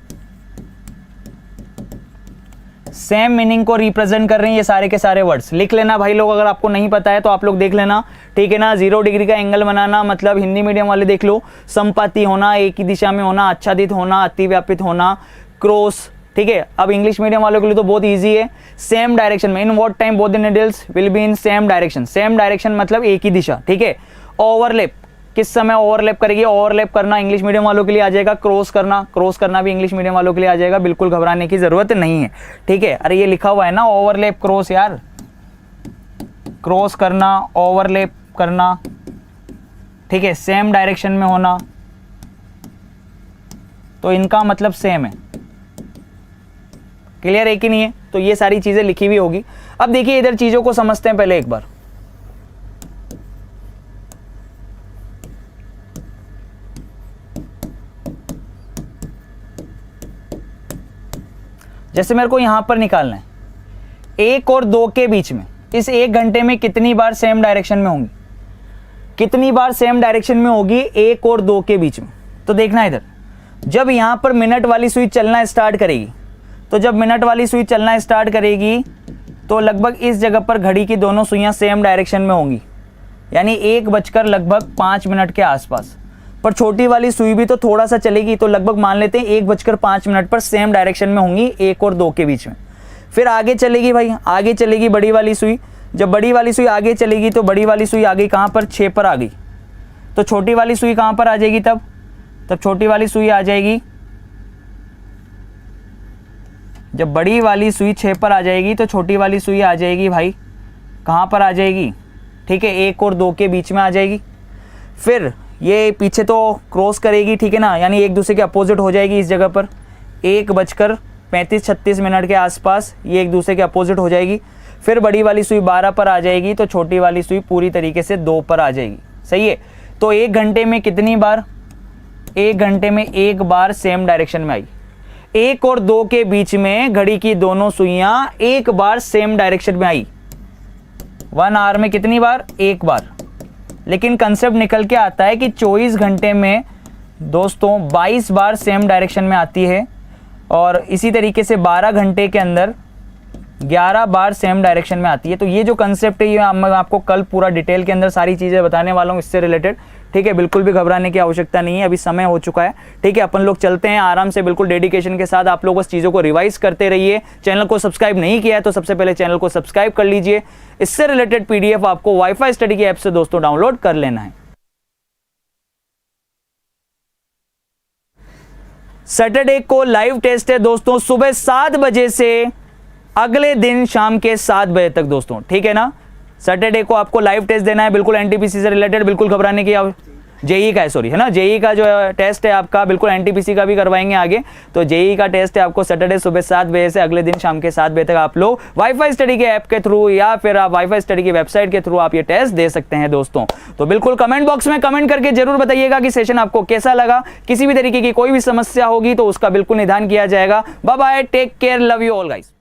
Speaker 1: सेम मीनिंग को रिप्रेजेंट कर रहे हैं ये सारे के सारे वर्ड्स। लिख लेना भाई लोग, अगर आपको नहीं पता है तो आप लोग देख लेना। ठीक है ना, 0 डिग्री का एंगल बनाना मतलब हिंदी मीडियम वाले देख लो, समपाती होना, एक ही दिशा में होना, आच्छादित होना, अतिव्यापित होना, क्रॉस। ठीक है, अब इंग्लिश मीडियम वालों के लिए तो बहुत इजी है, सेम डायरेक्शन में, इन what time both the needles will be in same direction. Same direction मतलब एक ही दिशा। ठीक है, ओवरलैप, किस समय ओवरलैप करेगी, ओवरलैप करना इंग्लिश मीडियम वालों के लिए आ जाएगा। क्रॉस करना, क्रॉस करना भी इंग्लिश मीडियम वालों के लिए आ जाएगा, बिल्कुल घबराने की जरूरत नहीं है। ठीक है, अरे ये लिखा हुआ है ना ओवरलैप क्रॉस, यार क्रॉस करना, ओवरलैप करना। ठीक है, सेम डायरेक्शन में होना, तो इनका मतलब सेम है। क्लियर है कि नहीं है। तो ये सारी चीजें लिखी हुई होगी। अब देखिए इधर चीजों को समझते हैं पहले एक बार। जैसे मेरे को यहां पर निकालना है 1 और 2 के बीच में, इस 1 घंटे में कितनी बार सेम डायरेक्शन में होंगी, कितनी बार सेम डायरेक्शन में होगी 1 और 2 के बीच में। तो देखना इधर, जब यहां पर मिनट वाली सुई चलना स्टार्ट करेगी, तो जब मिनट वाली सुई चलना स्टार्ट करेगी तो लगभग इस जगह पर घड़ी की दोनों सुइयां सेम डायरेक्शन में होंगी, यानी 1:05 के आसपास। पर छोटी वाली सुई भी तो थोड़ा सा चलेगी, तो लगभग मान लेते हैं 1:05 पर सेम डायरेक्शन में होंगी 1 और 2 के बीच में। फिर आगे चलेगी भाई, आगे चलेगी बड़ी वाली सुई। जब बड़ी वाली सुई आगे चलेगी तो बड़ी वाली सुई आ गई कहाँ पर, 6 पर आ गई। तो छोटी वाली सुई कहाँ पर आ जाएगी, तब छोटी वाली सुई आ जाएगी, जब बड़ी वाली सुई 6 पर आ जाएगी तो छोटी वाली सुई आ जाएगी भाई कहाँ पर आ जाएगी। ठीक है, 1 और 2 के बीच में आ जाएगी। फिर ये पीछे तो क्रॉस करेगी, ठीक है ना, यानी एक दूसरे के अपोजिट हो जाएगी इस जगह पर 1:35-36 के आसपास ये एक दूसरे के अपोजिट हो जाएगी। फिर बड़ी वाली सुई 12 पर आ जाएगी तो छोटी वाली सुई पूरी तरीके से 2 पर आ जाएगी। सही है, तो 1 घंटे में कितनी बार, 1 घंटे में 1 बार सेम डायरेक्शन में आई। 1 और 2 के बीच में घड़ी की दोनों सुइयां 1 बार सेम डायरेक्शन में आई। 1 आवर में कितनी बार, 1 बार। लेकिन कंसेप्ट निकल के आता है कि 24 घंटे में दोस्तों 22 बार सेम डायरेक्शन में आती है, और इसी तरीके से 12 घंटे के अंदर 11 बार सेम डायरेक्शन में आती है। तो ये जो कंसेप्ट है ये मैं आपको कल पूरा डिटेल के अंदर सारी चीज़ें बताने वाला हूँ इससे रिलेटेड। ठीक है, बिल्कुल भी घबराने की आवश्यकता नहीं है, अभी समय हो चुका है। ठीक है, अपन लोग चलते हैं आराम से, बिल्कुल डेडिकेशन के साथ। आप लोग उस चीज़ों को रिवाइज करते रहिए। चैनल को सब्सक्राइब नहीं किया है तो सबसे पहले चैनल को सब्सक्राइब कर लीजिए। इससे रिलेटेड पीडीएफ आपको वाईफाई स्टडी की ऐप से दोस्तों डाउनलोड कर लेना है। सैटरडे को लाइव टेस्ट है दोस्तों, सुबह 7 बजे से अगले दिन शाम के 7 बजे तक दोस्तों। ठीक है ना, सैटरडे को आपको लाइव टेस्ट देना है, बिल्कुल एनटीपीसी से रिलेटेड, बिल्कुल घबराने की जेई का है, सॉरी है ना, जेई का जो टेस्ट है आपका, बिल्कुल एनटीपीसी का भी करवाएंगे आगे। तो जेई का टेस्ट है आपको सैटरडे सुबह 7 बजे से अगले दिन शाम के 7 बजे तक आप लोग वाईफाई स्टडी के ऐप के थ्रू या फिर आप वाईफाई स्टडी की वेबसाइट के थ्रू आप ये टेस्ट दे सकते हैं दोस्तों। तो बिल्कुल कमेंट बॉक्स में कमेंट करके जरूर बताइएगा कि सेशन आपको कैसा लगा। किसी भी तरीके की कोई भी समस्या होगी तो उसका बिल्कुल निदान किया जाएगा। Bye bye, take care, love you all guys.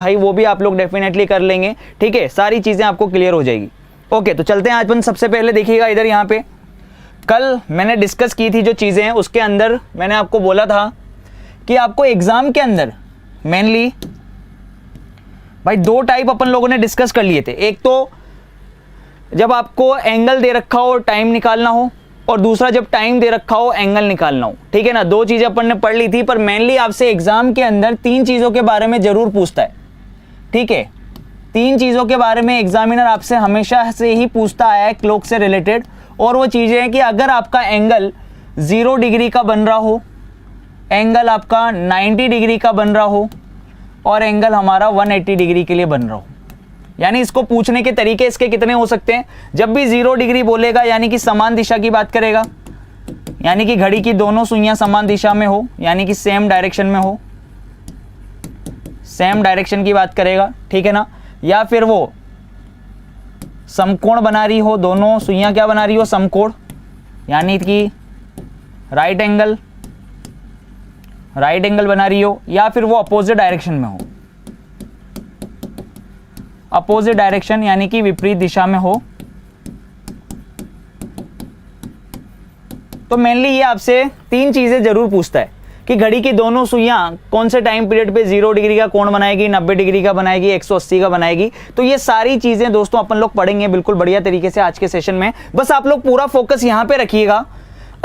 Speaker 1: भाई वो भी आप लोग डेफिनेटली कर लेंगे, ठीक है, सारी चीजें आपको क्लियर हो जाएगी। ओके, तो चलते हैं आज अपन सबसे पहले देखिएगा इधर यहाँ पे कल मैंने डिस्कस की थी जो चीजें हैं, उसके अंदर मैंने आपको बोला था कि आपको एग्जाम के अंदर मेनली भाई दो टाइप अपन लोगों ने डिस्कस कर लिए थे। एक तो जब आपको एंगल दे रखा हो टाइम निकालना हो, और दूसरा जब टाइम दे रखा हो एंगल निकालना हो, ठीक है ना। दो चीजें अपन ने पढ़ ली थी, पर मेनली आपसे एग्जाम के अंदर तीन चीजों के बारे में जरूर पूछता है, ठीक है। तीन चीजों के बारे में एग्जामिनर आपसे हमेशा से ही पूछता आया है क्लॉक से रिलेटेड, और वो चीजें हैं कि अगर आपका एंगल 0 डिग्री का बन रहा हो, एंगल आपका 90 डिग्री का बन रहा हो, और एंगल हमारा 180 डिग्री के लिए बन रहा हो। यानी इसको पूछने के तरीके इसके कितने हो सकते हैं। जब भी 0 डिग्री बोलेगा यानी कि समान दिशा की बात करेगा, यानी कि घड़ी की दोनों सुइयां समान दिशा में हो, यानी कि सेम डायरेक्शन में हो, सेम डायरेक्शन की बात करेगा, ठीक है ना। या फिर वो समकोण बना रही हो, दोनों सुइयां क्या बना रही हो, समकोण, यानी कि राइट एंगल बना रही हो, या फिर वो अपोजिट डायरेक्शन में हो, अपोजिट डायरेक्शन यानी कि विपरीत दिशा में हो। तो मेनली ये आपसे तीन चीजें जरूर पूछता है कि घड़ी की दोनों सुइयां कौन से टाइम पीरियड पे 0 डिग्री का कोण बनाएगी, 90 डिग्री का बनाएगी, 180 का बनाएगी। तो ये सारी चीजें दोस्तों अपन लोग पढ़ेंगे बिल्कुल बढ़िया तरीके से आज के सेशन में। बस आप लोग पूरा फोकस यहां पे रखिएगा।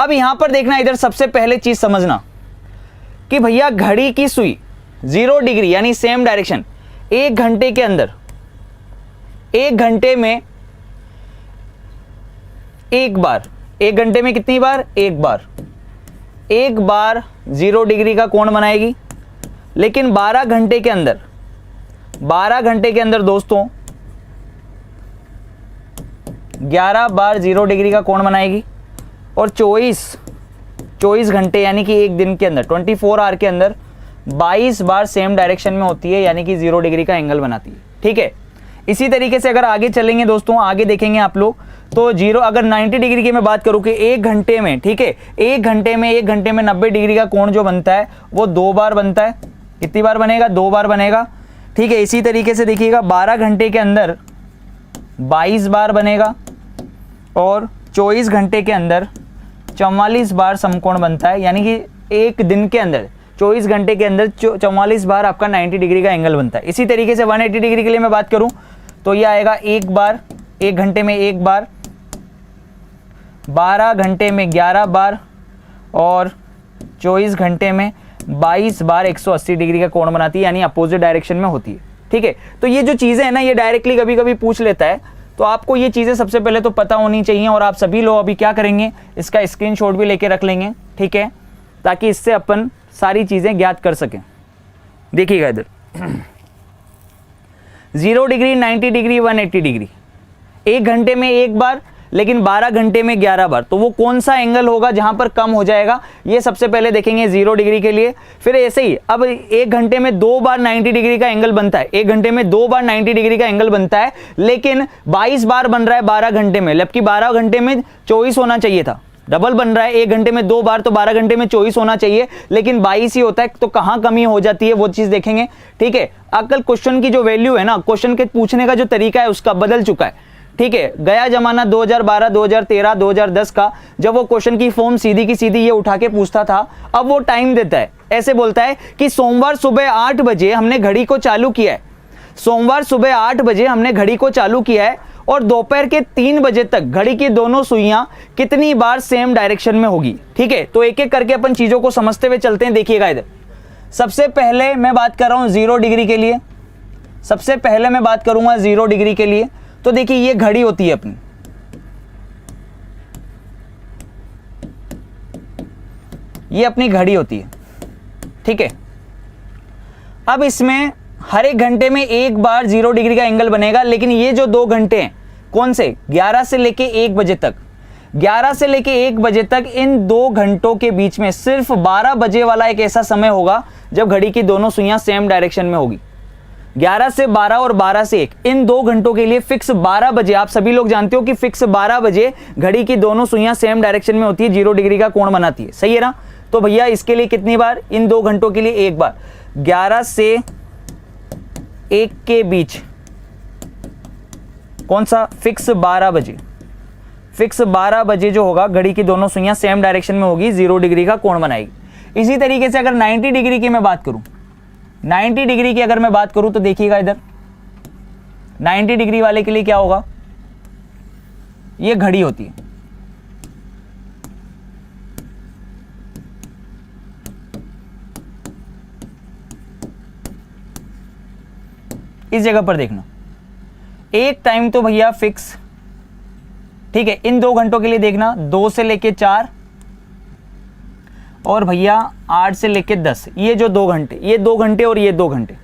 Speaker 1: अब यहां पर देखना, इधर सबसे पहले चीज समझना कि भैया घड़ी की सुई 0 डिग्री यानी सेम डायरेक्शन, एक घंटे के अंदर, एक घंटे में एक बार, एक घंटे में कितनी बार, एक बार 0 डिग्री का कोण बनाएगी। लेकिन 12 घंटे के अंदर, 12 घंटे के अंदर दोस्तों 11 बार 0 डिग्री का कोण बनाएगी। और 24 घंटे यानी कि एक दिन के अंदर, 24 आवर के अंदर 22 बार सेम डायरेक्शन में होती है, यानी कि 0 डिग्री का एंगल बनाती है, ठीक है। इसी तरीके से अगर आगे चलेंगे दोस्तों, आगे देखेंगे आप लोग, तो 0 अगर 90 डिग्री की मैं बात करूं कि एक घंटे में, ठीक है, एक घंटे में 90 डिग्री का कोण जो बनता है वो 2 बार बनता है। कितनी बार बनेगा, 2 बार बनेगा, ठीक है। इसी तरीके से देखिएगा 12 घंटे के अंदर 22 बार बनेगा, और 24 घंटे के अंदर 44 बार समकोण बनता है, यानी कि एक दिन के अंदर 24 घंटे के अंदर 44 बार आपका 90 डिग्री का एंगल बनता है। इसी तरीके से 180 डिग्री के लिए मैं बात करूं तो यह आएगा एक बार, एक घंटे में एक बार, 12 घंटे में 11 बार, और 24 घंटे में 22 बार 180 डिग्री का कोण बनाती है, यानी अपोजिट डायरेक्शन में होती है, ठीक है। तो ये जो चीज़ें हैं ना, ये डायरेक्टली कभी कभी पूछ लेता है, तो आपको ये चीज़ें सबसे पहले तो पता होनी चाहिए। और आप सभी लोग अभी क्या करेंगे, इसका स्क्रीनशॉट भी लेके रख लेंगे, ठीक है, ताकि इससे अपन सारी चीज़ें ज्ञात कर सकें। देखिएगा इधर 0 डिग्री, 90 डिग्री, 180 डिग्री, एक घंटे में एक बार, लेकिन 12 घंटे में 11 बार। तो वो कौन सा एंगल होगा जहां पर कम हो जाएगा, ये सबसे पहले देखेंगे 0 डिग्री के लिए। फिर ऐसे ही अब एक घंटे में 2 बार 90 डिग्री का एंगल बनता है, एक घंटे में 2 बार 90 डिग्री का एंगल बनता है, लेकिन 22 बार बन रहा है 12 घंटे में, जबकि 12 घंटे में 24 होना चाहिए था। डबल बन रहा है, एक घंटे में 2 बार, तो 12 घंटे में 24 होना चाहिए, लेकिन 22 ही होता है। तो कहां कमी हो जाती है वो चीज देखेंगे, ठीक है। अकल क्वेश्चन की जो वैल्यू है ना, क्वेश्चन के पूछने का जो तरीका है उसका बदल चुका है, ठीक है। गया जमाना 2012, 2013, 2010 का, जब वो क्वेश्चन की फॉर्म सीधी की सीधी ये उठा के पूछता था, अब वो टाइम देता है, ऐसे बोलता है कि सोमवार सुबह 8 बजे हमने घड़ी को चालू किया है, सोमवार सुबह 8 बजे हमने घड़ी को चालू किया है, और दोपहर के 3 बजे तक घड़ी की दोनों सुइयां कितनी बार सेम डायरेक्शन में होगी, ठीक है। तो एक एक करके अपन चीजों को समझते हुए चलते हैं। देखिएगा इधर सबसे पहले मैं बात कर रहा हूं 0 डिग्री के लिए, सबसे पहले मैं बात करूंगा 0 डिग्री के लिए। तो देखिए ये घड़ी होती है अपनी, ये अपनी घड़ी होती है, ठीक है। अब इसमें हर एक घंटे में एक बार 0 डिग्री का एंगल बनेगा, लेकिन ये जो 2 घंटे हैं कौन से, 11 से लेके 1 बजे तक, 11 से लेके 1 बजे तक, इन 2 घंटों के बीच में सिर्फ 12 बजे वाला एक ऐसा समय होगा जब घड़ी की दोनों सुइयां सेम डायरेक्शन में होगी। 11 से 12 और 12 से 1, इन 2 घंटों के लिए फिक्स 12 बजे, आप सभी लोग जानते हो कि फिक्स 12 बजे घड़ी की दोनों सुइयां सेम डायरेक्शन में होती है, 0 डिग्री का कोण बनाती है, सही है ना। तो भैया इसके लिए कितनी बार, इन 2 घंटों के लिए एक बार, 11 से 1 के बीच, कौन सा, फिक्स 12 बजे, फिक्स 12 बजे जो होगा घड़ी की दोनों सुइयां सेम डायरेक्शन में होगी, 0 डिग्री का कोण बनाएगी। इसी तरीके से अगर 90 डिग्री की मैं बात करूं, 90 डिग्री की अगर मैं बात करूं तो देखिएगा इधर 90 डिग्री वाले के लिए क्या होगा, ये घड़ी होती है, इस जगह पर देखना, एक टाइम तो भैया फिक्स, ठीक है, इन 2 घंटों के लिए देखना 2 से लेके 4 और भैया 8 से लेके 10, ये जो 2 घंटे, ये 2 घंटे और ये 2 घंटे।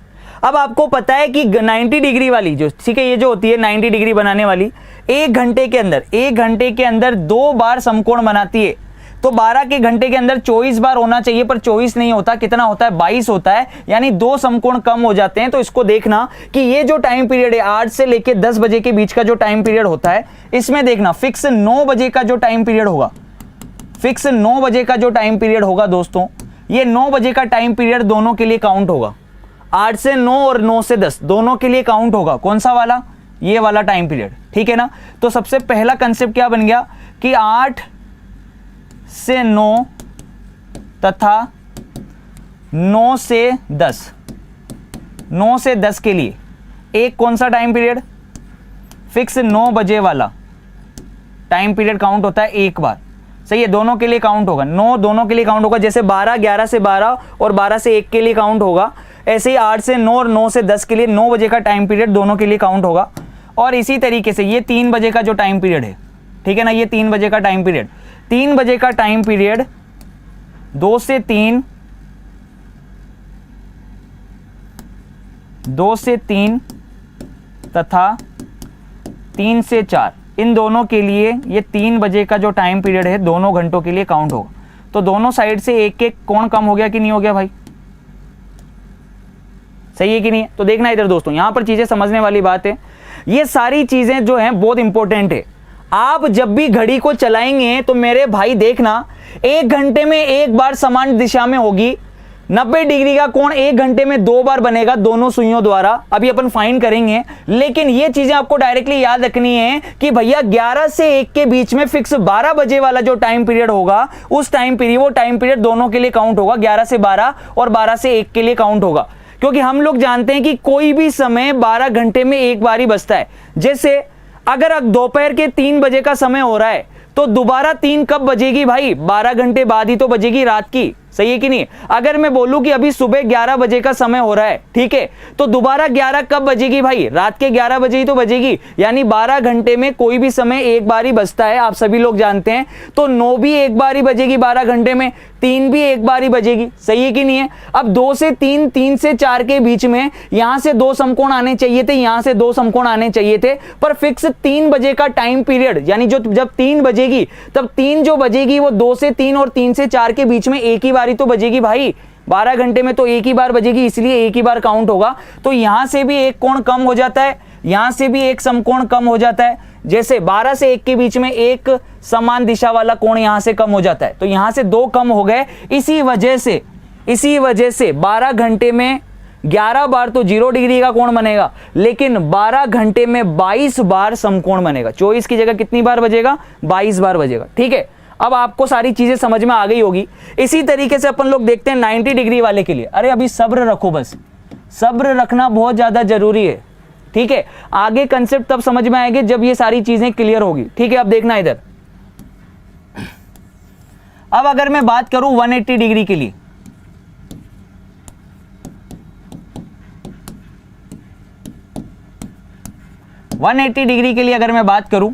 Speaker 1: अब आपको पता है कि 90 डिग्री वाली जो, ठीक है, ये जो होती है 90 डिग्री बनाने वाली, 1 घंटे के अंदर 2 बार समकोण बनाती है। तो 12 के घंटे के अंदर 24 बार होना चाहिए, पर 24 नहीं होता, कितना होता है, 22 होता है, यानी 2 समकोण कम हो जाते हैं। तो इसको देखना कि ये जो टाइम पीरियड है 8 से लेके 10 बजे के बीच का जो टाइम पीरियड होता है, इसमें देखना फिक्स 9 बजे का जो टाइम पीरियड होगा, फिक्स 9 बजे का जो टाइम पीरियड होगा दोस्तों, ये 9 बजे का टाइम पीरियड दोनों के लिए काउंट होगा, 8 से 9 और 9 से 10 दोनों के लिए काउंट होगा। कौन सा वाला, ये वाला टाइम पीरियड, ठीक है ना। तो सबसे पहला कंसेप्ट क्या बन गया कि 8 से 9 तथा 9 से 10, 9 से 10 के लिए एक कौन सा टाइम पीरियड, फिक्स 9 बजे वाला टाइम पीरियड काउंट होता है एक बार, सही है, दोनों के लिए काउंट होगा, 9 दोनों के लिए काउंट होगा। जैसे 12 11 से 12 और 12 से 1 के लिए काउंट होगा, ऐसे ही 8 से 9 और 9 से 10 के लिए 9 बजे का टाइम पीरियड दोनों के लिए काउंट होगा। और इसी तरीके से ये 3 बजे का जो टाइम पीरियड है, ठीक है ना, ये 3 बजे का टाइम पीरियड, 3 बजे का टाइम पीरियड 2 से 3, 2 से 3 तथा 3 से 4, इन दोनों के लिए ये 3 बजे का जो टाइम पीरियड है दोनों घंटों के लिए काउंट होगा। तो दोनों साइड से एक एक कोण कम हो गया कि नहीं हो गया भाई, सही है कि नहीं। तो देखना इधर दोस्तों, यहां पर चीजें समझने वाली बात है, ये सारी चीजें जो हैं बहुत इंपॉर्टेंट है। आप जब भी घड़ी को चलाएंगे तो मेरे भाई देखना 1 घंटे में एक बार समान दिशा में होगी, 90 डिग्री का कोण 1 घंटे में 2 बार बनेगा दोनों सुइयों द्वारा। अभी अपन फाइंड करेंगे, लेकिन ये चीजें आपको डायरेक्टली याद रखनी है कि भैया 11 से 1 के बीच में फिक्स 12 बजे वाला जो टाइम पीरियड होगा, उस टाइम पीरियड, वो टाइम पीरियड दोनों के लिए काउंट होगा, 11 से 12 और 12 से 1 के लिए काउंट होगा। क्योंकि हम लोग जानते हैं कि कोई भी समय 12 घंटे में एक बार ही बचता है। जैसे अगर दोपहर के 3 बजे का समय हो रहा है तो दोबारा 3 कब बजेगी भाई, 12 घंटे बाद ही तो बजेगी, रात की, सही है कि नहीं। अगर मैं बोलूं कि अभी सुबह 11 बजे का समय हो रहा है, ठीक है, तो दोबारा 11 कब बजेगी भाई, रात के 11 बजे ही तो बजेगी, यानी 12 घंटे में कोई भी समय एक बार ही बजता है, आप सभी लोग जानते हैं। तो 9 भी एक बार ही बजेगी 12 घंटे में, 3 भी एक बार ही बजेगी, सही है कि नहीं है। अब 2 से 3, 3 से 4 के बीच में यहां से 2 समकोण आने चाहिए थे, यहां से 2 समकोण आने चाहिए थे, पर फिक्स 3 बजे का टाइम पीरियड, यानी जो जब 3 बजेगी तब 3 जो बजेगी वो 2 से 3 और 3 से 4 के बीच में एक ही बारी तो बजेगी भाई, 12 घंटे में तो एक ही बार बजेगी, इसलिए एक ही बार काउंट होगा। तो यहां से भी एक कोण कम हो जाता है, यहां से भी एक समकोण कम हो जाता है। जैसे 12 से 1 के बीच में एक समान दिशा वाला कोण यहां से कम हो जाता है, तो यहां से 2 कम हो गए। इसी वजह से 12 घंटे में 11 बार तो 0 डिग्री का कोण बनेगा, लेकिन 12 घंटे में 22 बार समकोण बनेगा। 24 की जगह कितनी बार बजेगा, 22 बार बजेगा, ठीक है। अब आपको सारी चीजें समझ में आ गई होगी। इसी तरीके से अपन लोग देखते हैं 90 डिग्री वाले के लिए। अरे अभी सब्र रखो, बस सब्र रखना बहुत ज्यादा जरूरी है, ठीक है। आगे कंसेप्ट तब समझ में आएंगे जब ये सारी चीजें क्लियर होगी, ठीक है। अब देखना इधर, अब अगर मैं बात करूं 180 डिग्री के लिए, डिग्री के लिए अगर मैं बात करूं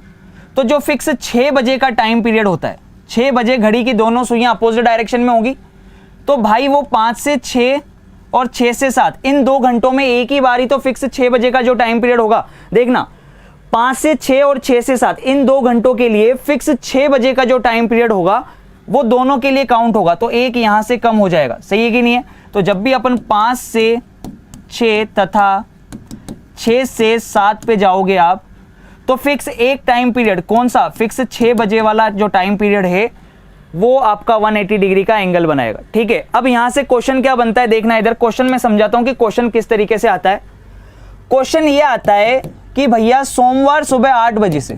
Speaker 1: तो जो फिक्स 6 बजे का टाइम पीरियड होता है, 6 बजे घड़ी की दोनों सुइयां अपोजिट डायरेक्शन में होगी, तो भाई वो 5 से 6 और 6 से 7 इन 2 घंटों में एक ही बारी तो फिक्स 6 बजे का जो टाइम पीरियड होगा, देखना 5 से 6 और 6 से 7 इन 2 घंटों के लिए फिक्स 6 बजे का जो टाइम पीरियड होगा वो दोनों के लिए काउंट होगा, तो एक यहां से कम हो जाएगा, सही है कि नहीं है। तो जब भी अपन 5 से 6 तथा 6 से 7 पे जाओगे आप, तो फिक्स एक टाइम पीरियड, कौन सा, फिक्स 6 बजे वाला जो टाइम पीरियड है वो आपका 180 डिग्री का एंगल बनाएगा, ठीक है। अब यहां से क्वेश्चन क्या बनता है, देखना इधर क्वेश्चन में समझाता हूं कि क्वेश्चन किस तरीके से आता है। क्वेश्चन ये आता है कि भैया सोमवार सुबह 8 बजे से,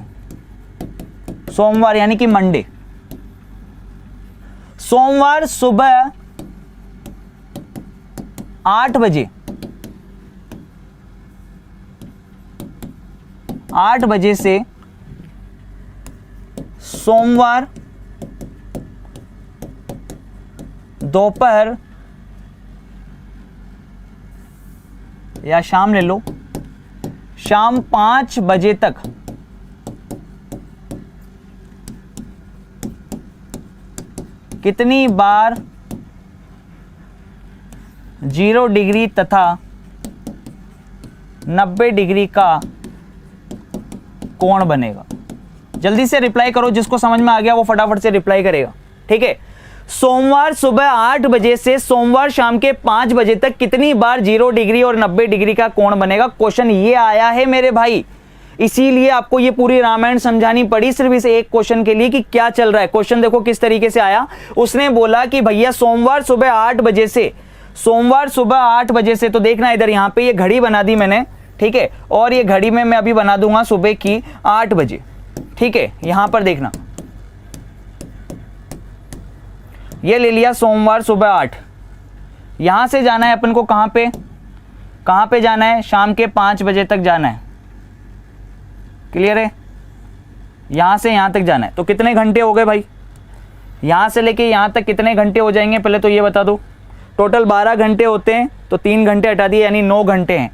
Speaker 1: सोमवार यानी कि मंडे, सोमवार सुबह 8 बजे, 8 बजे से सोमवार दोपहर या शाम ले लो, शाम 5 बजे तक कितनी बार 0 डिग्री तथा 90 डिग्री का कोण बनेगा? जल्दी से रिप्लाई करो, जिसको समझ में आ गया वो फटाफट से रिप्लाई करेगा। ठीक है, सोमवार सुबह 8 बजे से सोमवार शाम के 5 बजे तक कितनी बार 0 डिग्री और 90 डिग्री का कोण बनेगा? क्वेश्चन ये आया है मेरे भाई, इसीलिए आपको ये पूरी रामायण समझानी पड़ी सिर्फ इस एक क्वेश्चन के लिए कि क्या चल रहा है। क्वेश्चन देखो किस तरीके से आया। उसने बोला कि भैया सोमवार सुबह 8 बजे से, सोमवार सुबह 8 बजे से, तो देखना इधर यहां पे ये घड़ी बना दी मैंने, ठीक है, और ये घड़ी में मैं अभी बना दूंगा सुबह की 8 बजे। ठीक है, यहां पर देखना, ये ले लिया सोमवार सुबह 8, यहां से जाना है अपन को कहां पे जाना है? शाम के 5 बजे तक जाना है। क्लियर है? यहां से यहां तक जाना है, तो कितने घंटे हो गए भाई? यहां से लेके यहां तक कितने घंटे हो जाएंगे पहले तो ये बता दो। टोटल 12 घंटे होते हैं, तो 3 घंटे हटा दिए यानी 9 घंटे हैं।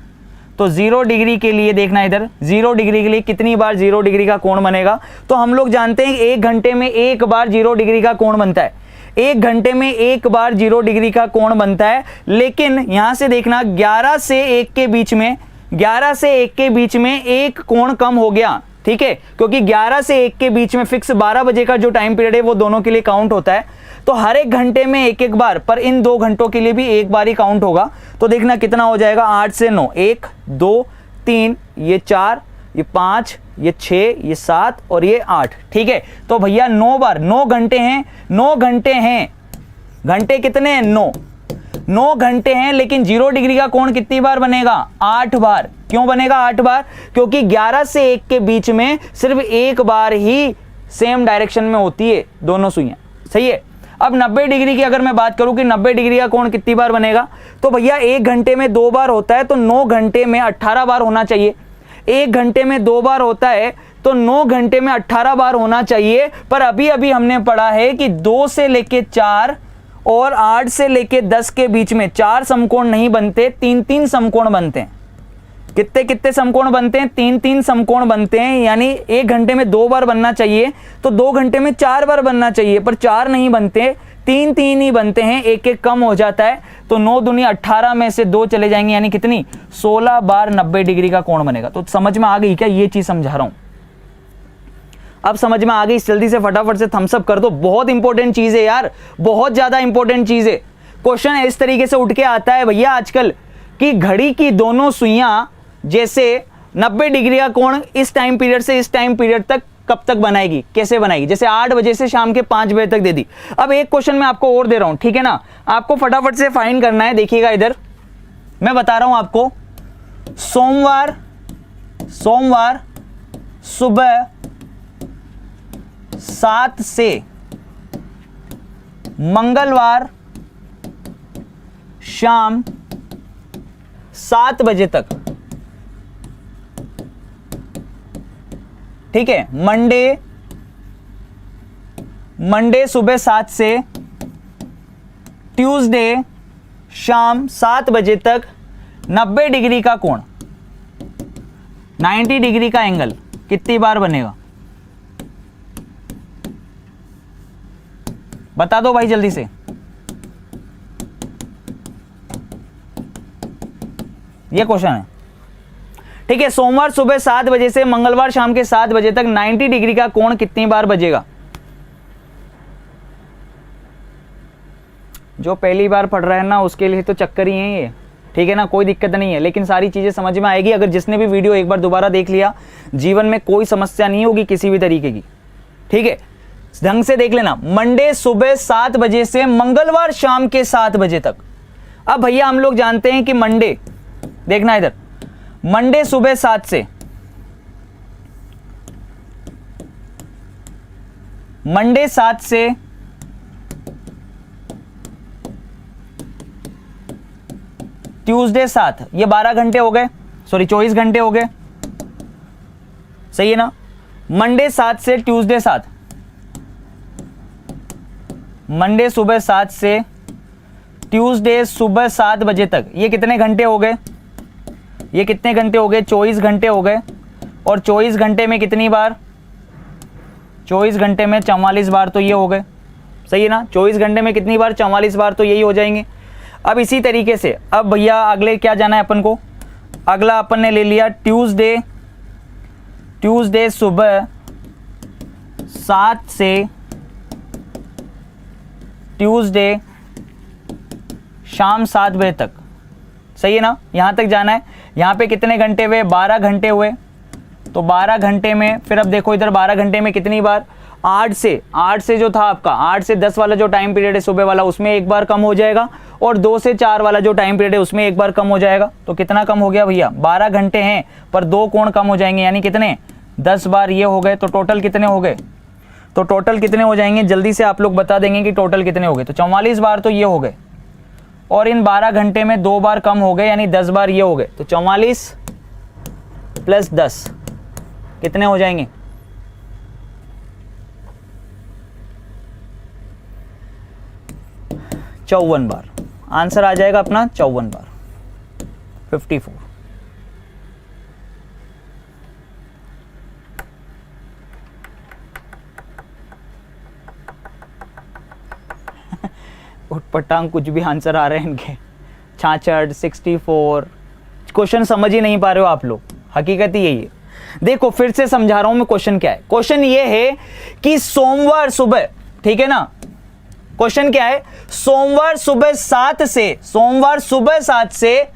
Speaker 1: तो 0 डिग्री के लिए देखना इधर, 0 डिग्री के लिए कितनी बार 0 डिग्री का कोण बनेगा? तो हम लोग जानते हैं 1 घंटे में 1 बार 0 डिग्री का कोण बनता है, 1 घंटे में 1 बार 0 डिग्री का कोण बनता है। लेकिन यहां से देखना 11 से 1 के बीच में, 11 से 1 के बीच में एक कोण कम हो गया। ठीक है, क्योंकि 11 से 1 के बीच में फिक्स 12 बजे का जो टाइम पीरियड है वो दोनों के लिए काउंट होता है। तो हर एक घंटे में 1-1 बार, पर इन 2 घंटों के लिए भी 1 बार ही काउंट होगा। तो देखना कितना हो जाएगा, 8 से 9, 1 2 3, ये 4, ये 5, ये 6, ये 7 और ये 8। ठीक है, तो भैया 9 बार, 9 घंटे हैं, 9 घंटे हैं, घंटे कितने हैं? 9 घंटे हैं। लेकिन 0 डिग्री का कोण कितनी बार बनेगा? 8 बार। क्यों बनेगा 8 बार? क्योंकि 11 से 1 के बीच में सिर्फ 1 बार ही सेम डायरेक्शन में होती है दोनों सुइयां। सही है। अब 90 डिग्री की अगर मैं बात करूं कि 90 डिग्री का कोण कितनी बार बनेगा, तो भैया 1 घंटे में 2 बार होता है, तो 9 घंटे में 18 बार होना चाहिए। 1 घंटे में 2 बार होता है, तो 9 घंटे में 18 बार होना चाहिए। पर अभी अभी हमने पढ़ा है कि 2 से लेके 4 और 8 से लेके 10 के बीच में 4 समकोण नहीं बनते, 3-3 समकोण बनते हैं। कितने कितने समकोण बनते हैं? 3-3 समकोण बनते हैं। यानी 1 घंटे में 2 बार बनना चाहिए, तो 2 घंटे में 4 बार बनना चाहिए, पर 4 नहीं बनते, 3-3 ही बनते हैं, 1-1 कम हो जाता है। तो 9 दूनी 18 में से 2 चले जाएंगे, यानी कितनी? 16 बार 90 डिग्री का कोण बनेगा। तो समझ में आ गई क्या? ये चीज समझा रहा हूं, अब समझ में आ गई? जल्दी से फटाफट से थम्स अप कर दो। बहुत इंपॉर्टेंट चीज है यार, बहुत ज्यादा इंपॉर्टेंट चीज है। क्वेश्चन इस तरीके से उठ के आता है भैया आजकल कि घड़ी की दोनों सुइयां जैसे 90 डिग्री का कोण इस टाइम पीरियड से इस टाइम पीरियड तक कब तक बनाएगी, कैसे बनाएगी? जैसे 8 बजे से शाम के 5 बजे तक दे दी। अब एक क्वेश्चन मैं आपको और दे रहा हूं, ठीक है ना? आपको फटाफट से फाइंड करना है। देखिएगा इधर मैं बता रहा हूं आपको, सोमवार सुबह 7 से मंगलवार शाम 7 बजे तक, ठीक है? मंडे सुबह 7 से ट्यूसडे शाम 7 बजे तक 90 डिग्री का कोण, 90 डिग्री का एंगल कितनी बार बनेगा? बता दो भाई जल्दी से। ये क्वेश्चन है, ठीक है? सोमवार सुबह 7 बजे से मंगलवार शाम के 7 बजे तक 90 डिग्री का कोण कितनी बार बजेगा? जो पहली बार पढ़ रहा है ना उसके लिए तो चक्कर ही है ये, ठीक है ना? कोई दिक्कत नहीं है, लेकिन सारी चीजें समझ में आएगी। अगर जिसने भी वीडियो एक बार दोबारा देख लिया, जीवन में कोई समस्या नहीं होगी किसी भी तरीके की, ठीक है? ढंग से देख लेना। मंडे सुबह 7 बजे से मंगलवार शाम के 7 बजे तक। अब भैया हम लोग जानते हैं कि मंडे, देखना इधर, मंडे सुबह 7 से, मंडे 7 से ट्यूसडे 7, ये 12 घंटे हो गए, सॉरी 24 घंटे हो गए, सही है ना। मंडे 7 से ट्यूसडे 7, मंडे सुबह 7 से ट्यूसडे सुबह 7 बजे तक, ये कितने घंटे हो गए, ये कितने घंटे हो गए, 24 घंटे हो गए। और 24 घंटे में कितनी बार, 24 घंटे में 44 बार तो ये हो गए, सही है ना। 24 घंटे में कितनी बार, 44 बार तो यही हो जाएंगे। अब इसी तरीके से अब भैया अगले क्या जाना है अपन को, अगला अपन ने ले लिया ट्यूसडे सुबह 7 से ट्यूसडे शाम 7 बजे तक, सही है ना। यहां तक जाना है। यहां पे कितने घंटे हुए, 12 घंटे हुए। तो 12 घंटे में फिर अब देखो इधर 12 घंटे में कितनी बार, 8 से जो था आपका 8 से 10 वाला जो टाइम पीरियड है सुबह वाला, उसमें एक बार कम हो जाएगा, और 2 से 4 वाला जो टाइम पीरियड है उसमें एक बार कम हो जाएगा। तो कितना कम हो गया भैया, 12 घंटे हैं पर 2 कोण कम हो जाएंगे, यानी कितने, 10 बार ये हो गए। तो टोटल कितने हो गए, तो टोटल कितने हो जाएंगे, जल्दी से आप लोग बता देंगे कि टोटल कितने हो गए। तो 44 बार तो ये हो गए, और इन 12 घंटे में 2 बार कम हो गए, यानी 10 बार ये हो गए। तो 44 + 10 कितने हो जाएंगे, 54 बार। आंसर आ जाएगा अपना 54 बार, 54। उठपटांग कुछ भी आंसर आ रहे हैं इनके, 66, 64। क्वेश्चन समझ ही नहीं पा रहे हो आप लोग, हकीकत ही यही है। देखो फिर से समझा रहा हूं मैं, क्वेश्चन क्या है। क्वेश्चन ये है कि सोमवार सुबह, ठीक है ना, क्वेश्चन क्या है, सोमवार सुबह 7 से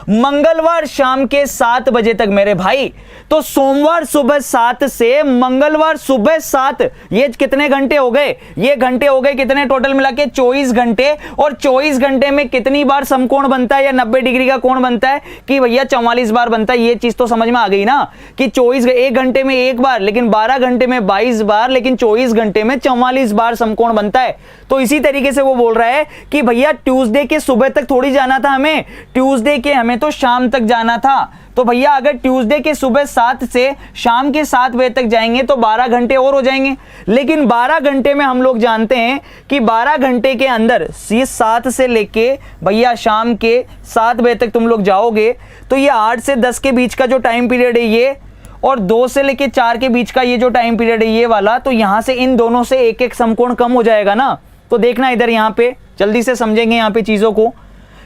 Speaker 1: मंगलवार शाम के 7 बजे तक मेरे भाई। तो सोमवार सुबह 7 से मंगलवार सुबह 7, ये कितने घंटे हो गए, ये घंटे हो गए कितने, टोटल मिला के 24 घंटे। और 24 घंटे में कितनी बार समकोण बनता है या 90 डिग्री का कोण बनता है, कि भैया 44 बार बनता है। ये चीज तो समझ में आ गई ना, कि 24 एक घंटे में एक बार, लेकिन 12 घंटे में 22 बार, लेकिन 24 घंटे में 44 बार समकोण बनता है। तो इसी तरीके से वो बोल रहा है कि भैया ट्यूसडे के सुबह तक थोड़ी जाना था हमें, ट्यूसडे के हमें तो शाम तक जाना था। तो भैया अगर ट्यूसडे के सुबह 7 से शाम के 7 बजे तक जाएंगे तो 12 घंटे और हो जाएंगे। लेकिन 12 घंटे में हम लोग जानते हैं कि 12 घंटे के अंदर ये 7 से लेके भैया शाम के 7 बजे तक तुम लोग जाओगे, तो ये 8 से 10 के बीच का जो टाइम पीरियड है ये, और 2 से लेके 4 के बीच का ये जो टाइम पीरियड है ये वाला, तो यहां से इन दोनों से एक एक समकोण कम हो जाएगा ना। तो देखना इधर, यहां पे जल्दी से समझेंगे यहां पे चीजों को,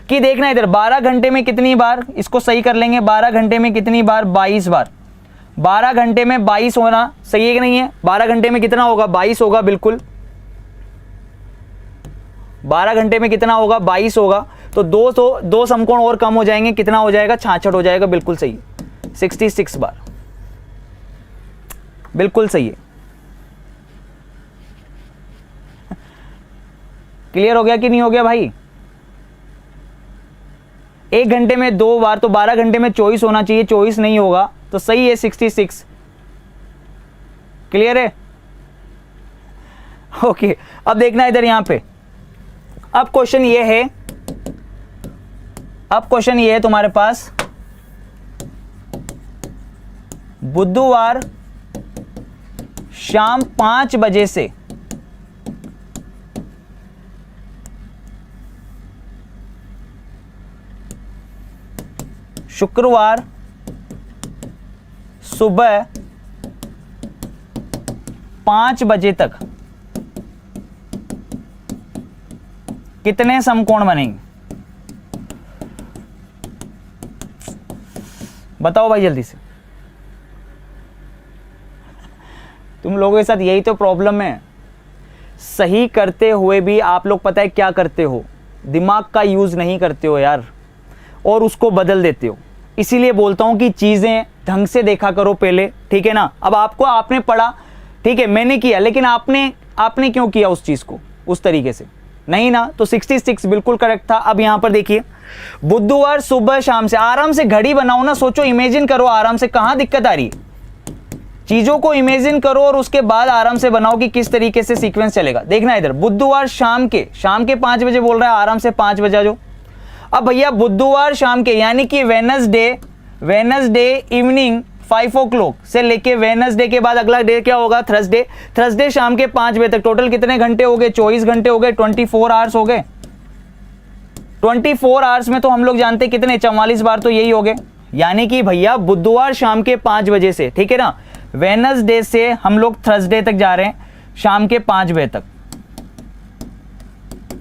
Speaker 1: कि देखना इधर 12 घंटे में कितनी बार, इसको सही कर लेंगे, 12 घंटे में कितनी बार, 22 बार। 12 घंटे में 22 होना सही है कि नहीं है, 12 घंटे में कितना होगा, 22 होगा, बिल्कुल 12 घंटे में कितना होगा, 22 होगा। तो 2 समकोण और कम हो जाएंगे, कितना हो जाएगा, 66 हो जाएगा, बिल्कुल सही है, 66 बार, बिल्कुल सही है। क्लियर हो गया कि नहीं हो गया भाई। 1 घंटे में 2 बार, तो 12 घंटे में 24 होना चाहिए, 24 नहीं होगा, तो सही है 66। क्लियर है, ओके। अब देखना इधर यहां पे, अब क्वेश्चन ये है तुम्हारे पास, बुधवार शाम 5 बजे से शुक्रवार सुबह 5 बजे तक कितने समकोण बनेंगे, बताओ भाई जल्दी से। तुम लोगों के साथ यही तो प्रॉब्लम है, सही करते हुए भी आप लोग पता है क्या करते हो, दिमाग का यूज नहीं करते हो यार, और उसको बदल देते हो। इसीलिए बोलता हूं कि चीजें ढंग से देखा करो पहले, ठीक है ना। अब आपने पढ़ा, ठीक है, मैंने किया, लेकिन आपने क्यों किया उस चीज को उस तरीके से, नहीं ना, तो 66 बिल्कुल करेक्ट था। अब यहां पर देखिए बुधवार सुबह शाम से, आराम से घड़ी बनाओ ना, सोचो, इमेजिन करो आराम से, कहां दिक्कत आ रही है, चीजों को इमेजिन करो और उसके बाद आराम से बनाओ कि किस तरीके से सीक्वेंस चलेगा। देखना इधर, बुधवार शाम के 5 बजे बोल रहा है, आराम से 5 बजा जो। अब भैया बुधवार शाम के यानी कि वेनसडे इवनिंग 5 o'clock से लेके वेनसडे के बाद अगला डे क्या होगा, थर्सडे शाम के 5 बजे तक टोटल कितने घंटे हो गए, 24 घंटे हो गए, 24 आवर्स हो गए। 24 आवर्स में तो हम लोग जानते कितने, 44 बार तो यही हो गए। यानी कि भैया बुधवार शाम के 5 बजे से, ठीक है ना, वेनसडे से हम लोग थर्सडे तक जा रहे हैं शाम के 5 बजे तक,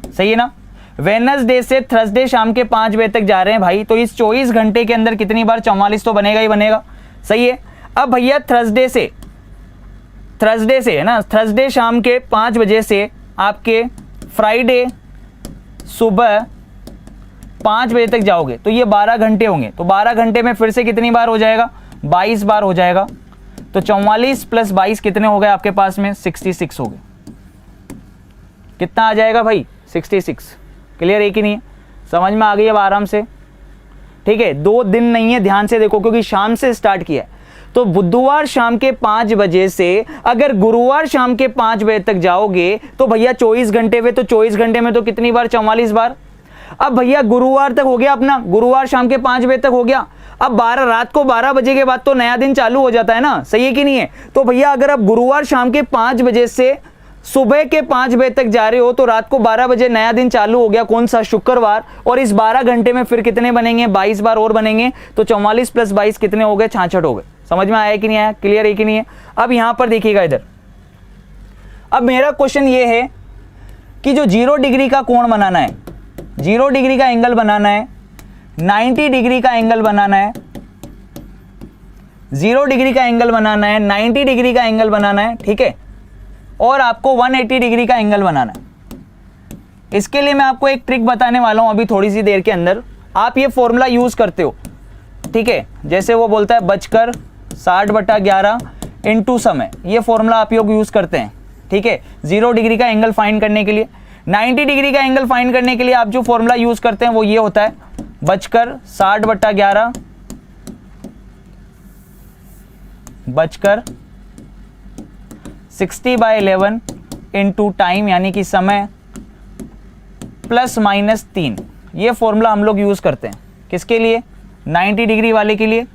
Speaker 1: सही है ना, वेनसडे से थर्सडे शाम के 5 बजे तक जा रहे हैं भाई। तो इस 24 घंटे के अंदर कितनी बार, 44 तो बनेगा ही बनेगा, सही है। अब भैया थर्सडे से है ना, थर्सडे शाम के 5 बजे से आपके फ्राइडे सुबह 5 बजे तक जाओगे तो ये 12 घंटे होंगे। तो 12 घंटे में फिर से कितनी बार हो जाएगा, 22 बार हो जाएगा। तो 44 + 22 कितने हो गए आपके पास में, 66 हो गए। कितना आ जाएगा भाई, 66। क्लियर है कि नहीं है, समझ में आ गई अब आराम से, ठीक है। 2 दिन नहीं है, ध्यान से देखो, क्योंकि शाम से स्टार्ट किया है। तो बुधवार शाम के 5 बजे से अगर गुरुवार शाम के 5 बजे तक जाओगे तो भैया 24 घंटे में, तो 24 घंटे में तो कितनी बार, 44 बार। अब भैया गुरुवार तक हो गया अपना, गुरुवार शाम के 5 बजे तक हो गया। अब 12 रात को 12 बजे के बाद तो नया दिन चालू हो जाता है ना, सही है कि नहीं है। तो भैया अगर आप गुरुवार शाम के 5 बजे से सुबह के 5 बजे तक जा रहे हो तो रात को 12 बजे नया दिन चालू हो गया, कौन सा, शुक्रवार। और इस 12 घंटे में फिर कितने बनेंगे, 22 बार और बनेंगे। तो 44 + 22 कितने हो गए, 66 हो गए। समझ में आया कि नहीं आया, क्लियर है कि नहीं है। अब यहां पर देखिएगा इधर, अब मेरा क्वेश्चन ये है कि जो 0 डिग्री का कोण बनाना है, 0 डिग्री का एंगल बनाना है, 90 डिग्री का एंगल बनाना है, 0 डिग्री का एंगल बनाना है, 90 डिग्री का एंगल बनाना है, ठीक है, और आपको 180 डिग्री का एंगल बनाना है। इसके लिए मैं आपको एक ट्रिक बताने वाला हूं अभी थोड़ी सी देर के अंदर। आप ये फॉर्मूला यूज करते हो, ठीक है, जैसे वो बोलता है बचकर 60/11 इंटू समय, ये फॉर्मूला आप लोग यूज करते हैं, ठीक है, 0 डिग्री का एंगल फाइंड करने के लिए। 90 डिग्री का एंगल फाइंड करने के लिए आप जो फॉर्मूला यूज करते हैं वो ये होता है, बचकर 60/11 बचकर 60/11 इंटू टाइम यानी कि समय +-3। ये फॉर्मूला हम लोग यूज करते हैं किसके लिए, 90 डिग्री वाले के लिए।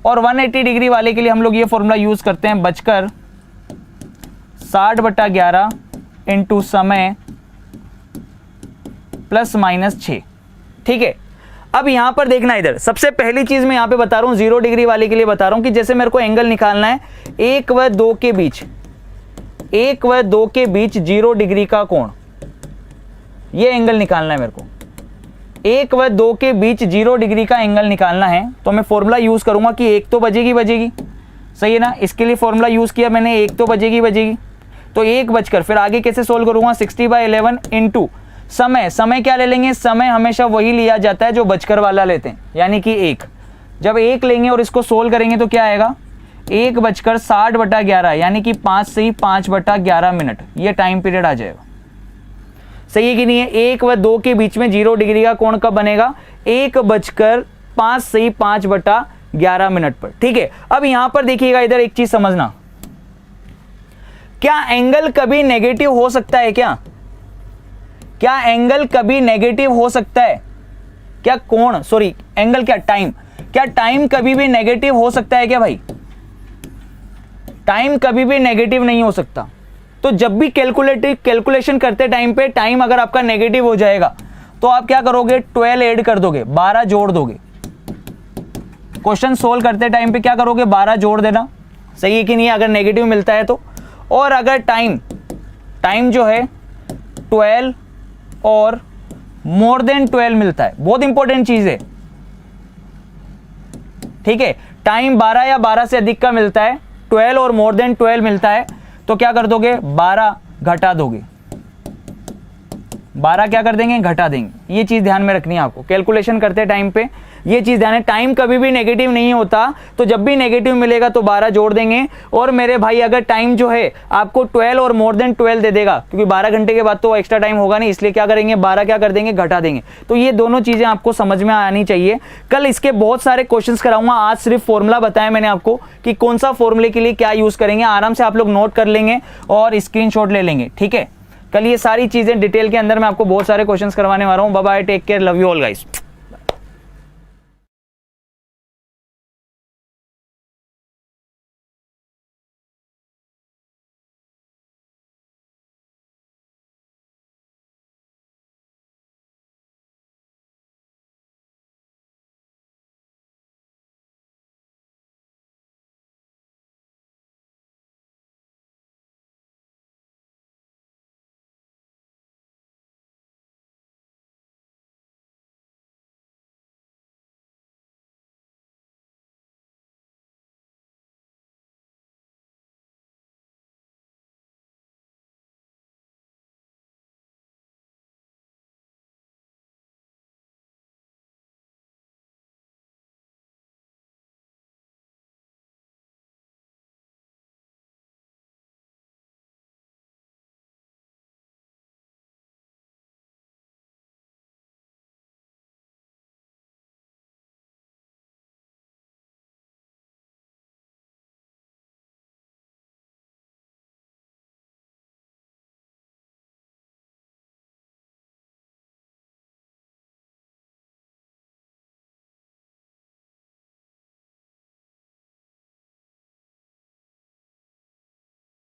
Speaker 1: और 180 डिग्री वाले के लिए हम लोग ये फॉर्मूला यूज करते हैं, बचकर 60/11 इंटू समय +-6, ठीक है। अब यहां पर देखना, इधर सबसे पहली चीज मैं यहां पे बता रहा हूं, 0 डिग्री वाले के लिए बता रहा हूं कि जैसे मेरे को एंगल निकालना है 1 व 2 के बीच, 1 व 2 के बीच 0 डिग्री का कोण, ये एंगल निकालना है मेरे को। 1 व 2 के बीच 0 डिग्री का एंगल निकालना है तो मैं फॉर्मूला यूज करूंगा कि 1 तो बजेगी, सही है ना। इसके लिए फॉर्मूला यूज किया मैंने, 1 तो बजेगी। तो 1 बजकर, फिर आगे कैसे सोल्व करूंगा, 60/11 इंटू समय क्या ले लेंगे, समय हमेशा वही लिया जाता है जो बचकर वाला लेते हैं, यानी कि 1। जब 1 लेंगे और इसको सोल्व करेंगे तो क्या आएगा, 1 बजकर 60/11 यानी कि 5 से ही 5/11 मिनट, ये टाइम पीरियड आ जाएगा, सही है कि नहीं है। 1 व 2 के बीच में 0 डिग्री का कोण कब बनेगा, 1 बजकर 5 से ही 5/11 मिनट पर, ठीक है। अब यहां पर देखिएगा, इधर एक चीज समझना, क्या एंगल कभी नेगेटिव हो सकता है, क्या एंगल कभी नेगेटिव हो सकता है, क्या कोण, सॉरी एंगल, क्या टाइम कभी भी नेगेटिव हो सकता है क्या भाई, टाइम कभी भी नेगेटिव नहीं हो सकता। तो जब भी कैलकुलेशन करते टाइम पे टाइम अगर आपका नेगेटिव हो जाएगा तो आप क्या करोगे, 12 ऐड कर दोगे, 12 जोड़ दोगे। क्वेश्चन सोल्व करते टाइम पे क्या करोगे, 12 जोड़ देना, सही है कि नहीं, अगर नेगेटिव मिलता है तो। और अगर टाइम जो है 12 और मोर देन 12 मिलता है, बहुत इंपॉर्टेंट चीज है, ठीक है, टाइम 12 या 12 से अधिक का मिलता है, 12 और मोर देन 12 मिलता है तो क्या कर दोगे, 12 घटा दोगे, 12 क्या कर देंगे, घटा देंगे। ये चीज़ ध्यान में रखनी है आपको कैलकुलेशन करते टाइम पे, ये चीज़ ध्यान है। टाइम कभी भी नेगेटिव नहीं होता, तो जब भी नेगेटिव मिलेगा तो 12 जोड़ देंगे। और मेरे भाई अगर टाइम जो है आपको 12 और मोर देन 12 दे देगा, क्योंकि 12 घंटे के बाद तो एक्स्ट्रा टाइम होगा नहीं, इसलिए क्या करेंगे 12 क्या कर देंगे, घटा देंगे। तो ये दोनों चीज़ें आपको समझ में आनी चाहिए। कल इसके बहुत सारे क्वेश्चंस कराऊंगा, आज सिर्फ फॉर्मूला बताया मैंने आपको कि कौन सा फॉर्मूले के लिए क्या यूज़ करेंगे। आराम से आप लोग नोट कर लेंगे और स्क्रीनशॉट ले लेंगे, ठीक है। कल ये सारी चीज़ें डिटेल के अंदर मैं आपको बहुत सारे क्वेश्चंस करवाने वाला हूँ। Bye bye, take care, love you all guys.